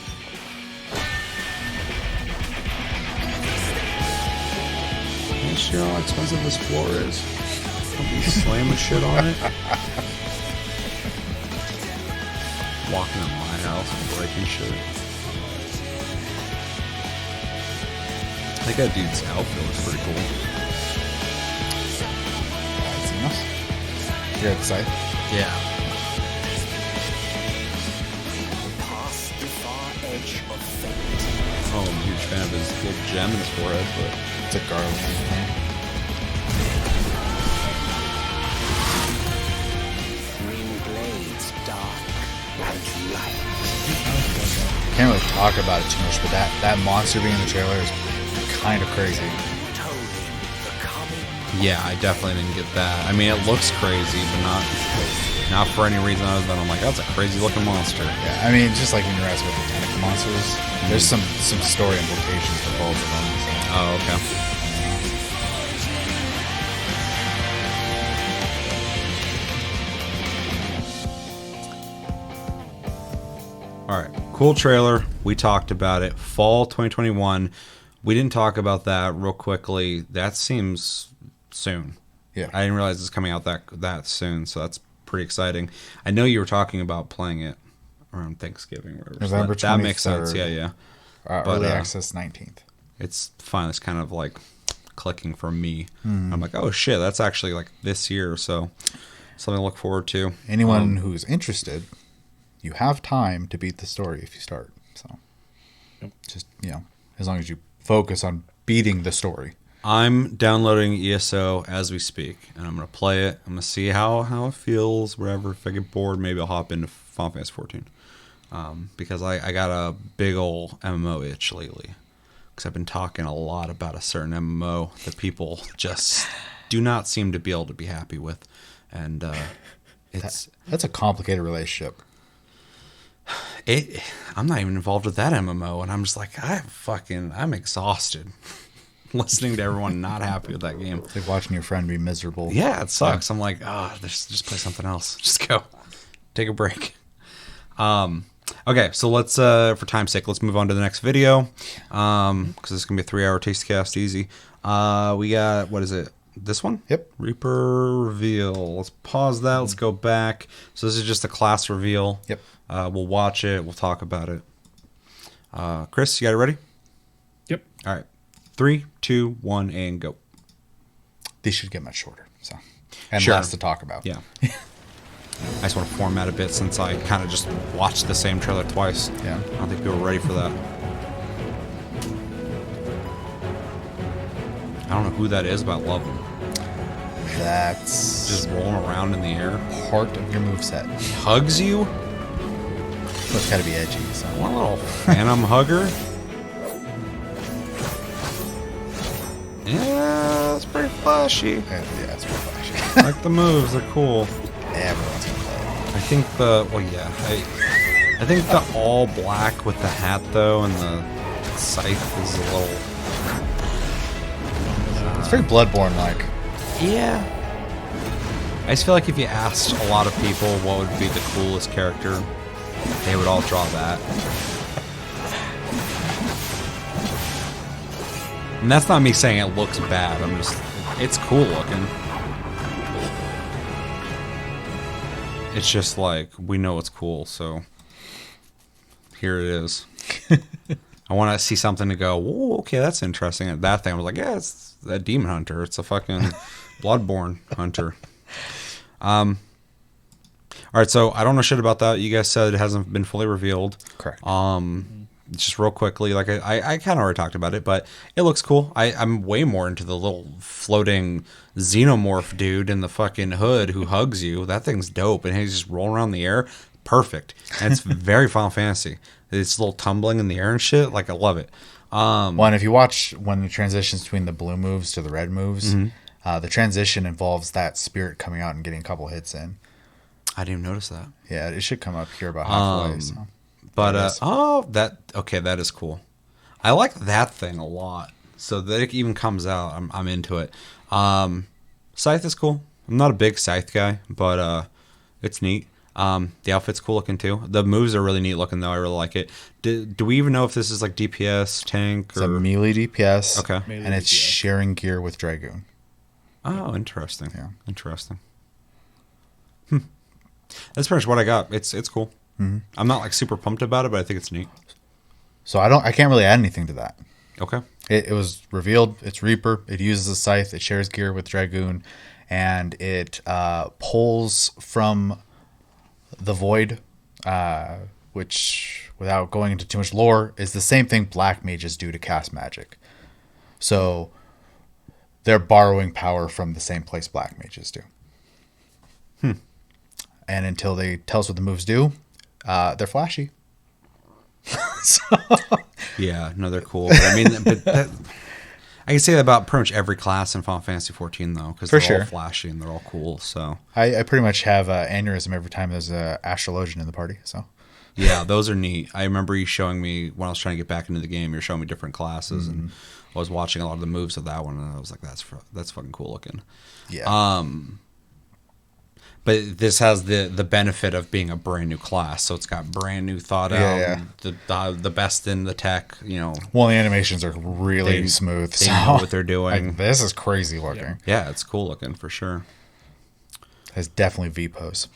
You sure how expensive this floor is? Don't be slamming shit on it. Walking in my house and breaking shit. I think that dude's outfit looks pretty cool. Anything else? You're at the side. Yeah. Past the far edge of fate. Oh, I'm a huge fan of his little gem in his forehead, but It's a garland thing. Green blades, dark and light. Can't really talk about it too much, but that monster being in the trailer is kind of crazy. Tolling the coming. yeah, I definitely didn't get that. I mean, it looks crazy, but not for any reason other than I'm like, that's a crazy looking monster. Yeah, I mean, just like when you're asking about the tentacle monsters, there's some story implications for both of them. So. Oh, okay. All right, cool trailer. We talked about it. Fall 2021. We didn't talk about that real quickly. That seems soon. Yeah. I didn't realize it's coming out that soon, so that's pretty exciting. I know you were talking about playing it around Thanksgiving or whatever. So November that makes sense. 23rd. Yeah, yeah. But, Early access 19th. It's finally kind of like clicking for me. I'm like, oh shit, that's actually like this year, so something to look forward to. Anyone who's interested, you have time to beat the story if you start. So, Yep. just as long as you focus on beating the story. I'm downloading ESO as we speak, and I'm gonna play it. I'm gonna see how it feels. Wherever, if I get bored, maybe I'll hop into Final Fantasy 14. Because I got a big old MMO itch lately. Because I've been talking a lot about a certain MMO that people just do not seem to be able to be happy with, and That's a complicated relationship. I'm not even involved with that MMO, and I'm just like I'm exhausted listening to everyone not happy with that game. It's like watching your friend be miserable. Yeah, it sucks. I'm like, just play something else. Just go, take a break. Okay, so let's for time's sake, let's move on to the next video, because this is gonna be a 3-hour taste cast, easy. We got, what is it? This one? Yep. Reaper reveal. Let's pause that. Let's go back. So this is just a class reveal. Yep. We'll watch it. We'll talk about it. Chris, you got it ready? Yep. All right. 3, 2, 1, and go. These should get much shorter. So, and Sure. less to talk about. Yeah. I just want to format a bit since I kind of just watched the same trailer twice. Yeah. I don't think people were ready for that. I don't know who that is, but I love him. That's Just rolling around in the air. part of your moveset. Hugs you? So it's got to be edgy. So. One little phantom hugger. Yeah, it's pretty flashy. Yeah, it's real flashy. Like the moves, they're cool. Everyone's gonna play it. I think I think the all black with the hat though and the scythe is a little. It's very Bloodborne-like. Yeah. I just feel like if you asked a lot of people what would be the coolest character, they would all draw that. And that's not me saying it looks bad. It's cool looking. It's just like, we know it's cool, so here it is. I want to see something to go, whoa, okay, that's interesting. And that thing, I was like, yeah, it's a demon hunter. It's a fucking Bloodborne hunter. All right, so I don't know shit about that. You guys said it hasn't been fully revealed. Correct. Just real quickly, like I kind of already talked about it, but it looks cool. I'm way more into the little floating xenomorph dude in the fucking hood who hugs you. That thing's dope, and he's just rolling around in the air. Perfect. And it's very Final Fantasy. It's a little tumbling in the air and shit. Like, I love it. One, if you watch when it transitions between the blue moves to the red moves, the transition involves that spirit coming out and getting a couple hits in. I didn't even notice that. Yeah, it should come up here about halfway. So. But There it is. that is cool. I like that thing a lot. So that it even comes out, I'm into it. Scythe is cool. I'm not a big Scythe guy, but it's neat. The outfit's cool looking too. The moves are really neat looking though. I really like it. Do we even know if this is like DPS, tank, It's or a melee DPS. Okay. Melee And it's DPS. sharing gear with Dragoon. Oh, interesting. Yeah. Interesting. That's pretty much what I got. It's cool. I'm not like super pumped about it, but I think it's neat. So I can't really add anything to that. Okay. It was revealed. It's Reaper. It uses a scythe. It shares gear with Dragoon, and it pulls from the void, which, without going into too much lore, is the same thing black mages do to cast magic. So they're borrowing power from the same place black mages do. And until they tell us what the moves do, they're flashy. Yeah, no, they're cool. But I mean, I can say that about pretty much every class in Final Fantasy 14, though, because For they're all sure. flashy and they're all cool. So I pretty much have aneurysm every time there's an astrologian in the party. So yeah, those are neat. I remember you showing me when I was trying to get back into the game. You're showing me different classes, and I was watching a lot of the moves of that one, and I was like, that's fucking cool looking. yeah, But this has the benefit of being a brand new class, so it's got brand new thought out, Yeah. the best in the tech. You know, well, the animations are really smooth. they so know what they're doing. like, this is crazy looking. Yeah, it's cool looking for sure. It's definitely V pose.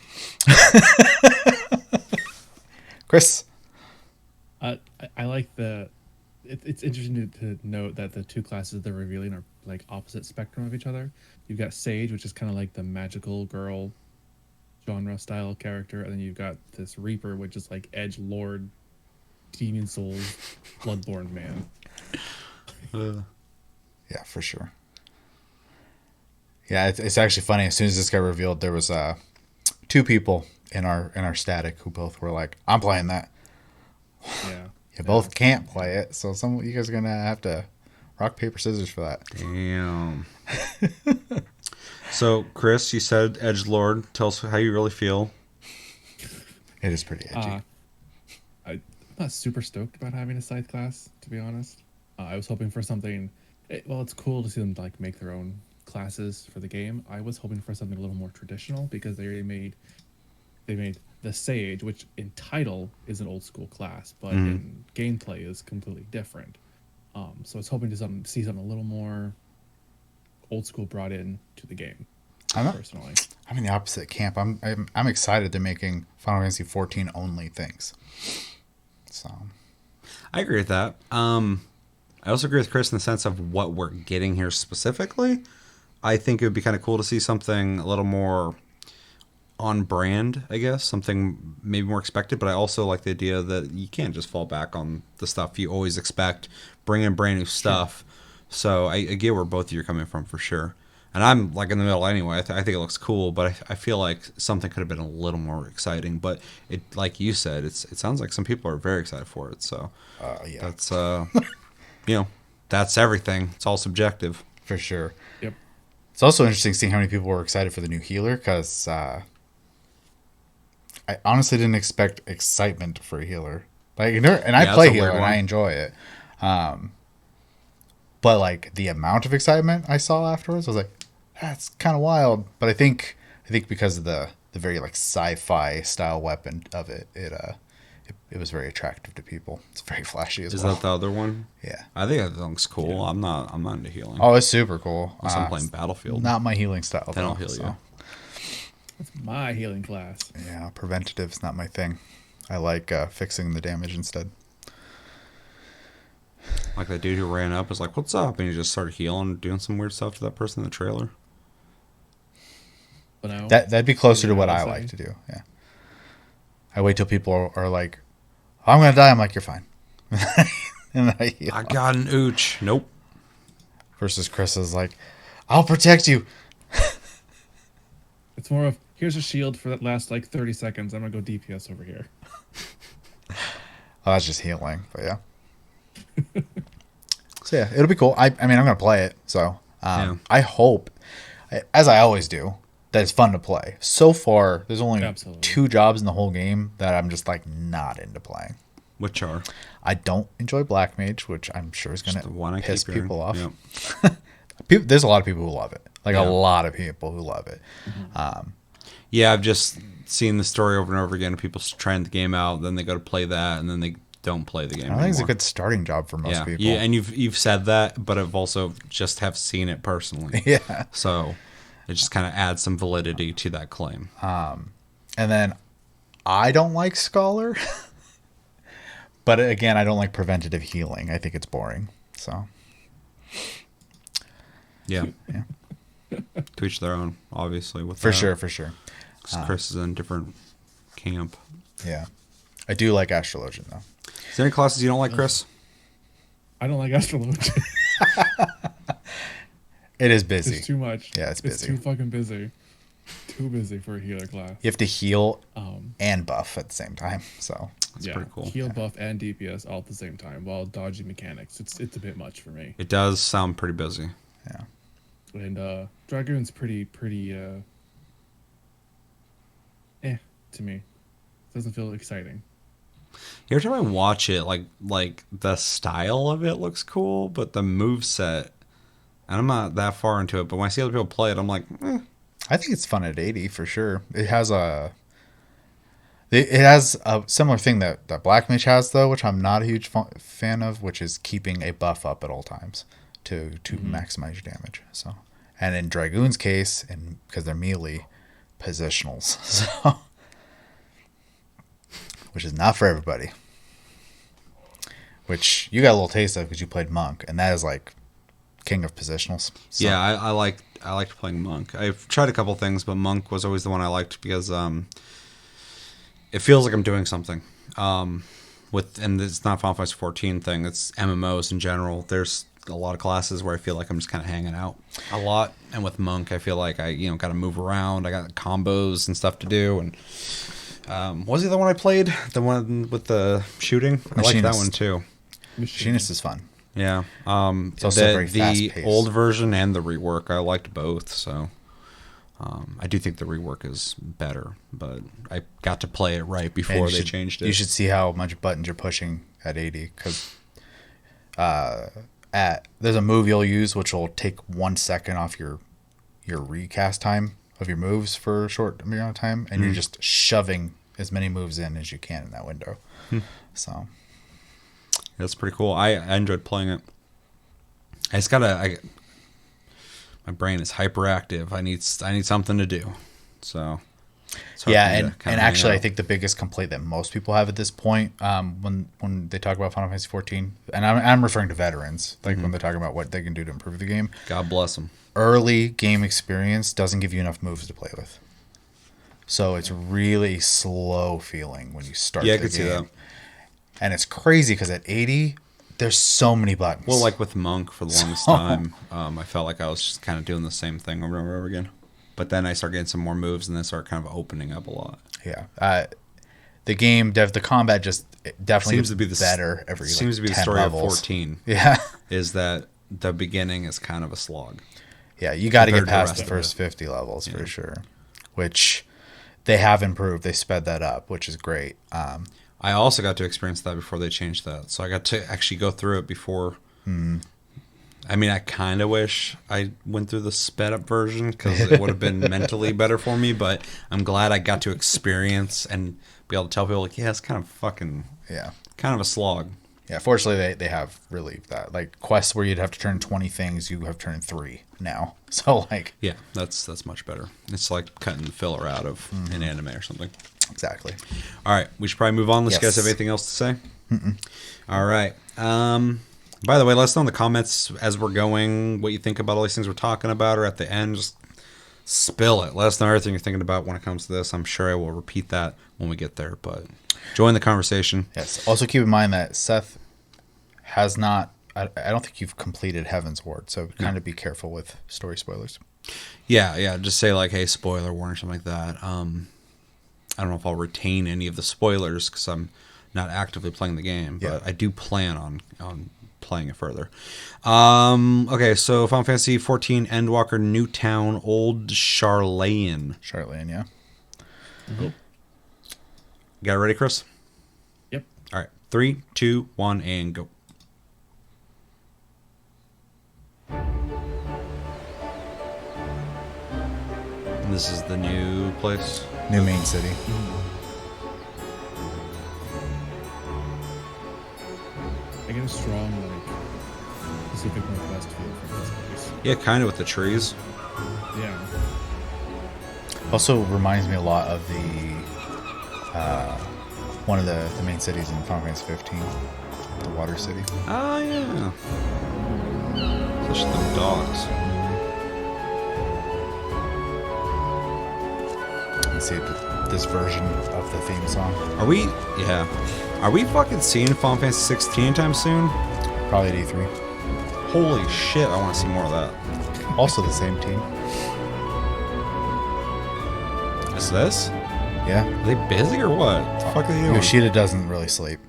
Chris, I like the. It's interesting to note that the two classes they're revealing are like opposite spectrum of each other. You've got Sage, which is kind of like the magical girl genre style character, and then you've got this Reaper, which is like edge lord, demon souls, bloodborne man. Yeah, for sure. Yeah, it's actually funny. As soon as this got revealed, there was two people in our static who both were like, "I'm playing that." Yeah. You both can't play it, so some you guys are gonna have to rock paper scissors for that. Damn. So, Chris, you said Edgelord. Tell us how you really feel. It is pretty edgy. I'm not super stoked about having a scythe class, to be honest. I was hoping for something. Well, it's cool to see them like make their own classes for the game. I was hoping for something a little more traditional because they made the Sage, which in title is an old school class, but in gameplay is completely different. So I was hoping to see something a little more old school brought in to the game. Personally, I'm in the opposite camp. I'm excited they're making Final Fantasy 14 only things. So I agree with that. I also agree with Chris in the sense of what we're getting here specifically. I think it would be kind of cool to see something a little more on brand, I guess, something maybe more expected, but I also like the idea that you can't just fall back on the stuff you always expect, bring in brand new stuff. So I get where both of you are coming from for sure. And I'm like in the middle anyway. I think it looks cool, but I feel like something could have been a little more exciting. But it, like you said, it sounds like some people are very excited for it. So yeah, that's that's everything. It's all subjective. for sure. yep. It's also interesting seeing how many people were excited for the new healer because I honestly didn't expect excitement for a healer. Like, and I play healer and I enjoy it. But like the amount of excitement I saw afterwards, I was like, that's kind of wild. But I think because of the very like sci-fi style weapon of it, it was very attractive to people. It's very flashy as well. Is that the other one? Yeah. I think that looks cool. I'm not into healing. Oh, it's super cool. Unless I'm playing Battlefield. Not my healing style. They don't though, heal you. That's my healing class. Yeah, preventative's not my thing. I like fixing the damage instead. Like that dude who ran up was like, "What's up?" and he just started healing, doing some weird stuff to that person in the trailer. But no, That'd be closer to what I Say. like to do. Yeah. I wait till people are like, oh, I'm gonna die. I'm like, you're fine. And then I heal. I got an ooch. Nope. Versus Chris is like, I'll protect you. it's more of here's a shield for that last like 30 seconds. I'm gonna go DPS over here. Oh, that's just healing, but yeah. So yeah, it'll be cool. I mean, I'm gonna play it. So I hope, as I always do, that it's fun to play. So far, there's only Absolutely. 2 jobs in the whole game that I'm just like not into playing. Which are I don't enjoy Black Mage, which I'm sure is the one gonna I piss keep hearing. people off. Yep. There's a lot of people who love it. Like Yeah. a lot of people who love it. Yeah, I've just seen the story over and over again of people trying the game out, then they go to play that, and then they don't play the game I think it's a anymore. good starting job for most people. Yeah, and you've said that, but I've also just have seen it personally. Yeah. So it just kind of adds some validity to that claim. And then I don't like Scholar. But again, I don't like preventative healing. I think it's boring. So Yeah. yeah. To each their own, obviously. With For that. sure, for sure. 'Cause Chris is in a different camp. Yeah. I do like Astrologian though. Is there any classes you don't like, Chris? I don't like astrology. It is busy. It's too much. Yeah, it's It's busy. too fucking busy. Too busy for a healer class. You have to heal Um, and buff at the same time. So That's pretty cool. Heal, buff, and DPS all at the same time while dodging mechanics. It's a bit much for me. It does sound pretty busy. yeah. And Dragoon's pretty to me. Doesn't feel exciting. Every time I watch it, like the style of it looks cool, but the move set, and I'm not that far into it. But when I see other people play it, I'm like, I think it's fun at 80 for sure. It has a similar thing that Black Mage has though, which I'm not a huge fan of, which is keeping a buff up at all times to maximize your damage. So, and in Dragoon's case, and because they're melee, positionals, so which is not for everybody. Which you got a little taste of because you played Monk, and that is like king of positionals. So, yeah, I liked playing Monk. I've tried a couple things, but Monk was always the one I liked because it feels like I'm doing something. And it's not Final Fantasy 14 thing. It's MMOs in general. There's a lot of classes where I feel like I'm just kind of hanging out a lot, and with Monk, I feel like I got to move around. I got combos and stuff to do. And what was the other one I played? The one with the shooting. I like that Machinist. one too. Machinist is fun. Yeah. It's also very the fast-paced. old version and the rework, I liked both. So I do think the rework is better, but I got to play it right before they changed it. You should see how much buttons you're pushing at 80, because there's a move you'll use which will take 1 second off your recast time of your moves for a short amount of time, and you're just shoving as many moves in as you can in that window. So That's pretty cool. I enjoyed playing it. I just my brain is hyperactive. I need something to do. So it's hard yeah, for me to and kinda hang actually, I out. think the biggest complaint that most people have at this point, when they talk about Final Fantasy 14, and I'm referring to veterans, like when they're talking about what they can do to improve the game, God bless them. early game experience doesn't give you enough moves to play with. So it's really slow feeling when you start Yeah, I the could see game. that. And it's crazy because at 80, there's so many buttons. Well, like with Monk for the longest time, I felt like I was just kind of doing the same thing over and over again. But then I start getting some more moves, and then start kind of opening up a lot. Yeah. The game, the combat just definitely Seems gets to be the better every seems to be the 10 story levels. of 14. Yeah. Is that the beginning is kind of a slog. Yeah, you got to get Compared to the past rest the of first 50 levels for sure, which they have improved. They sped that up, which is great. I also got to experience that before they changed that. So I got to actually go through it before. I mean, I kind of wish I went through the sped up version because it would have been mentally better for me. But I'm glad I got to experience and be able to tell people, like, yeah, it's kind of fucking, kind of a slog. Yeah, fortunately, they have relieved that. Like, quests where you'd have to turn 20 things, you have turned 3 now. So, like... Yeah, that's much better. It's like cutting the filler out of an anime or something. Exactly. All right, we should probably move on. Unless you guys Yes. have anything else to say? All right. By the way, let us know in the comments as we're going what you think about all these things we're talking about, or at the end, just spill it. Let us know everything you're thinking about when it comes to this. I'm sure I will repeat that when we get there, but join the conversation. Yes. Also, keep in mind that Seth has not... I don't think you've completed Heaven's Ward, so kind of be careful with story spoilers. Yeah. Just say like, hey, spoiler warning, or something like that. I don't know if I'll retain any of the spoilers because I'm not actively playing the game, but I do plan on playing it further. Okay, so Final Fantasy 14 Endwalker Newtown Old Charlayan. Charlene, yeah. Got it ready, Chris? Yep. All right, 3, 2, 1, and go. And this is the new place. New main city. I get a strong like Pacific Northwest feel from this place. Yeah, kind of with the trees. Yeah. Also reminds me a lot of the one of the main cities in Final Fantasy 15, the Water City. Oh, yeah. Especially the dogs. You see this version of the theme song. Are we? Yeah. Are we fucking seeing Final Fantasy 16 anytime soon? Probably at E3. Holy shit, I want to see more of that. Also the same team. Is this? Yeah. Are they busy or what? What the fuck are they doing? Yoshida doesn't really sleep.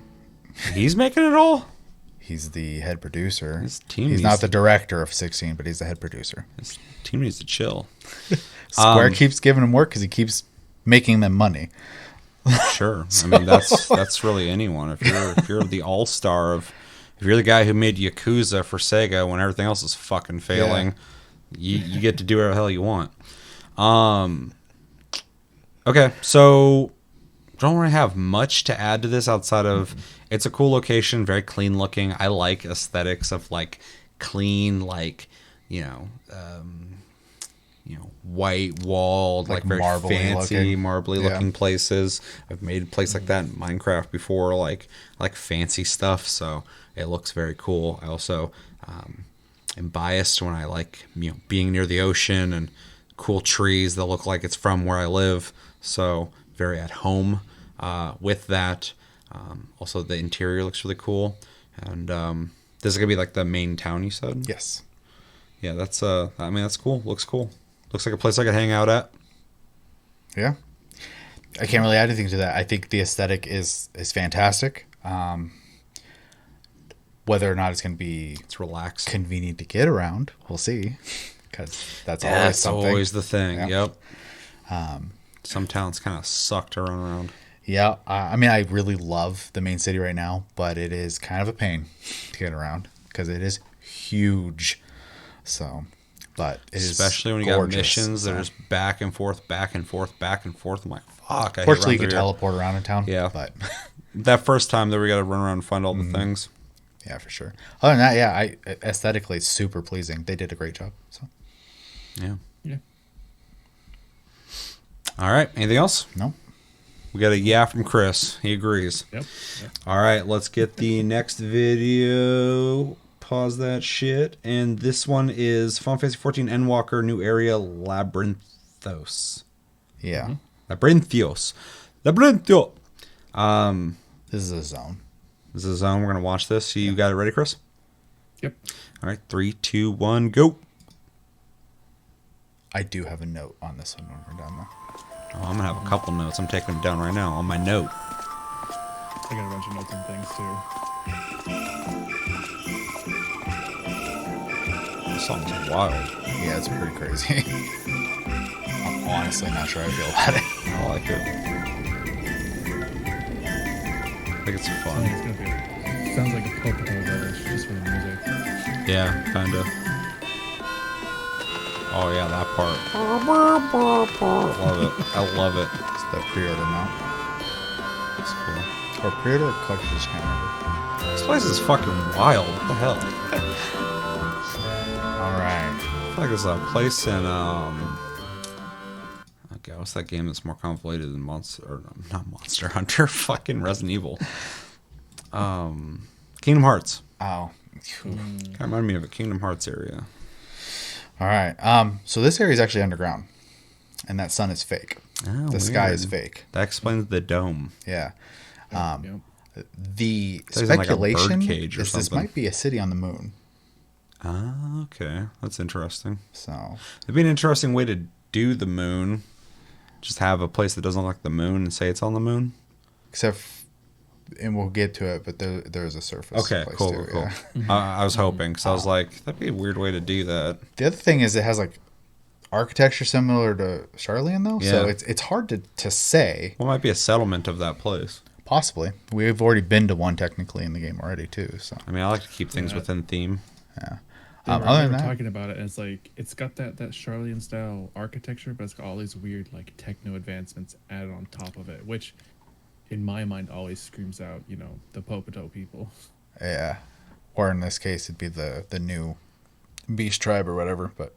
He's making it all? He's the head producer. His team He's needs not to- the director of 16, but he's the head producer. His team needs to chill. Square keeps giving him work because he keeps making them money. Sure. I mean, that's really anyone. If you're the all-star of... If you're the guy who made Yakuza for Sega when everything else is fucking failing, you get to do whatever the hell you want. Okay, so don't really have much to add to this outside of it's a cool location, very clean looking. I like aesthetics of like clean, like white walled, like very marbly fancy, looking. marbly Yeah. looking places. I've made a place like that in Minecraft before, like fancy stuff. So it looks very cool. I also am biased when I like being near the ocean and cool trees that look like it's from where I live. So very at home with that. Also, the interior looks really cool, and This is gonna be like the main town, you said? Yes. Yeah, that's I mean, that's cool. Looks cool. Looks like a place I could hang out at. Yeah. I can't really add anything to that. I think the aesthetic is fantastic. Whether or not it's going to be It's relaxed. convenient to get around, we'll see. Because that's always That's something. always the thing. Yeah. Yep. Some towns kind of suck to run around. Yeah. I mean, I really love the main city right now, but it is kind of a pain to get around because it is huge. So, but it is Especially when you gorgeous, got missions that so. are just back and forth, back and forth, back and forth. I'm like, fuck. I hate Fortunately, you running can through here. teleport around in town. Yeah. But That first time that we got to run around and find all the things. yeah, for sure. Other than that, yeah, aesthetically, it's super pleasing. They did a great job. So, Yeah. Yeah. All right. Anything else? no. We got a yeah from Chris. He agrees. Yep. Yep. All right. Let's get the next video. Pause that shit. And this one is Final Fantasy 14 Endwalker New Area Labyrinthos. Yeah. Labyrinthios. Labyrinthio. This is a zone. This is a zone. We're going to watch this. You got it ready, Chris? Yep. All right. 3, 2, 1, go. I do have a note on this one when we're done, though. Oh, I'm going to have a couple notes. I'm taking them down right now on my note. I got a bunch of notes and things too. This song's wild. Yeah, it's pretty crazy. I'm honestly not sure how I feel about it. I like it. I think it's I think fun. it's gonna be. Sounds like a Pocono Village just for the music. Yeah, kind of. Oh, yeah, that part. I love it. I love it. It's the pre-order now. It's cool. Or pre-order or collector, just can't remember. This place is fucking wild. What the hell? All right. I feel like there's a place in okay, what's that game that's more convoluted than Monster or not Monster Hunter? Fucking Resident Evil. Kingdom Hearts. Oh. Kind of reminded me of a Kingdom Hearts area. All right. So this area is actually underground, and that sun is fake. Oh, The sky is weird. fake. That explains the dome. Yeah. Yep. The It's like a speculation birdcage or is this something. might be a city on the moon. Ah, okay. That's interesting. So It'd be an interesting way to do the moon. Just have a place that doesn't look like the moon and say it's on the moon. and we'll get to it, but there's a surface. Okay, place cool, too, cool. yeah. I was hoping, because I was like, that'd be a weird way to do that. The other thing is it has like architecture similar to Charlian though, so Yeah. it's hard to say. What might be a settlement of that place? Possibly, we've already been to one technically in the game already too. So I mean, I like to keep things Yeah. within theme. They were, other they than were that, talking about it, and it's like it's got that Charlian style architecture, but it's got all these weird like techno advancements added on top of it, which in my mind always screams out, you know, the Pocono people. yeah, or in this case, it'd be the new Beast Tribe or whatever. But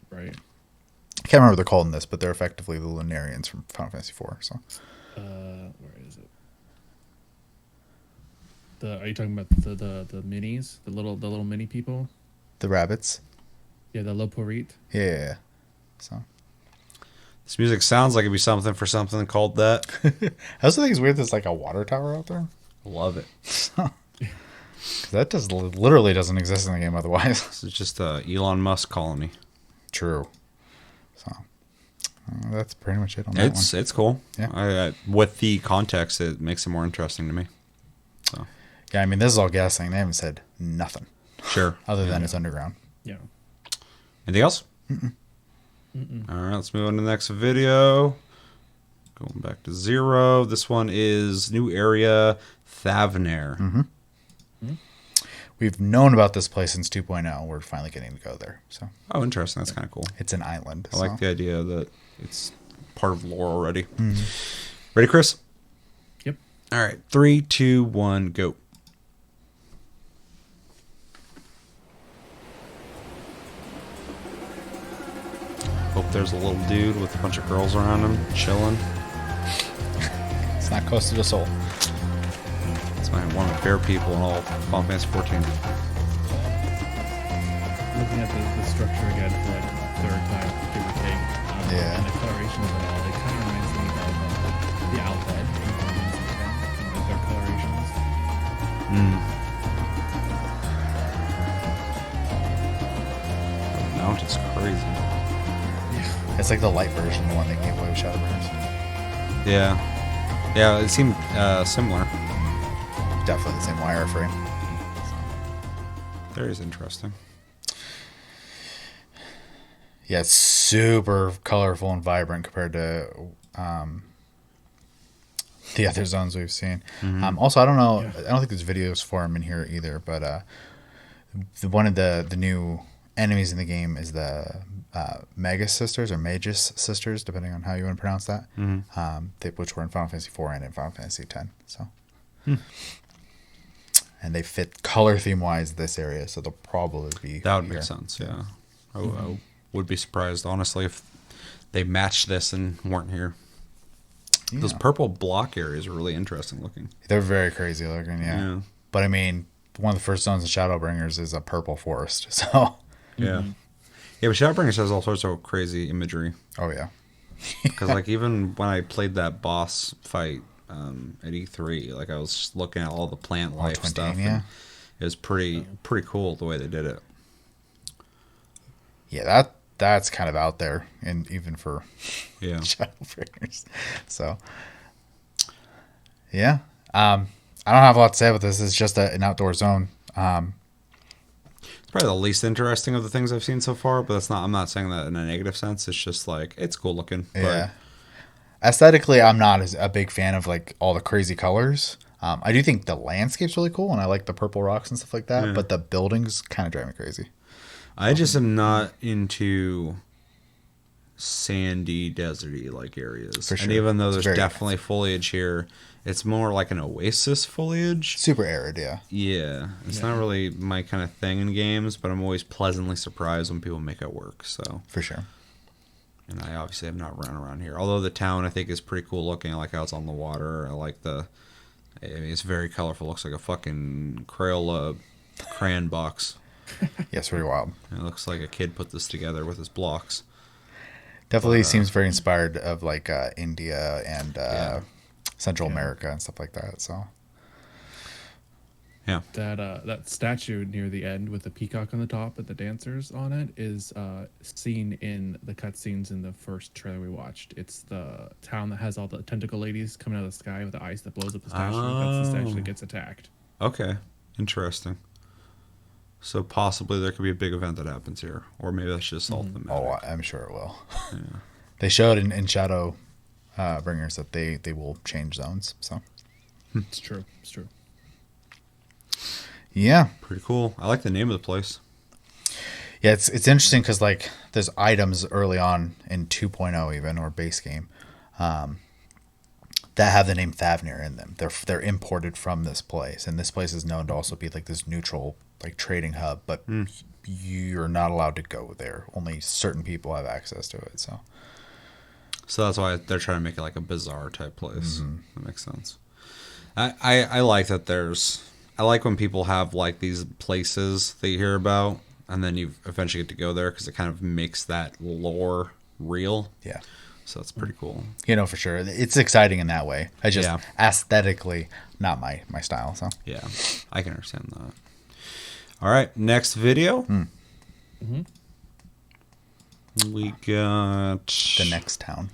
Right. I can't remember what they're called in this, but they're effectively the Lunarians from Final Fantasy IV. So Where is it? Are you talking about the minis, the little mini people? the rabbits, Yeah, the Loporit. yeah. So This music sounds like it'd be something for something called that. I also think it's weird. There's like a water tower out there. Love it. 'Cause that literally doesn't exist in the game otherwise. This is just a Elon Musk colony. True. So that's pretty much it on that It's cool. Yeah. With the context, it makes it more interesting to me. So Yeah, I mean, this is all guessing. They haven't said nothing sure. other than it's underground. Yeah. Anything else? All right, let's move on to the next video. Going back to 0. This one is New Area Thavnair. We've known about this place since 2.0. We're finally getting to go there. So Oh, interesting. That's kind of cool. it's an island. I like the idea that it's part of lore already. Ready, Chris? Yep. All right, 3, 2, 1, go. Hope there's a little dude with a bunch of girls around him, chilling. It's not Costa del Sol. It's one of my favorite people in all of Final Fantasy 14. Looking at the structure again for like the third time, give or take. Yeah. And the coloration of it all, it kind of reminds me of the Outlet in Final Fantasy X, like their colorations. mount is crazy. It's like the light version, the one they gave away with Shadowbringers. Yeah. Yeah, it seemed similar. Definitely the same wireframe. Very interesting. Yeah, it's super colorful and vibrant compared to the other zones we've seen. Also, I don't know. Yeah. I don't think there's videos for them in here either. But one of the new enemies in the game is the Magus sisters or Magus sisters, depending on how you want to pronounce that. Which were in Final Fantasy IV and in Final Fantasy X. So, and they fit color theme wise this area, so they'll probably be. That would here. make sense, yeah. I would be surprised, honestly, if they matched this and weren't here. Those Yeah. purple block areas are really interesting looking. They're very crazy looking, yeah. Yeah. But I mean, one of the first zones in Shadowbringers is a purple forest, so. Yeah. Yeah, but Shadowbringers has all sorts of crazy imagery. Oh yeah. Because, like, even when I played that boss fight at E3, like, I was just looking at all the plant life Twin stuff. Dane, yeah. And it was pretty cool the way they did it. Yeah, that's kind of out there, and even for Yeah. Shadowbringers. So, yeah. I don't have a lot to say about this. It's just an outdoor zone. It's probably the least interesting of the things I've seen so far, but I'm not saying that in a negative sense. It's just like, it's cool looking. Yeah. Aesthetically, I'm not a big fan of like all the crazy colors. I do think the landscape's really cool, and I like the purple rocks and stuff like that. Yeah. But the buildings kind of drive me crazy. I just am not into sandy, deserty like areas. For sure. And even though It's there's very- definitely foliage here, it's more like an oasis foliage. Super arid, yeah. Yeah, it's not really my kind of thing in games, but I'm always pleasantly surprised when people make it work. So, For sure. and I obviously have not run around here. Although the town I think is pretty cool looking. I like how it's on the water. I like I mean, it's very colorful. Looks like a fucking Crayola crayon box. Yeah, it's pretty wild. It looks like a kid put this together with his blocks. Definitely seems very inspired of like India and Central America and stuff like that. So Yeah. That statue near the end with the peacock on the top and the dancers on it is seen in the cutscenes in the first trailer we watched. It's the town that has all the tentacle ladies coming out of the sky with the ice that blows up the statue. That's the statue that gets attacked. Okay. Interesting. So possibly there could be a big event that happens here, or maybe that's just all thematic. oh, I'm sure it will. They showed in Shadow Bringers that they will change zones. So It's true. It's true. yeah, Pretty cool. I like the name of the place. yeah, it's interesting because like there's items early on in 2.0 even or base game that have the name Thavnir in them. They're imported from this place, and this place is known to also be like this neutral like trading hub, but you're not allowed to go there. Only certain people have access to it. So So that's why they're trying to make it like a bizarre type place. That makes sense. I like that I like when people have like these places that you hear about and then you eventually get to go there because it kind of makes that lore real. yeah. So that's pretty cool. For sure. It's exciting in that way. I just aesthetically not my style. So Yeah, I can understand that. All right, next video. We got the next town,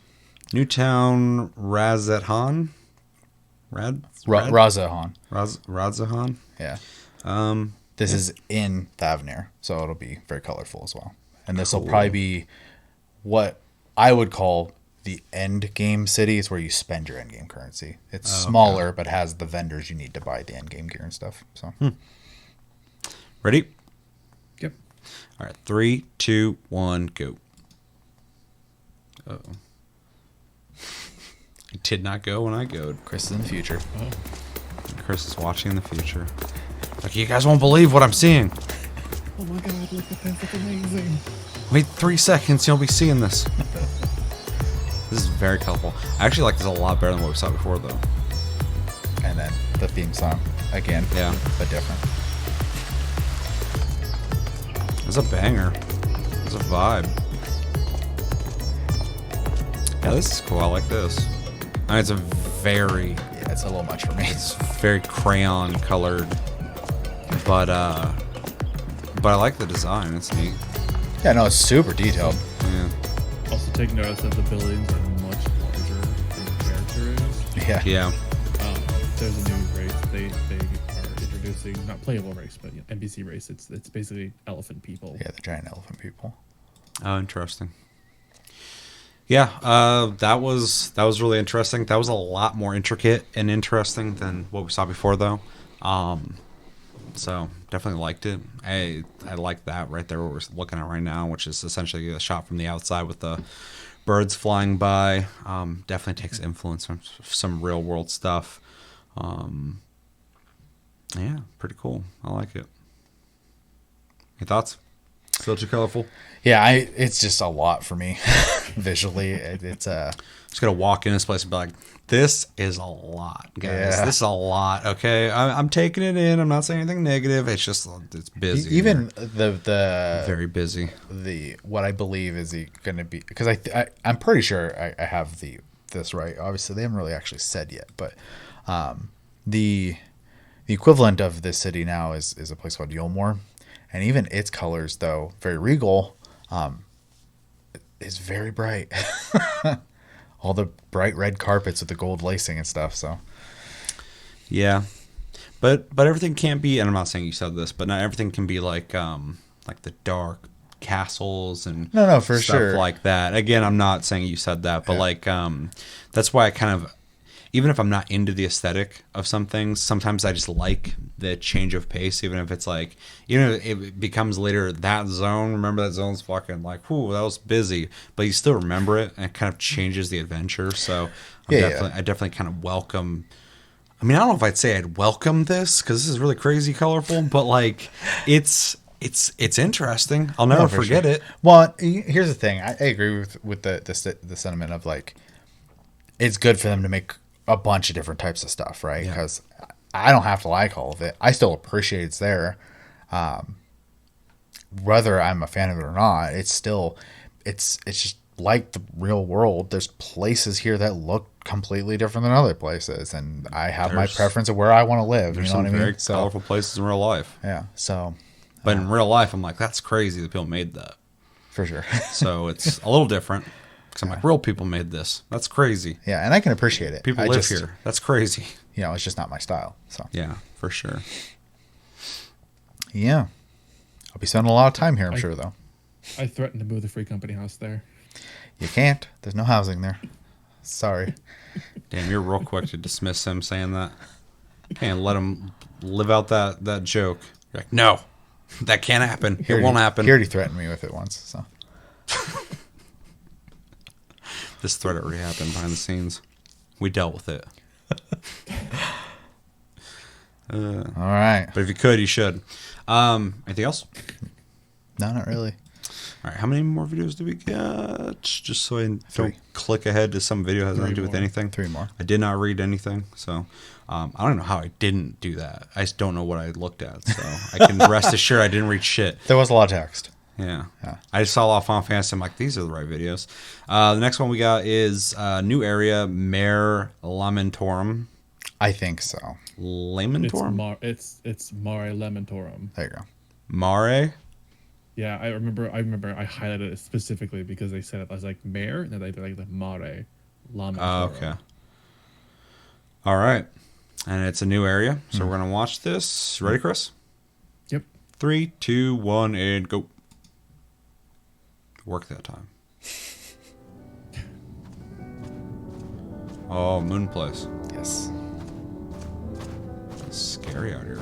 Newtown Razathan. Razahan. Radzahan. Yeah. This is in Thavnir, so it'll be very colorful as well. And this will probably be what I would call the end game city. It's where you spend your end game currency. It's smaller, but has the vendors you need to buy the end game gear and stuff. So Ready? Yep. All right, 3, 2, 1, go. Uh-oh. It did not go when I go'd. Chris is in the future. Chris is watching in the future. Like, you guys won't believe what I'm seeing. Oh my god, look at this. It's amazing. Wait 3 seconds, you'll be seeing this. This is very colorful. I actually like this a lot better than what we saw before, though. And then the theme song again. Yeah. But different. It's a banger. It's a vibe. Yeah, this is cool. I like this. I mean, it's a very, Yeah, it's a little much for me. it's very crayon colored, but I like the design. It's neat. Yeah, no, it's super detailed. Yeah. Also, take notice that the buildings are much larger than the character is. Yeah. Yeah. There's a new race they are introducing, not playable race, but NPC race. It's basically elephant people. Yeah, the giant elephant people. Oh, interesting. Yeah, that was really interesting. That was a lot more intricate and interesting than what we saw before, though. So definitely liked it. I like that right there. What we're looking at right now, which is essentially a shot from the outside with the birds flying by. Definitely takes influence from some real world stuff. Yeah, pretty cool. I like it. Your thoughts? Still too colorful? Yeah, it's just a lot for me visually. It's Just gonna walk in this place and be like, "This is a lot, guys. Yeah. This is a lot." Okay, I'm taking it in. I'm not saying anything negative. It's just it's busy. even here. the Very busy. what I believe is going to be, because I'm pretty sure I have this right. Obviously, they haven't really actually said yet, but the equivalent of this city now is a place called Yulmore, and even its colors, though very regal, is very bright. All the bright red carpets with the gold lacing and stuff. So Yeah, but everything can't be. And I'm not saying you said this, but not everything can be like the dark castles and No, for stuff sure. like that. Again, I'm not saying you said that, but that's why I kind of, even if I'm not into the aesthetic of some things, sometimes I just like the change of pace, even if it's like, it becomes later that zone. Remember that zone's fucking like, whoo, that was busy, but you still remember it, and it kind of changes the adventure. So I definitely kind of welcome. I mean, I don't know if I'd say I'd welcome this because this is really crazy colorful, but like it's interesting. I'll never forget it. Well, here's the thing. I agree with the sentiment of like, it's good for them to make a bunch of different types of stuff, right? Yeah. Because I don't have to like all of it. I still appreciate it's there. Whether I'm a fan of it or not, it's still, it's just like the real world. There's places here that look completely different than other places, and I have my preference of where I want to live. You There's know what I some mean? very colorful places in real life. Yeah. So But in real life, I'm like, that's crazy that people made that. for sure. So it's a little different. Because I'm like, real people made this. That's crazy. Yeah, and I can appreciate it. People live here. That's crazy. It's just not my style. So Yeah, for sure. yeah, I'll be spending a lot of time here. I'm sure, though. I threatened to move the free company house there. You can't. There's no housing there. Sorry. Damn, you're real quick to dismiss him saying that. Can't let him live out that joke. You're like, no, that can't happen. It won't happen. He already threatened me with it once. So This threat already happened behind the scenes. We dealt with it. all right. But if you could, you should. Anything else? No, not really. All right, how many more videos do we get? Just so I Three. don't click ahead to some video that has nothing to do with more. anything. 3 more. I did not read anything, so I don't know how I didn't do that. I just don't know what I looked at, so I can rest assured I didn't read shit. There was a lot of text. Yeah. Yeah. I just saw a lot of Final Fantasy. I'm like, these are the right videos. The next one we got is new area, Mare Lamentorum. I think so. Lamentorum? It's Mare Lamentorum. There you go. Mare? Yeah, I remember I highlighted it specifically because they said it as like Mare, and then they did like the Mare Lamentorum. Oh, okay. All right. And it's a new area, so we're going to watch this. Ready, Chris? Yep. 3, 2, 1, and go. Work that time. Oh, Moon Place. Yes. It's scary out here.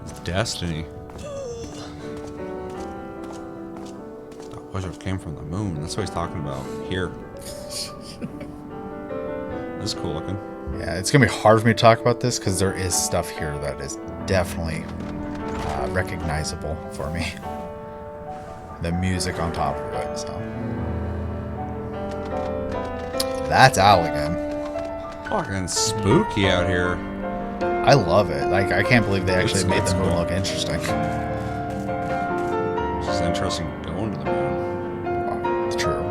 It's Destiny. That wizard came from the moon. That's what he's talking about here. This is cool looking. Yeah, it's going to be hard for me to talk about this because there is stuff here that is definitely recognizable for me. The music on top of it, so. That's Allegan. Fucking spooky out here. I love it. Like, I can't believe they actually made it's the moon cool. look interesting. It's just interesting going to the moon. Wow, it's true.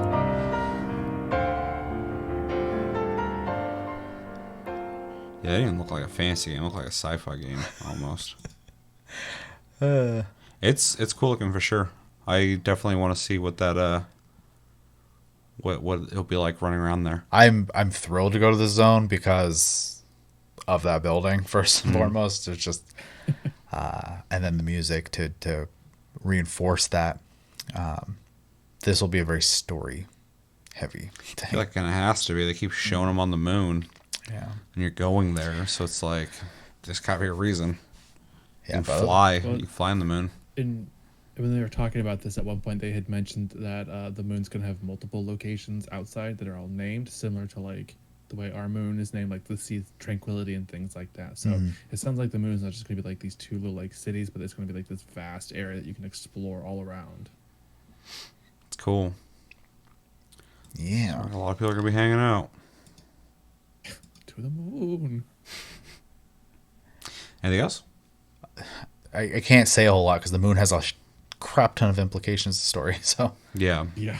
Yeah, it didn't look like a fantasy game. It looked like a sci-fi game almost. It's cool looking for sure. I definitely want to see what that what it'll be like running around there. I'm thrilled to go to the zone because of that building first and foremost. It's just and then the music to reinforce that. This will be a very story heavy I thing. feel like it kind of has to be. They keep showing them on the moon, Yeah. and you're going there, so it's like there's got to be a reason. Yeah, You can but fly. Well- You can fly on the moon. When they were talking about this at one point, they had mentioned that the moon's gonna have multiple locations outside that are all named, similar to like the way our moon is named, like the Sea of Tranquility and things like that. So it sounds like the moon is not just gonna be like these two little like cities, but it's gonna be like this vast area that you can explore all around. It's cool. Yeah. A lot of people are gonna be hanging out. To the moon. Anything else? I can't say a whole lot because the moon has a crap ton of implications to the story. So Yeah. Yeah.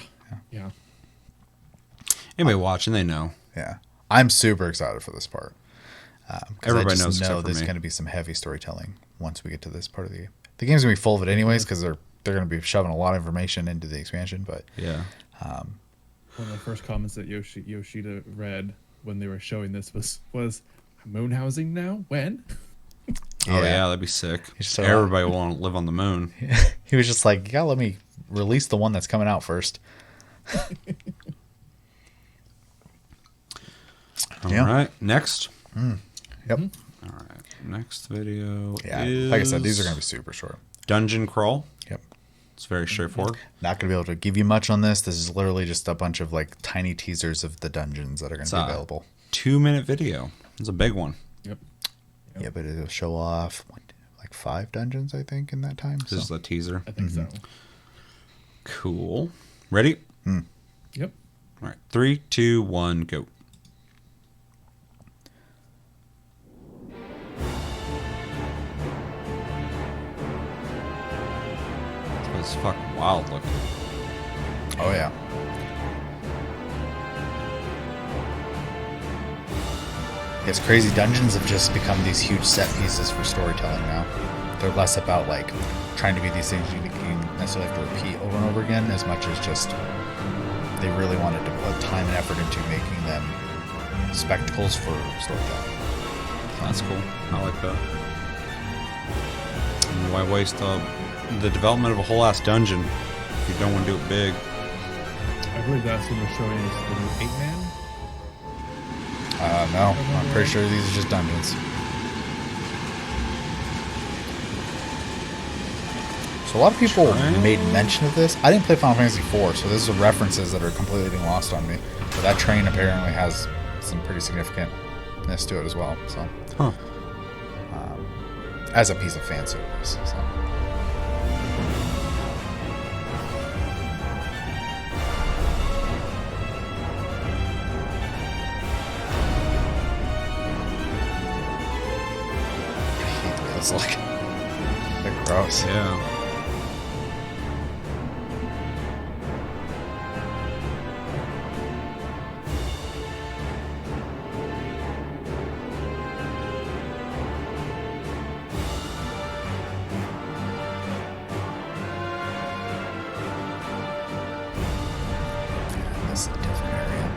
Anybody watching, they know. yeah, I'm super excited for this part. 'Cause Everybody I just knows know except for there's me. going to be some heavy storytelling once we get to this part of the game's going to be full of it anyways because they're going to be shoving a lot of information into the expansion. But Yeah. One of the first comments that Yoshida read when they were showing this was moon housing now? When? Oh yeah, that'd be sick. So, Everybody will want to live on the moon. he was just like, you gotta let me release the one that's coming out first. All Yeah. right. Next. Yep. All right. Next video. Yeah. Is Like I said, these are going to be super short. dungeon crawl. Yep. It's very straightforward. Not going to be able to give you much on this. This is literally just a bunch of like tiny teasers of the dungeons that are going It's to be a available. 2-minute video. It's a big one. Yep. Yeah, but it'll show off like 5 dungeons, I think, in that time. This is So. the teaser. I think so. Cool. Ready? Yep. All right. 3, 2, 1, go. It's fucking wild looking. Oh, yeah. It's crazy. Dungeons have just become these huge set pieces for storytelling now. They're less about like trying to be these things you necessarily have to repeat over and over again as much as just they really wanted to put time and effort into making them spectacles for storytelling. That's cool. I like that. And why waste the development of a whole ass dungeon if you don't want to do it big? I believe that's when they're showing us the new 8-man. No, I'm pretty sure these are just dungeons. So a lot of people made mention of this. I didn't play Final Fantasy IV, so this is references that are completely being lost on me. But that train apparently has some pretty significantness to it as well. So, Huh. as a piece of fan service. So. I hate the way this looks. They're gross. Yeah. This is a different area.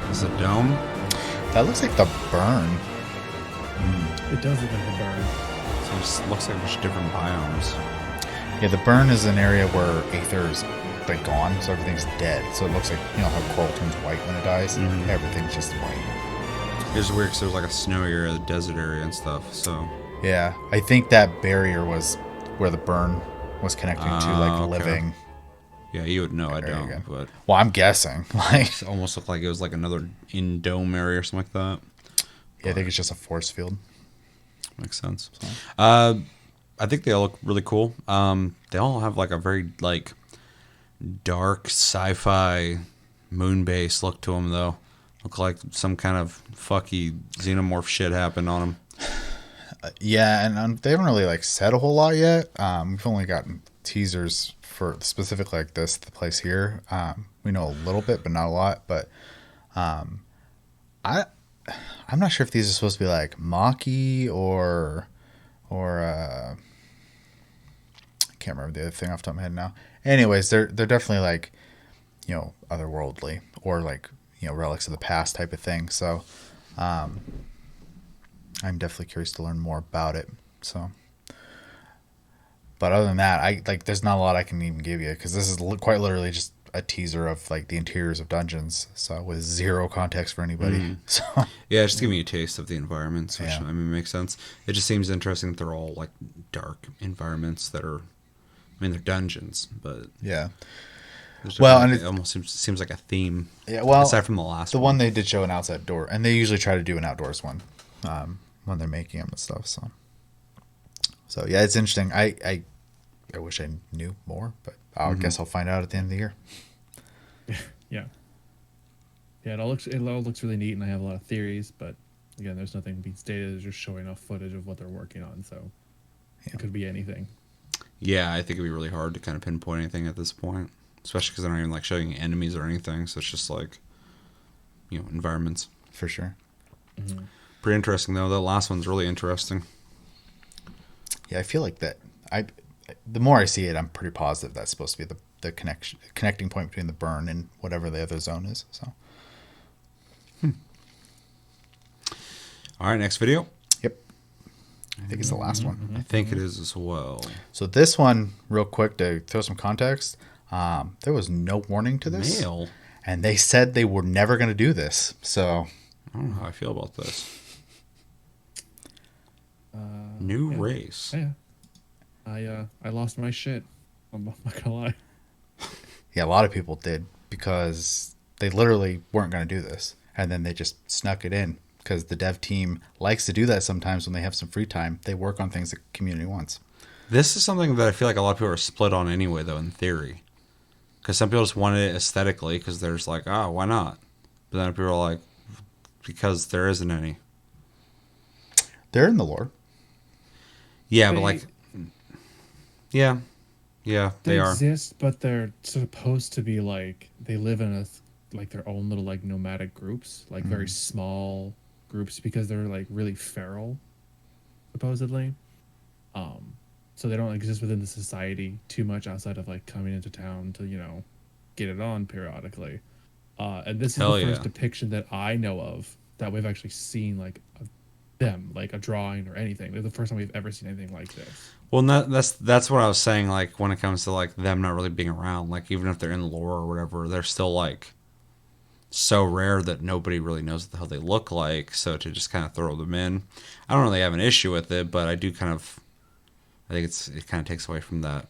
This is a dome. That looks like the burn. It does look like a burn. So it just looks like there's different biomes. Yeah, the burn is an area where Aether is like gone, so everything's dead. So it looks like, you know how coral turns white when it dies? Everything's just white. It's weird because there's like a snowy area, the desert area and stuff. So Yeah, I think that barrier was where the burn was connecting to like okay. living. yeah, you would know. I There you don't, go. but Well, I'm guessing. Like, it almost looked like it was like another in dome area or something like that. yeah, I think it's just a force field. Makes sense. I think they all look really cool. They all have like a very like dark sci-fi moon base look to them, though. Look like some kind of fucky xenomorph shit happened on them. Yeah, and they haven't really like said a whole lot yet. We've only gotten teasers for specifically like this, the place here. We know a little bit, but not a lot. But I'm not sure if these are supposed to be like Maki or can't remember the other thing off the top of my head now. Anyways, they're definitely like, otherworldly or like, relics of the past type of thing. So I'm definitely curious to learn more about it. So, but other than that, there's not a lot I can even give you because this is quite literally just a teaser of like the interiors of dungeons. So with zero context for anybody. So Yeah, just giving you a taste of the environments, which Yeah. I mean makes sense. It just seems interesting that they're all like dark environments that are, I mean, they're dungeons, but yeah. there's Well, like, and it almost seems like a theme. Yeah, well, aside from the last the one they did show an outside door, and they usually try to do an outdoors one when they're making them and stuff. So yeah, it's interesting. I wish I knew more, but I guess I'll find out at the end of the year. Yeah. Yeah, it all looks really neat, and I have a lot of theories, but again, there's nothing being stated. It's just showing off footage of what they're working on, so it could be anything. Yeah, I think it'd be really hard to kind of pinpoint anything at this point, especially because they're not even like showing enemies or anything. So it's just like, environments. For sure. Pretty interesting though. That last one's really interesting. Yeah, I feel like that. The more I see it, I'm pretty positive that's supposed to be the connecting point between the burn and whatever the other zone is. So. All right, next video. Yep. I think it's the last one. I think it is as well. So this one, real quick to throw some context, there was no warning to this. Mail. And they said they were never going to do this. So I don't know how I feel about this. New race. Yeah. I lost my shit. I'm not gonna lie. yeah, a lot of people did because they literally weren't going to do this. And then they just snuck it in because the dev team likes to do that sometimes when they have some free time. They work on things the community wants. This is something that I feel like a lot of people are split on anyway, though, in theory. Because some people just want it aesthetically because there's like, why not? But then people are like, because there isn't any. They're in the lore. Yeah, but like, yeah, they are. Exist, but they're supposed to be like they live in their own little like nomadic groups, like very small groups because they're like really feral, supposedly. So they don't exist within the society too much outside of like coming into town to get it on periodically. And this is Hell the first yeah. depiction that I know of that we've actually seen like them, like a drawing or anything. They're the first time we've ever seen anything like this. Well, that's what I was saying. Like when it comes to like them not really being around, like even if they're in lore or whatever, they're still like so rare that nobody really knows what the hell they look like. So to just kind of throw them in, I don't really have an issue with it, but I do kind of, I think it kind of takes away from that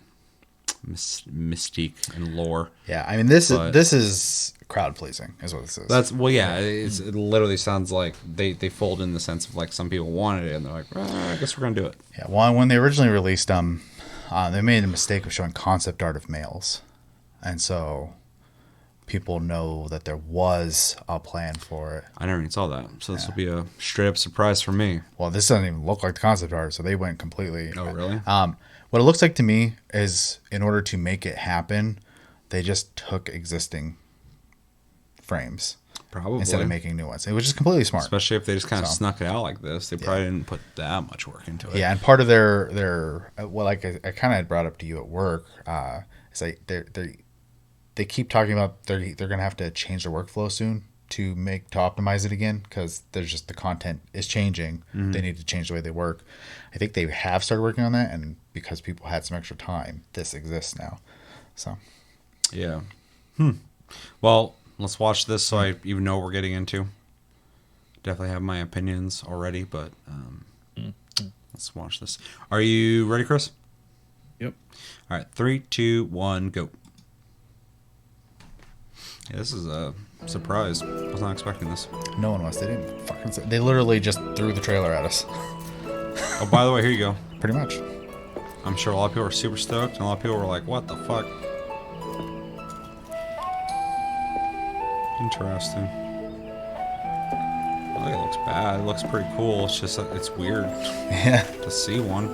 mystique and lore. Yeah, I mean this is crowd pleasing, is what this is. It literally sounds like they fold in the sense of like some people wanted it and they're like, I guess we're gonna do it. Yeah, well, when they originally released them, they made a mistake of showing concept art of males, and so people know that there was a plan for it. I never even saw that, so this will be a straight up surprise for me. Well, this doesn't even look like the concept art, so they went completely. Oh, really? What it looks like to me is, in order to make it happen, they just took existing frames Probably. instead of making new ones. It was just completely smart. Especially if they just kind of So. snuck it out like this. They probably didn't put that much work into it. Yeah, and part of their well, like I kind of had brought up to you at work, is like they keep talking about they're gonna have to change their workflow soon to optimize it again because there's just the content is changing. Mm-hmm. They need to change the way they work. I think they have started working on that, and because people had some extra time, this exists now. So Yeah. Well, let's watch this so I even know what we're getting into. Definitely have my opinions already, but let's watch this. Are you ready, Chris? Yep. All right, 3, 2, 1, go. Yeah, this is a surprise. I was not expecting this. no one was. They didn't fucking say. They literally just threw the trailer at us. Oh, by the way, here you go. Pretty much. I'm sure a lot of people were super stoked, and a lot of people were like, what the fuck? Interesting. I think it looks bad. It looks pretty cool. It's just, it's weird Yeah. to see one.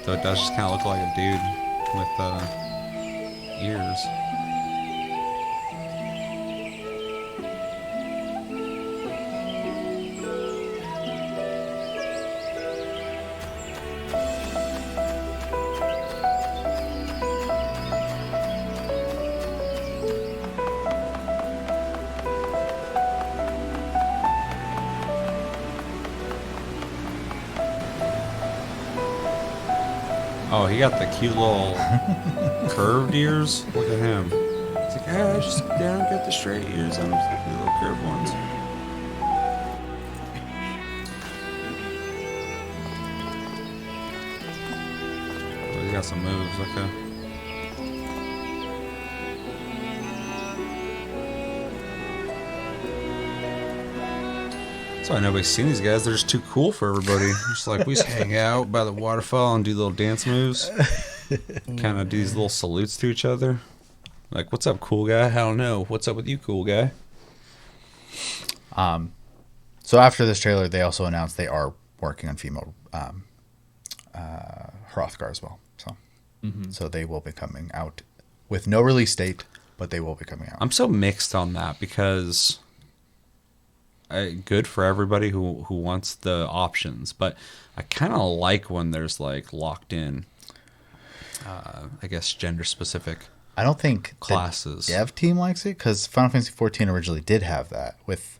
Though it does just kind of look like a dude with ears. Oh, he got the cute little curved ears. Look at him. It's like, I just don't get the straight ears. I'm just the little curved ones. Oh, he's got some moves. Okay. That's why nobody's seen these guys. They're just too cool for everybody. Just like, we just hang out by the waterfall and do little dance moves. Kind of do these little salutes to each other. Like, what's up, cool guy? I don't know. What's up with you, cool guy? So after this trailer, they also announced they are working on female Hrothgar as well. So they will be coming out with no release date, but they will be coming out. I'm so mixed on that because good for everybody who wants the options, but I kind of like when there's like locked in, I guess, gender specific. I don't think classes. The dev team likes it because Final Fantasy XIV originally did have that with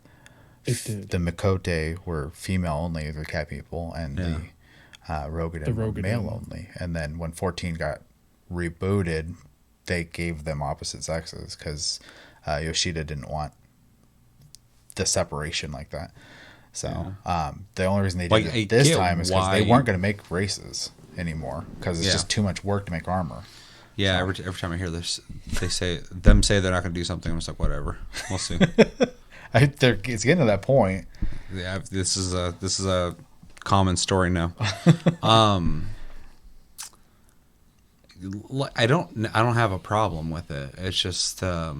the Mikote were female only, the cat people, and the Rogadin were male only. And then when 14 got rebooted, they gave them opposite sexes because Yoshida didn't want the separation like that. So the only reason they did it this time is because they weren't going to make races anymore because it's just too much work to make armor. Yeah, every time I hear this, they say they're not going to do something. I'm just like, whatever, we'll see. It's getting to that point. Yeah, this is a common story now. I don't have a problem with it. It's just I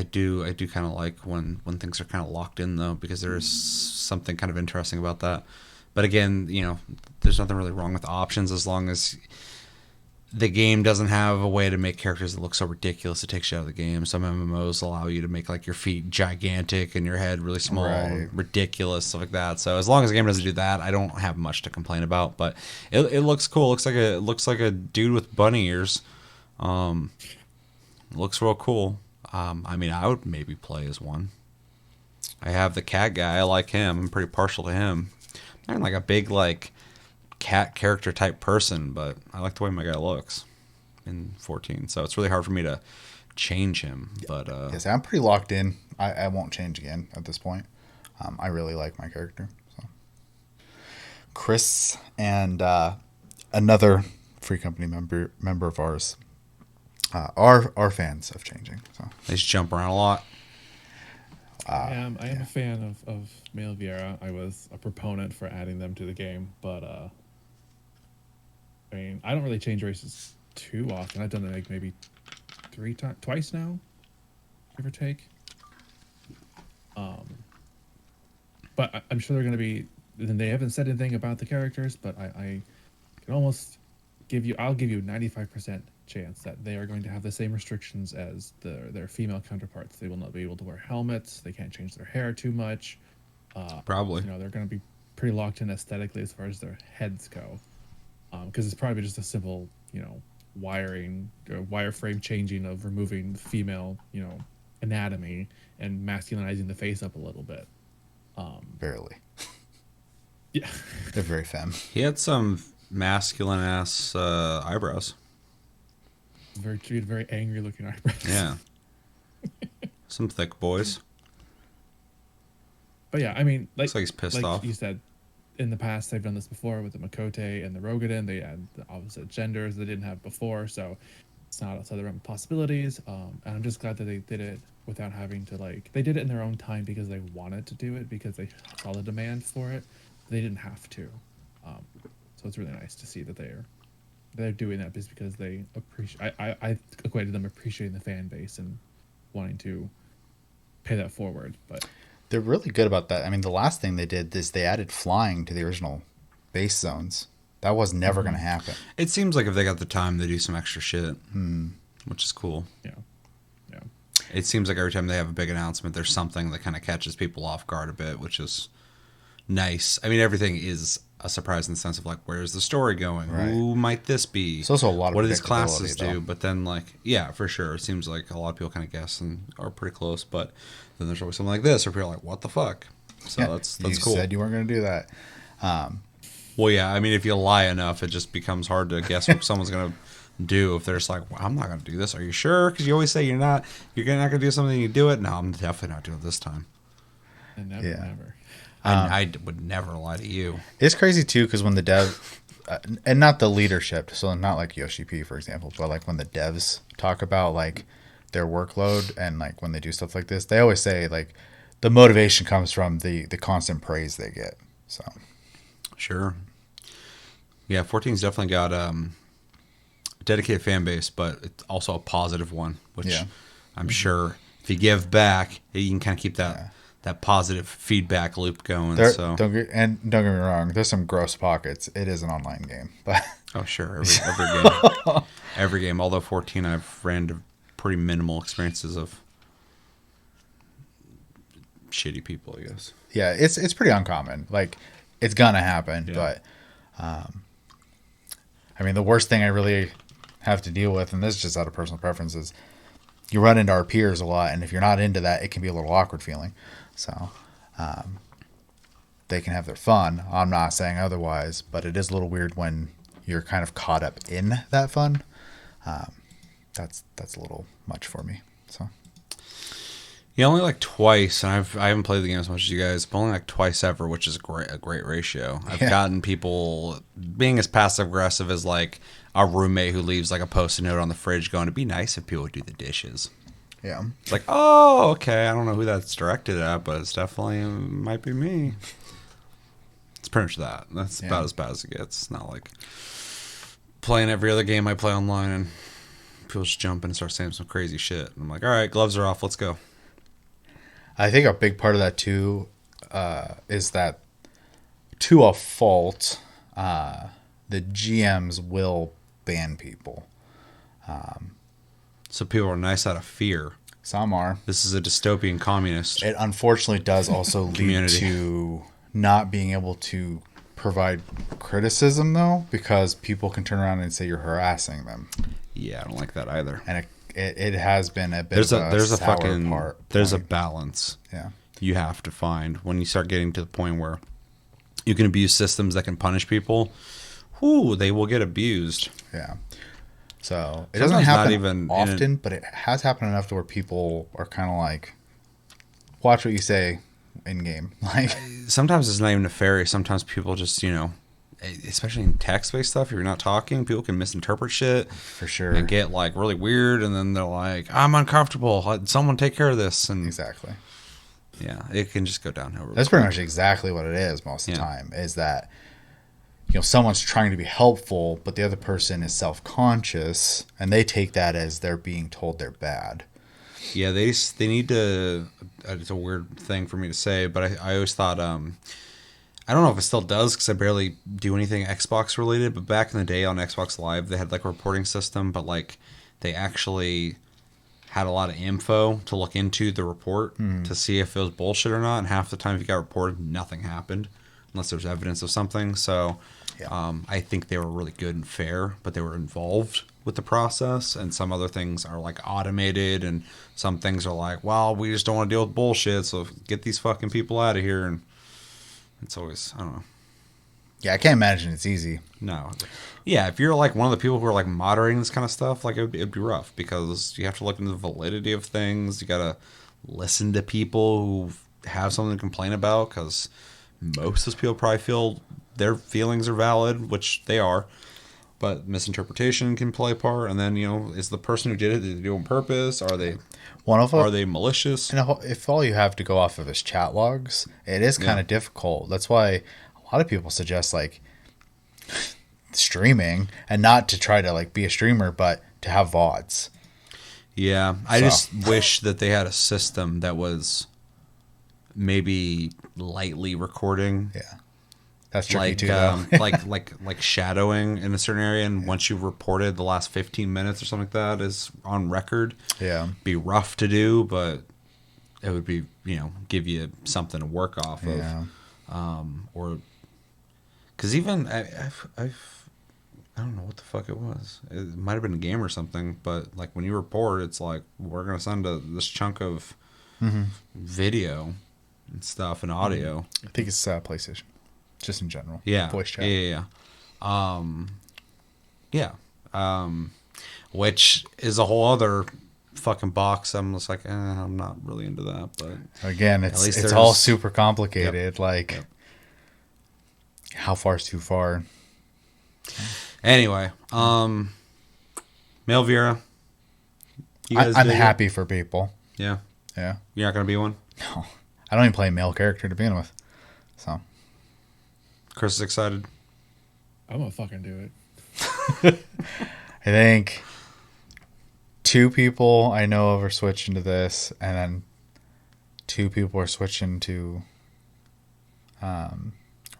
do kind of like when things are kind of locked in though, because there is something kind of interesting about that. But again, there's nothing really wrong with options as long as the game doesn't have a way to make characters that look so ridiculous it takes you out of the game. Some MMOs allow you to make like your feet gigantic and your head really small, ridiculous, stuff like that. So as long as the game doesn't do that, I don't have much to complain about. But it looks cool. It looks like a dude with bunny ears. It looks real cool. I mean, I would maybe play as one. I have the cat guy. I like him. I'm pretty partial to him. I'm like a big like cat character type person, but I like the way my guy looks in 14. So it's really hard for me to change him. But yes, I'm pretty locked in. I won't change again at this point. I really like my character. So Chris and another Free Company member of ours are fans of changing. So they just jump around a lot. I am a fan of Male Vieira. I was a proponent for adding them to the game, but I mean, I don't really change races too often. I've done it like maybe twice now, give or take. But I'm sure they're going to be. They haven't said anything about the characters, but I can almost I'll give you a 95% chance that they are going to have the same restrictions as their female counterparts. They will not be able to wear helmets. They can't change their hair too much. Probably. They're going to be pretty locked in aesthetically as far as their heads go. Because it's probably just a simple, wireframe changing of removing female, anatomy and masculinizing the face up a little bit. Barely. Yeah. They're very femme. He had some masculine ass eyebrows. Very angry looking eyebrows. Yeah. Some thick boys. But yeah, I mean, looks like he's pissed off. Like you said, in the past they've done this before with the Mikote and the Rogadin. They had the opposite genders they didn't have before, so it's not outside the realm of possibilities. And I'm just glad that they did it without having to they did it in their own time because they wanted to do it because they saw the demand for it. They didn't have to. So it's really nice to see that they're doing that just because they appreciate. I equated them appreciating the fan base and wanting to pay that forward, but. They're really good about that. I mean, the last thing they did is they added flying to the original base zones. That was never going to happen. It seems like if they got the time, they do some extra shit, which is cool. Yeah. It seems like every time they have a big announcement, there's something that kind of catches people off guard a bit, which is nice. I mean, everything is a surprise in the sense of where's the story going? Right. Who might this be? It's also a lot of what do these classes though. do? But then, yeah, for sure, it seems like a lot of people kind of guess and are pretty close. But then there's always something like this, where people are like, "What the fuck?" So that's you cool. Said you weren't going to do that. Well, yeah. I mean, if you lie enough, it just becomes hard to guess what someone's gonna do. If they're just like, well, I'm not gonna do this. Are you sure? Because you always say you're not gonna do something. You do it. No, I'm definitely not doing it this time. And never. I would never lie to you. It's crazy too because when the dev, and not the leadership, so not like Yoshi P for example, but like when the devs talk about like their workload and like when they do stuff like this, they always say like the motivation comes from the constant praise they get. So Sure. Yeah, 14's definitely got a dedicated fan base, but it's also a positive one, which Yeah. I'm sure if you give back, you can kind of keep that positive feedback loop going. So don't get me wrong, there's some gross pockets. It is an online game, but oh sure, every game, every game. Although 14, I've ran into pretty minimal experiences of shitty people, I guess. yeah, it's pretty uncommon. Like it's gonna happen, Yeah. but I mean the worst thing I really have to deal with, and this is just out of personal preference, is you run into our peers a lot, and if you're not into that, it can be a little awkward feeling. So they can have their fun. I'm not saying otherwise, but it is a little weird when you're kind of caught up in that fun. That's a little much for me. So Yeah, only like twice, and I haven't played the game as much as you guys, but only like twice ever, which is a great ratio. I've Yeah. gotten people being as passive aggressive as like a roommate who leaves like a post-it note on the fridge going, it'd be nice if people would do the dishes. yeah, It's like, oh, okay, I don't know who that's directed at, but it's definitely might be me. It's pretty much that. That's Yeah. about as bad as it gets. It's not like playing every other game I play online and people just jump in and start saying some crazy shit. And I'm like, all right, gloves are off, let's go. I think a big part of that too is that to a fault, the GMs will ban people. So people are nice out of fear. Some are. This is a dystopian communist. It unfortunately does also lead Community. to not being able to provide criticism though, because people can turn around and say you're harassing them, Yeah, I don't like that either. and it has been a bit There's of a sour fucking part. there's a point. balance Yeah. you have to find when you start getting to the point where you can abuse systems that can punish people. Whoo, they will get abused. Yeah. So it Sometimes doesn't not happen even often, but it has happened enough to where people are kind of like, watch what you say in game. Like, Sometimes it's not even nefarious. Sometimes people just, especially in text-based stuff, if you're not talking, people can misinterpret shit for sure. and get like really weird, and then they're like, I'm uncomfortable. Someone take care of this. And Exactly. yeah, it can just go downhill. Really That's pretty quick. much exactly what it is most of the Yeah. time, is that, someone's trying to be helpful, but the other person is self-conscious, and they take that as they're being told they're bad. Yeah, they need to. It's a weird thing for me to say, but I always thought I don't know if it still does because I barely do anything Xbox related. But back in the day on Xbox Live, they had like a reporting system, but like they actually had a lot of info to look into the report to see if it was bullshit or not. And half the time, if you got reported, nothing happened unless there's evidence of something. So I think they were really good and fair, but they were involved with the process. And some other things are like automated, and some things are like, well, we just don't want to deal with bullshit, so get these fucking people out of here. And it's always, I don't know. Yeah, I can't imagine it's easy. No. Yeah, if you're like one of the people who are like moderating this kind of stuff, like it'd be rough because you have to look into the validity of things. You got to listen to people who have something to complain about because most of those people probably feel their feelings are valid, which they are. But misinterpretation can play a part. And then, is the person who did it, did they do it on purpose? Are they malicious? And if all you have to go off of is chat logs, it is kind of difficult. That's why a lot of people suggest like streaming, and not to try to like be a streamer, but to have VODs. Yeah, I just wish that they had a system that was maybe lightly recording. Yeah, that's tricky Like too. Though. like shadowing in a certain area, and once you've reported the last 15 minutes or something like that is on record. Yeah, Be rough to do, but it would be give you something to work off of. Yeah. Or because even I don't know what the fuck it was. It might have been a game or something, but like when you report, it's like we're gonna send this chunk of video and stuff and audio. I think it's PlayStation. just in general. Yeah. Voice chat. Yeah. Which is a whole other fucking box. I'm just like, I'm not really into that. But Again, at least it's all there's- super complicated. Like, Yep. how far is too far? Anyway, Male Vera. You guys I'm dig it? happy for people. Yeah. Yeah. You're not gonna be one. No, I don't even play a male character to begin with. So Chris is excited. I'm gonna fucking do it. I think 2 people I know of are switching to this, and then 2 people are switching to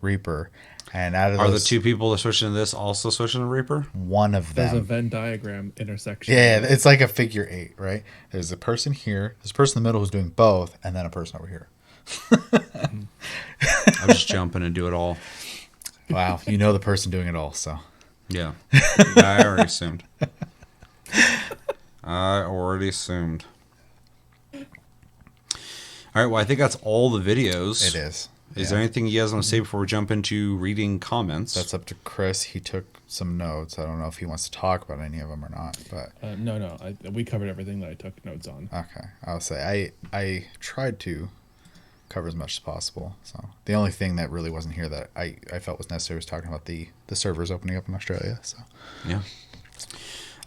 Reaper. And out of Are the those, 2 people that are switching to this also switching to Reaper? one of There's a them. Venn diagram intersection. Yeah, it's like a figure 8, right? There's a person here, there's a person in the middle who's doing both, and then a person over here. I'll just jump in and do it all. Wow, you know the person doing it all, so. Yeah. I already assumed. All right, well, I think that's all the videos. It is. Is Yeah. there anything you guys want to say before we jump into reading comments? That's up to Chris. He took some notes. I don't know if he wants to talk about any of them or not, but No. We covered everything that I took notes on. okay. I'll say I tried to cover as much as possible. So the only thing that really wasn't here that I felt was necessary was talking about the servers opening up in Australia. So Yeah.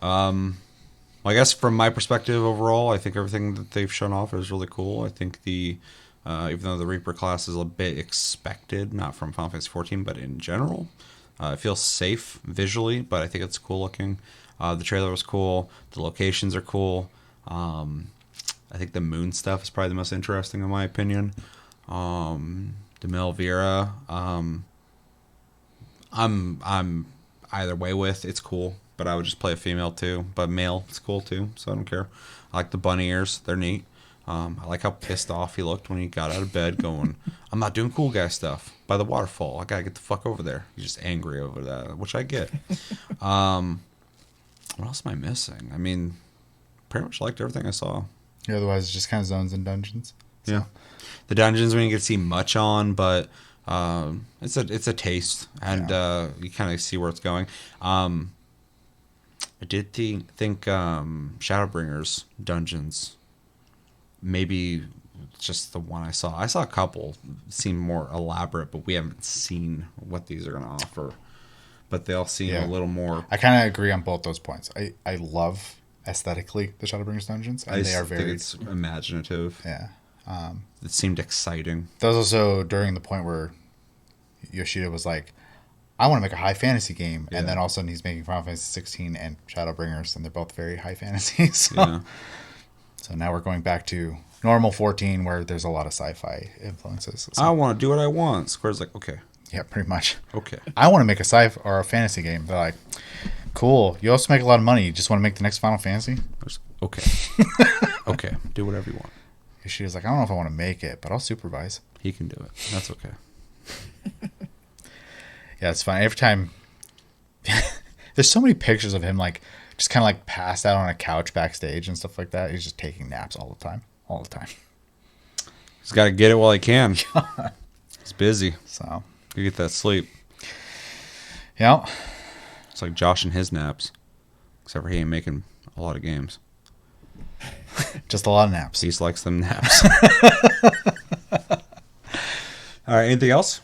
Well, I guess from my perspective overall, I think everything that they've shown off is really cool. I think even though the Reaper class is a bit expected, not from Final Fantasy 14, but in general, it feels safe visually, but I think it's cool looking. The trailer was cool. The locations are cool. I think the moon stuff is probably the most interesting in my opinion. The Melvira, I'm either way with. It's cool, but I would just play a female too. But male, it's cool too, so I don't care. I like the bunny ears; they're neat. I like how pissed off he looked when he got out of bed, going, "I'm not doing cool guy stuff by the waterfall. I gotta get the fuck over there." He's just angry over that, which I get. What else am I missing? I mean, pretty much liked everything I saw. otherwise, it's just kind of zones and dungeons. So, Yeah, the dungeons we didn't get to see much on, but it's a taste, and you kind of see where it's going. I did think Shadowbringers dungeons, maybe just the one I saw. I saw a couple seem more elaborate, but we haven't seen what these are going to offer. But they all seem Yeah. a little more. I kind of agree on both those points. I love aesthetically the Shadowbringers dungeons, and they are think very it's imaginative. yeah. It seemed exciting. That was also during the point where Yoshida was like, I want to make a high fantasy game. Yeah. And then all of a sudden he's making Final Fantasy 16 and Shadowbringers, and they're both very high fantasy. So, Yeah. so now we're going back to normal 14 where there's a lot of sci-fi influences. So, I want to do what I want. Square's like, okay, yeah, pretty much. okay. I want to make a sci-fi or a fantasy game. They're like, cool. You also make a lot of money. You just want to make the next Final Fantasy? Okay. Okay, do whatever you want. Yoshida's like, I don't know if I want to make it, but I'll supervise. He can do it. That's okay. Yeah, it's fine. Every time there's so many pictures of him like just kind of like passed out on a couch backstage and stuff like that. He's just taking naps all the time. He's got to get it while he can. He's busy. So, You get that sleep. yeah. It's like Josh and his naps. Except for he ain't making a lot of games. Just a lot of naps. He likes them naps. All right, anything else?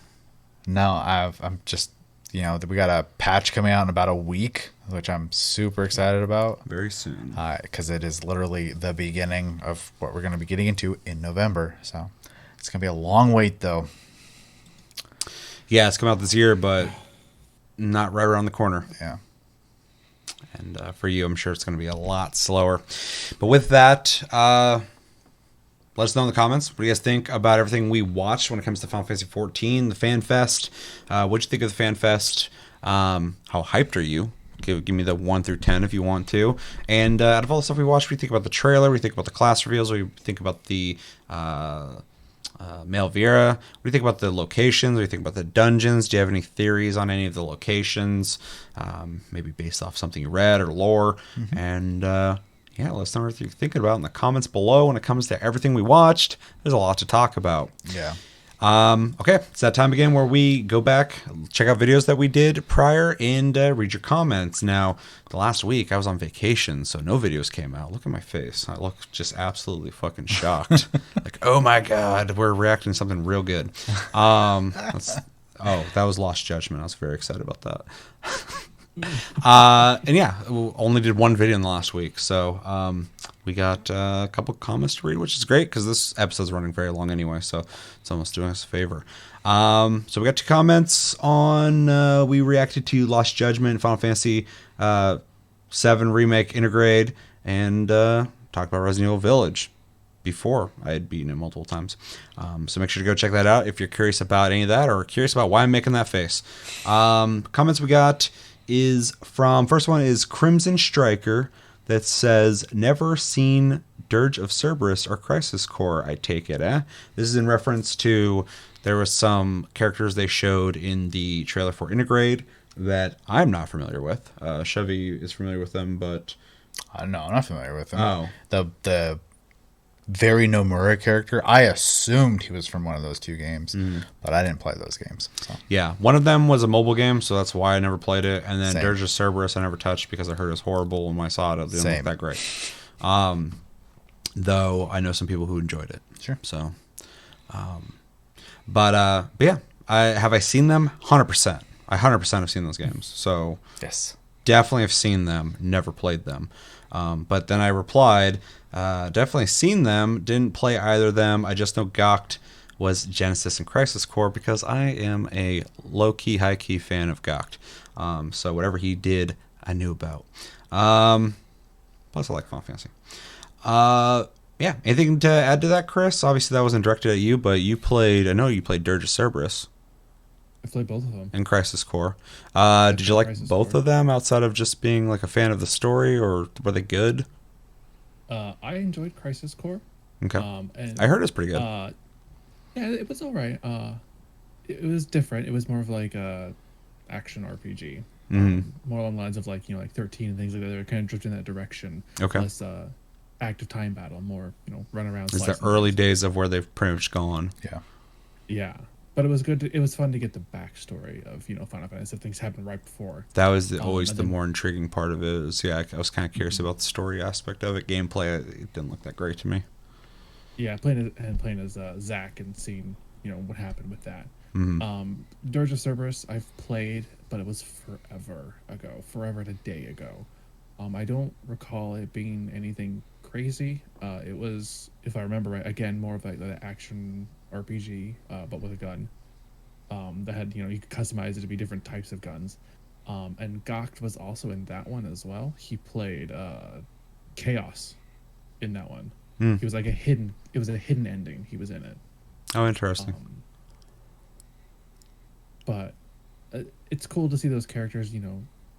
No, I'm just, we got a patch coming out in about a week, which I'm super excited about. Very soon. Because it is literally the beginning of what we're going to be getting into in November. So it's going to be a long wait, though. Yeah, it's come out this year, but not right around the corner. Yeah. And for you, I'm sure it's going to be a lot slower. But with that, let us know in the comments what do you guys think about everything we watched when it comes to Final Fantasy 14, the Fan Fest. What'd you think of the Fan Fest? How hyped are you? Give me the 1 through 10 if you want to. And out of all the stuff we watched, what do you think about the trailer? What do you think about the class reveals? What do you think about the Melvira? What do you think about the locations? What do you think about the dungeons? Do you have any theories on any of the locations? Maybe based off something you read or lore. Mm-hmm. And yeah, let us know what you're thinking about in the comments below when it comes to everything we watched. There's a lot to talk about. Yeah. Okay, it's that time again where we go back, check out videos that we did prior, and read your comments. Now, the last week I was on vacation, so no videos came out. Look at my face. I look just absolutely fucking shocked. Like, oh my God, we're reacting to something real good. That was Lost Judgment. I was very excited about that. And yeah, we only did one video in the last week, so we got a couple comments to read, which is great because this episode's running very long anyway, so it's almost doing us a favor. So we got 2 comments on we reacted to Lost Judgment, Final Fantasy 7 Remake Intergrade, and talked about Resident Evil Village before I had beaten it multiple times. So make sure to go check that out if you're curious about any of that or curious about why I'm making that face. Comments we got is from, first one is Crimson Striker that says, never seen Dirge of Cerberus or Crisis Core, I take it, eh? This is in reference to, there was some characters they showed in the trailer for Intergrade that I'm not familiar with. Chevy is familiar with them, but... No, I'm not familiar with them. Oh. The very Nomura character, I assumed he was from one of those 2 games, but I didn't play those games. So. Yeah, one of them was a mobile game, so that's why I never played it. And then Same. Dirge of Cerberus I never touched because I heard it was horrible, and when I saw it didn't look that great. Though I know some people who enjoyed it. Sure. So, but yeah, have I seen them? 100%. I 100% have seen those games. So Yes. definitely have seen them, never played them. But then I replied, definitely seen them, didn't play either of them. I just know Gokt was Genesis and Crisis Core because I am a low-key, high-key fan of Gokt. So whatever he did, I knew about. Plus I like Final Fantasy. Yeah, anything to add to that, Chris? Obviously that wasn't directed at you, but I know you played Dirge of Cerberus. I played both of them. And Crisis Core. Did you like Crisis both Core. of them outside of just being like a fan of the story, or were they good? I enjoyed Crisis Core. Okay. And, I heard it's pretty good. yeah, it was all right. It was different. It was more of like a action RPG. More along the lines of like 13 and things like that. They were kind of drifting in that direction. Okay. Less active time battle, more run around. It's the early days of where they've pretty much gone. Yeah. Yeah, but it was good. It was fun to get the backstory of Final Fantasy. Things happened right before. That was always and the then- more intriguing part of it. Is, yeah, I was kind of curious about the story aspect of it. Gameplay, it didn't look that great to me. Yeah, playing as Zack and seeing what happened with that. Dirge of Cerberus I've played, but it was forever and a day ago. I don't recall it being anything crazy. It was, if I remember right, again more of like the action RPG, but with a gun. That had you could customize it to be different types of guns. And Gokt was also in that one as well. He played Chaos in that one. He was like it was a hidden ending. He was in it. Oh, interesting. But it's cool to see those characters,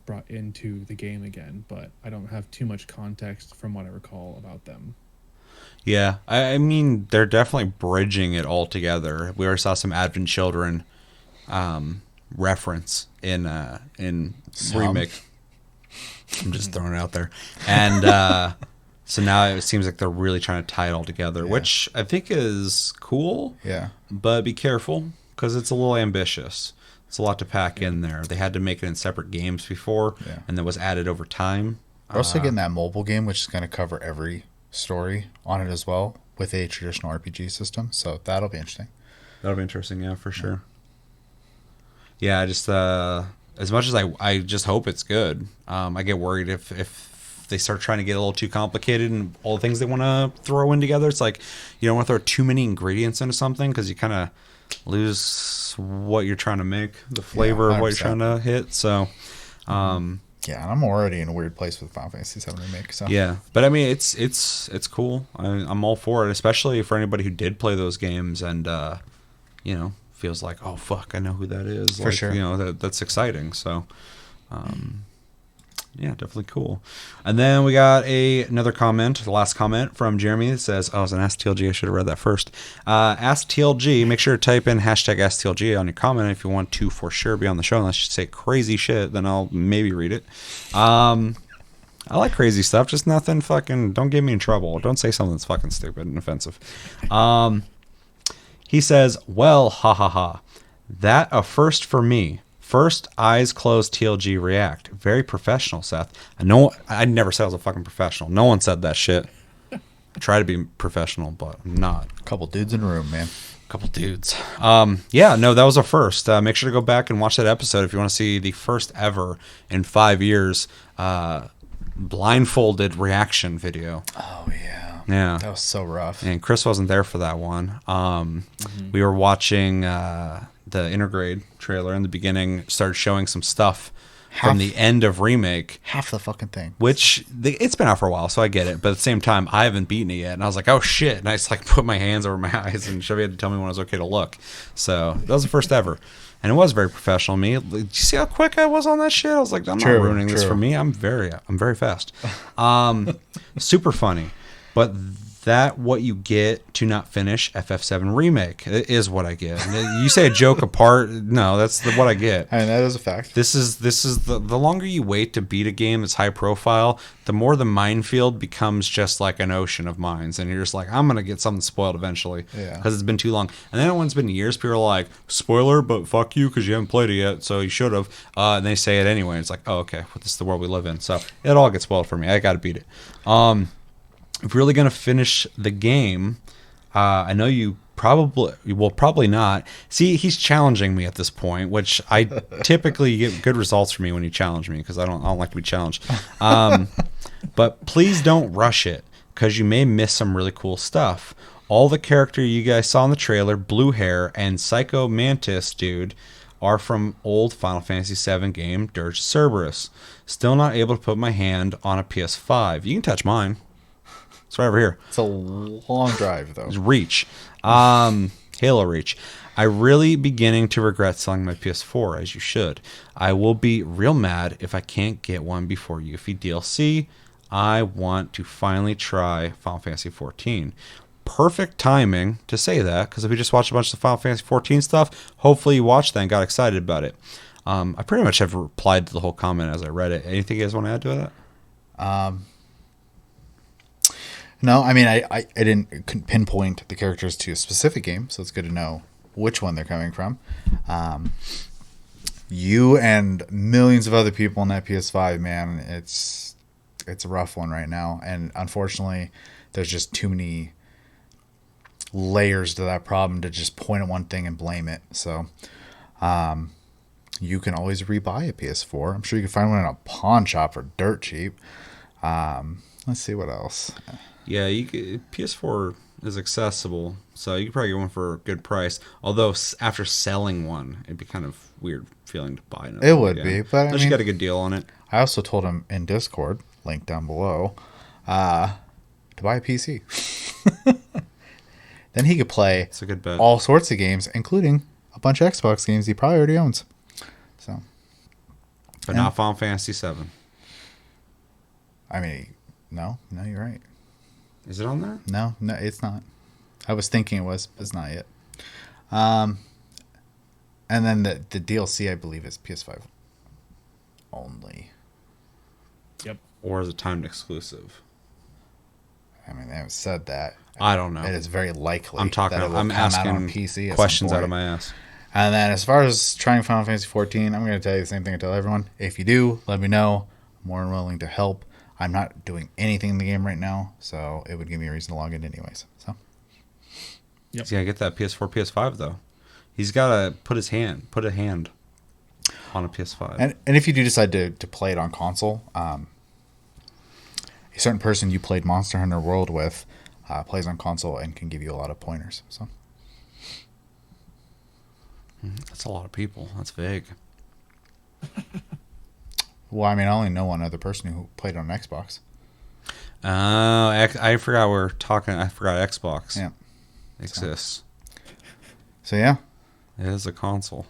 brought into the game again. But I don't have too much context from what I recall about them. Yeah, I mean, they're definitely bridging it all together. We already saw some Advent Children reference in Remake. I'm just throwing it out there. And so now it seems like they're really trying to tie it all together, which I think is cool. Yeah. But be careful, because it's a little ambitious. It's a lot to pack in there. They had to make it in separate games before, and that was added over time. We're also getting that mobile game, which is going to cover every story on it as well, with a traditional RPG system. So that'll be interesting. That'll be interesting, yeah, for sure. Yeah, I just as much as I just hope it's good. I get worried if they start trying to get a little too complicated and all the things they want to throw in together. It's like you don't want to throw too many ingredients into something because you kind of lose what you're trying to make, the flavor of what you're trying to hit. So, yeah, and I'm already in a weird place with Final Fantasy VII Remake. So yeah, but I mean, it's cool. I'm all for it, especially for anybody who did play those games and feels like, oh fuck, I know who that is. For sure. That's exciting. So, yeah, definitely cool. And then we got another comment, the last comment from Jeremy that says, oh, it was an Ask TLG. I should have read that first. Ask TLG. Make sure to type in hashtag Ask TLG on your comment if you want to for sure be on the show. Unless you say crazy shit, then I'll maybe read it. I like crazy stuff, just nothing fucking, don't get me in trouble. Don't say something that's fucking stupid and offensive. He says, well, ha ha ha. That a first for me. First eyes closed TLG react. Very professional, Seth. I never said I was a fucking professional. No one said that shit. I try to be professional, but I'm not. A couple dudes in a room, man. Couple dudes. Yeah, no, that was a first. Make sure to go back and watch that episode if you want to see the first ever in 5 years blindfolded reaction video. Oh, yeah. Yeah. That was so rough. And Chris wasn't there for that one. We were watching the Intergrade trailer in the beginning, started showing some stuff from the end of Remake. Half the fucking thing. Which, it's been out for a while, so I get it. But at the same time, I haven't beaten it yet. And I was like, oh, shit. And I just like put my hands over my eyes, and Chevy had to tell me when it was okay to look. So that was the first ever. And it was very professional of me. Did you see how quick I was on that shit? I was like, I'm not ruining this for me. I'm very fast. Super funny. But that what you get to not finish FF7 Remake is what I get. You say a joke apart. No, that's what I get. I mean, that is a fact. This is the longer you wait to beat a game that's high profile, the more the minefield becomes just like an ocean of mines. And you're just like, I'm going to get something spoiled eventually because it's been too long. And then when it's been years, people are like, spoiler, but fuck you because you haven't played it yet, so you should have. And they say it anyway. It's like, oh, okay, well, this is the world we live in. So it all gets spoiled for me. I got to beat it. If you're really going to finish the game, I know you probably not. See, he's challenging me at this point, which I typically get good results for me when you challenge me because I don't like to be challenged. But please don't rush it because you may miss some really cool stuff. All the character you guys saw in the trailer, Blue Hair and Psycho Mantis dude, are from old Final Fantasy VII game Dirge Cerberus. Still not able to put my hand on a PS5. You can touch mine. It's right over here. It's a long drive, though. It's Reach. Halo Reach. I really beginning to regret selling my PS4, as you should. I will be real mad if I can't get one before Yuffie DLC. I want to finally try Final Fantasy XIV. Perfect timing to say that, because if you just watched a bunch of Final Fantasy XIV stuff, hopefully you watched that and got excited about it. I pretty much have replied to the whole comment as I read it. Anything you guys want to add to that? No, I mean, I couldn't pinpoint the characters to a specific game, so it's good to know which one they're coming from. You and millions of other people on that PS5, man, it's a rough one right now. And unfortunately, there's just too many layers to that problem to just point at one thing and blame it. So you can always rebuy a PS4. I'm sure you can find one in a pawn shop for dirt cheap. Let's see what else. Yeah, PS4 is accessible, so you could probably get one for a good price. Although after selling one, it'd be kind of weird feeling to buy another. It would be, but unless you got a good deal on it. I also told him in Discord, link down below, to buy a PC. Then he could play It's a good bet. all sorts of games, including a bunch of Xbox games he probably already owns. So, But not Final Fantasy VII. I mean, no, you're right. Is it on there? No, it's not. I was thinking it was, but it's not yet. And then the DLC, I believe, is PS5 only. Yep. Or is it timed exclusive? I mean, they haven't said that. I don't know. It is very likely. I'm talking. that it will I'm come out asking on PC at questions some out of point. my ass. And then as far as trying Final Fantasy XIV, I'm going to tell you the same thing I tell everyone. If you do, let me know. I'm more than willing to help. I'm not doing anything in the game right now, so it would give me a reason to log in anyways. So, He's got to get that PS4, PS5, though. He's got to put a hand on a PS5. and if you do decide to play it on console, a certain person you played Monster Hunter World with plays on console and can give you a lot of pointers. So, That's a lot of people. That's vague. well, I mean, I only know one other person who played on Xbox. I forgot we're talking. I forgot Xbox. Yeah. Exists. So yeah, It is a console.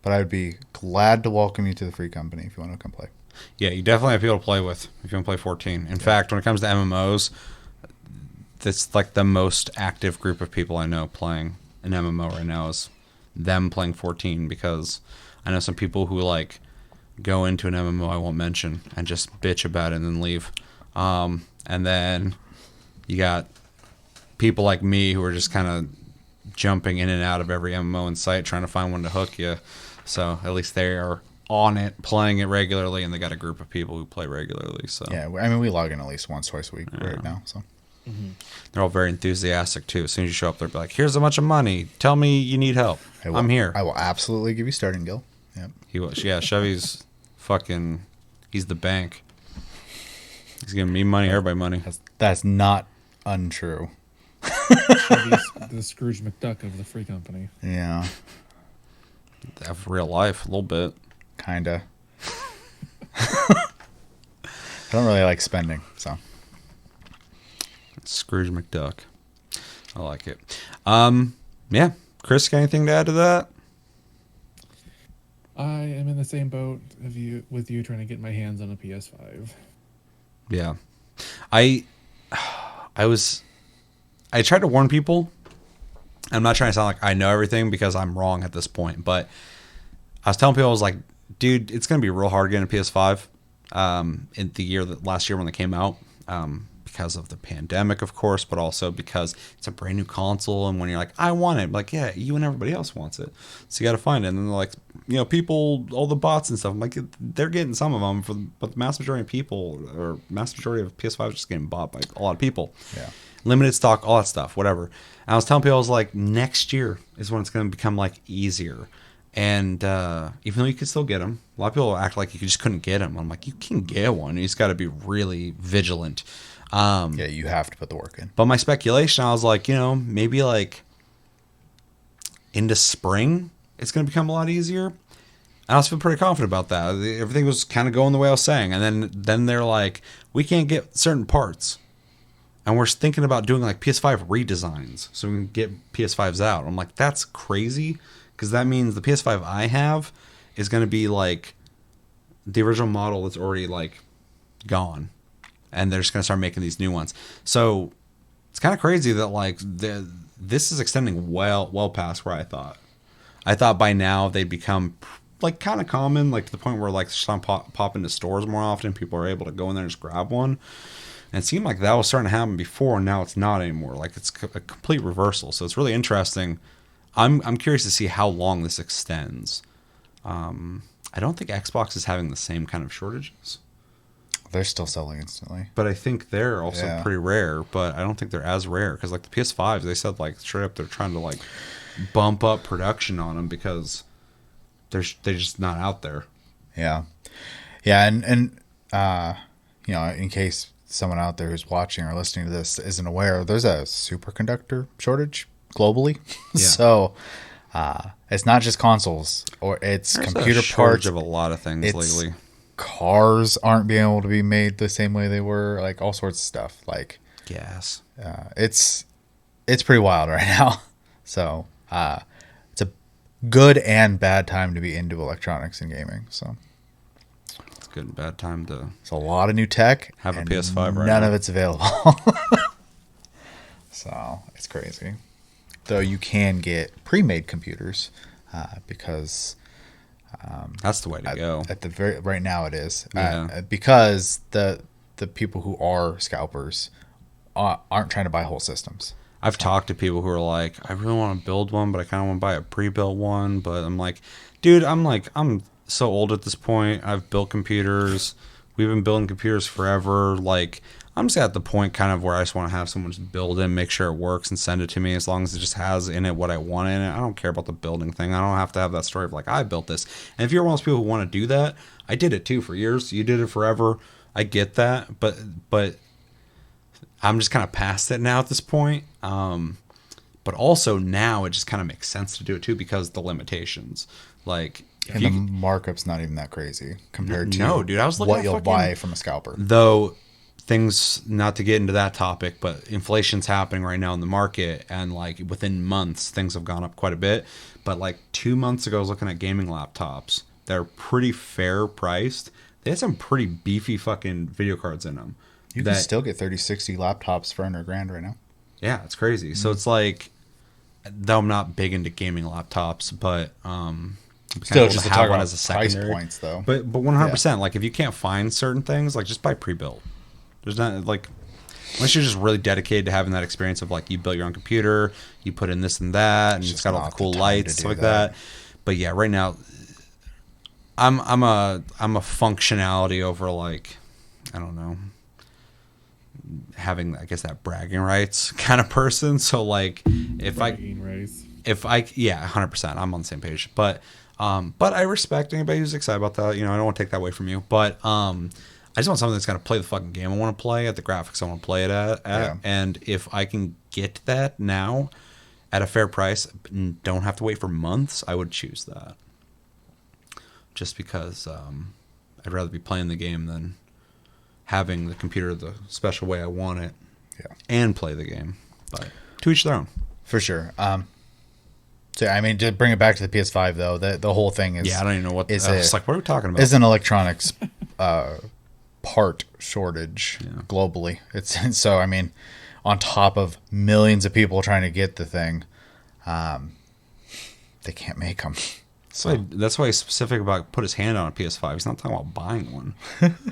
but I would be glad to welcome you to the free company if you want to come play. Yeah, you definitely have people to play with if you want to play 14. In fact, when it comes to MMOs, that's like the most active group of people I know playing an MMO right now is them playing 14, because I know some people who like go into an MMO I won't mention and just bitch about it and then leave. And then you got people like me who are just kind of jumping in and out of every MMO in sight trying to find one to hook you. So at least they are on it, playing it regularly, and they got a group of people who play regularly. So Yeah, I mean, we log in at least once, twice a week right now. So they're all very enthusiastic too. As soon as you show up, they'll be like, "Here's a bunch of money. Tell me you need help. I'm here." I will absolutely give you starting gil. Yep. He was, yeah. Chevy's fucking. He's the bank. He's giving me money, everybody money. That's not untrue. The Scrooge McDuck of the free company. Yeah, Of real life, a little bit. kinda. I don't really like spending, so. Scrooge McDuck. I like it. Yeah. Chris, got anything to add to that? I am in the same boat with you trying to get my hands on a PS5. Yeah. I tried to warn people. I'm not trying to sound like I know everything because I'm wrong at this point, but I was telling people, I was like, dude, it's going to be real hard getting a PS5 in the last year when they came out, because of the pandemic, of course, but also because it's a brand new console. And when you're like, I want it, like, yeah, you and everybody else wants it. So you got to find it. And then they're like, people, all the bots and stuff, I'm like, they're getting some of them, but the mass majority of people, or mass majority of PS5 is just getting bought by a lot of people. Yeah. Limited stock, all that stuff, whatever. And I was telling people, I was like, next year is when it's going to become like easier. And even though you can still get them, a lot of people act like you just couldn't get them. I'm like, you can get one. You just got to be really vigilant. Yeah, you have to put the work in. But my speculation, I was like, maybe like into spring, it's going to become a lot easier. I also feel pretty confident about that. Everything was kind of going the way I was saying. And then they're like, we can't get certain parts. And we're thinking about doing like PS5 redesigns so we can get PS5s out. I'm like, that's crazy, because that means the PS5 I have is going to be like the original model that's already like gone. And they're just going to start making these new ones. So it's kind of crazy that like this is extending well past where I thought. I thought by now they'd become like kind of common, like to the point where like some pop into stores more often. People are able to go in there and just grab one. And it seemed like that was starting to happen before, and now it's not anymore. Like it's a complete reversal. So it's really interesting. I'm curious to see how long this extends. I don't think Xbox is having the same kind of shortages. They're still selling instantly. But I think they're also pretty rare, but I don't think they're as rare, because like the PS5s, they said like straight up they're trying to like bump up production on them because they're just not out there. Yeah. Yeah, and in case someone out there who's watching or listening to this isn't aware, there's a superconductor shortage globally. Yeah. So it's not just consoles, or it's There's computer a shortage parts of a lot of things lately. Cars aren't being able to be made the same way they were, like all sorts of stuff. Like Gas. it's pretty wild right now. So it's a good and bad time to be into electronics and gaming. So It's a good and bad time to it's a lot of new tech. have a and PS5 right none now. of it's available. So it's crazy. Though you can get pre-made computers because That's the way to go. at the very right now it is Yeah. because the people who are scalpers aren't trying to buy whole systems. I've talked to people who are like, I really want to build one, but I kind of want to buy a pre-built one. But I'm like, dude, I'm so old at this point. I've built computers. We've been building computers forever. Like, I'm just at the point kind of where I just want to have someone just build it, make sure it works, and send it to me, as long as it just has in it what I want in it. I don't care about the building thing. I don't have to have that story of like, I built this. And if you're one of those people who want to do that, I did it too for years. You did it forever. I get that, but I'm just kind of past it now at this point. But also now it just kind of makes sense to do it too, because the limitations. Like, And the markup's not even that crazy compared to No, dude, I was looking what at you'll fucking- buy from a scalper. though things, not to get into that topic, but inflation's happening right now in the market, and like within months things have gone up quite a bit. But like 2 months ago I was looking at gaming laptops. They're pretty fair priced. They had some pretty beefy fucking video cards in them. You can still get 3060 laptops for under $1,000 right now. Yeah, it's crazy. So it's like, though I'm not big into gaming laptops, but Still, just to talk about as a price secondary points, though. But 100%, like if you can't find certain things, like just buy pre-built. There's not like, Unless you're just really dedicated to having that experience of like you built your own computer, you put in this and that, and it's just got all the not the cool time lights, to stuff do like that. that. But yeah, right now, I'm a functionality over like, I don't know, having, I guess, that bragging rights kind of person. So like Bragging rights. yeah, 100%, I'm on the same page. But I respect anybody who's excited about that. You know, I don't want to take that away from you. But I just want something that's gonna play the fucking game I want to play at the graphics I want to play it at. Yeah. And if I can get that now at a fair price and don't have to wait for months, I would choose that. Just because I'd rather be playing the game than having the computer the special way I want it, and play the game. But to each their own. For sure. So I mean, to bring it back to the PS5 though, the whole thing is Yeah, I don't even know what. is It's like, what are we talking about? is an electronics part shortage globally. It's so I mean, on top of millions of people trying to get the thing, they can't make them. That's why he's specific about put his hand on a PS5. He's not talking about buying one.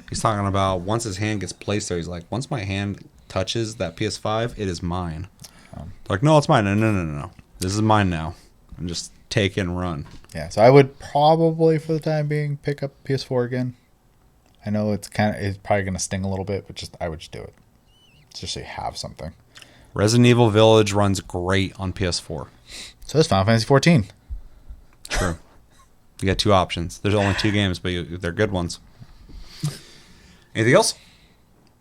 He's talking about once his hand gets placed there. He's like, once my hand touches that PS5, it is mine. Like, no, it's mine. No. This is mine now. And just take it and run. Yeah, so I would probably, for the time being, pick up PS4 again. I know it's probably gonna sting a little bit, but I would just do it. Just so you have something. Resident Evil Village runs great on PS4. So it's Final Fantasy 14. True. You got two options. There's only two games, but they're good ones. Anything else?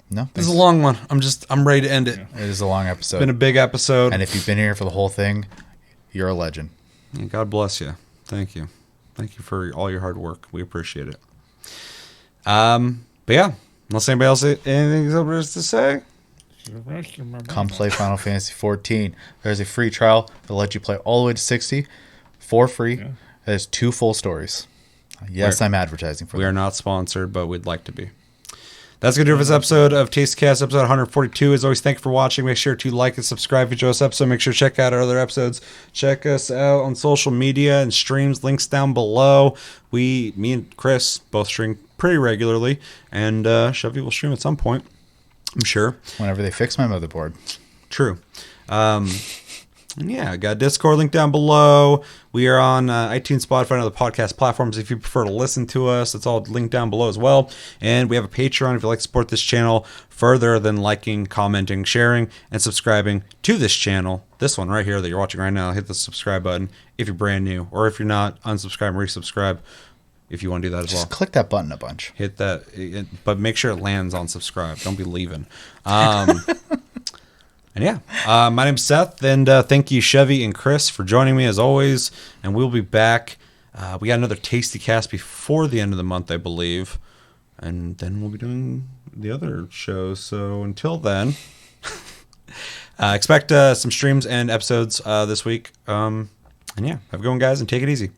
No, This is a long one. I'm ready to end it. It is a long episode. It's been a big episode. And if you've been here for the whole thing, you're a legend. Yeah, God bless you. Thank you. Thank you for all your hard work. We appreciate it. But yeah, unless anybody else has anything else to say. Come play Final Fantasy 14. There's a free trial that'll let you play all the way to 60 for free. Yeah. There's 2 full stories. Yes, I'm advertising for We them. are not sponsored, but we'd like to be. That's going to do it for this episode of TasteCast, episode 142. As always, thank you for watching. Make sure to like and subscribe if you enjoy this episode. Make sure to check out our other episodes. Check us out on social media and streams. Links down below. Me and Chris both stream pretty regularly, and Chevy will stream at some point, I'm sure. Whenever they fix my motherboard. True. And yeah, I got a Discord link down below. We are on iTunes, Spotify, and other podcast platforms. If you prefer to listen to us, it's all linked down below as well. And we have a Patreon if you'd like to support this channel further than liking, commenting, sharing, and subscribing to this channel. This one right here that you're watching right now. Hit the subscribe button if you're brand new. Or if you're not, unsubscribe and resubscribe if you want to do that as well. Just click that button a bunch. Hit that, but make sure it lands on subscribe. Don't be leaving. And yeah, my name's Seth, and thank you, Chevy and Chris, for joining me as always. And we'll be back. We got another Tasty Cast before the end of the month, I believe. And then we'll be doing the other shows. So until then, expect some streams and episodes this week. And yeah, have a good one, guys, and take it easy.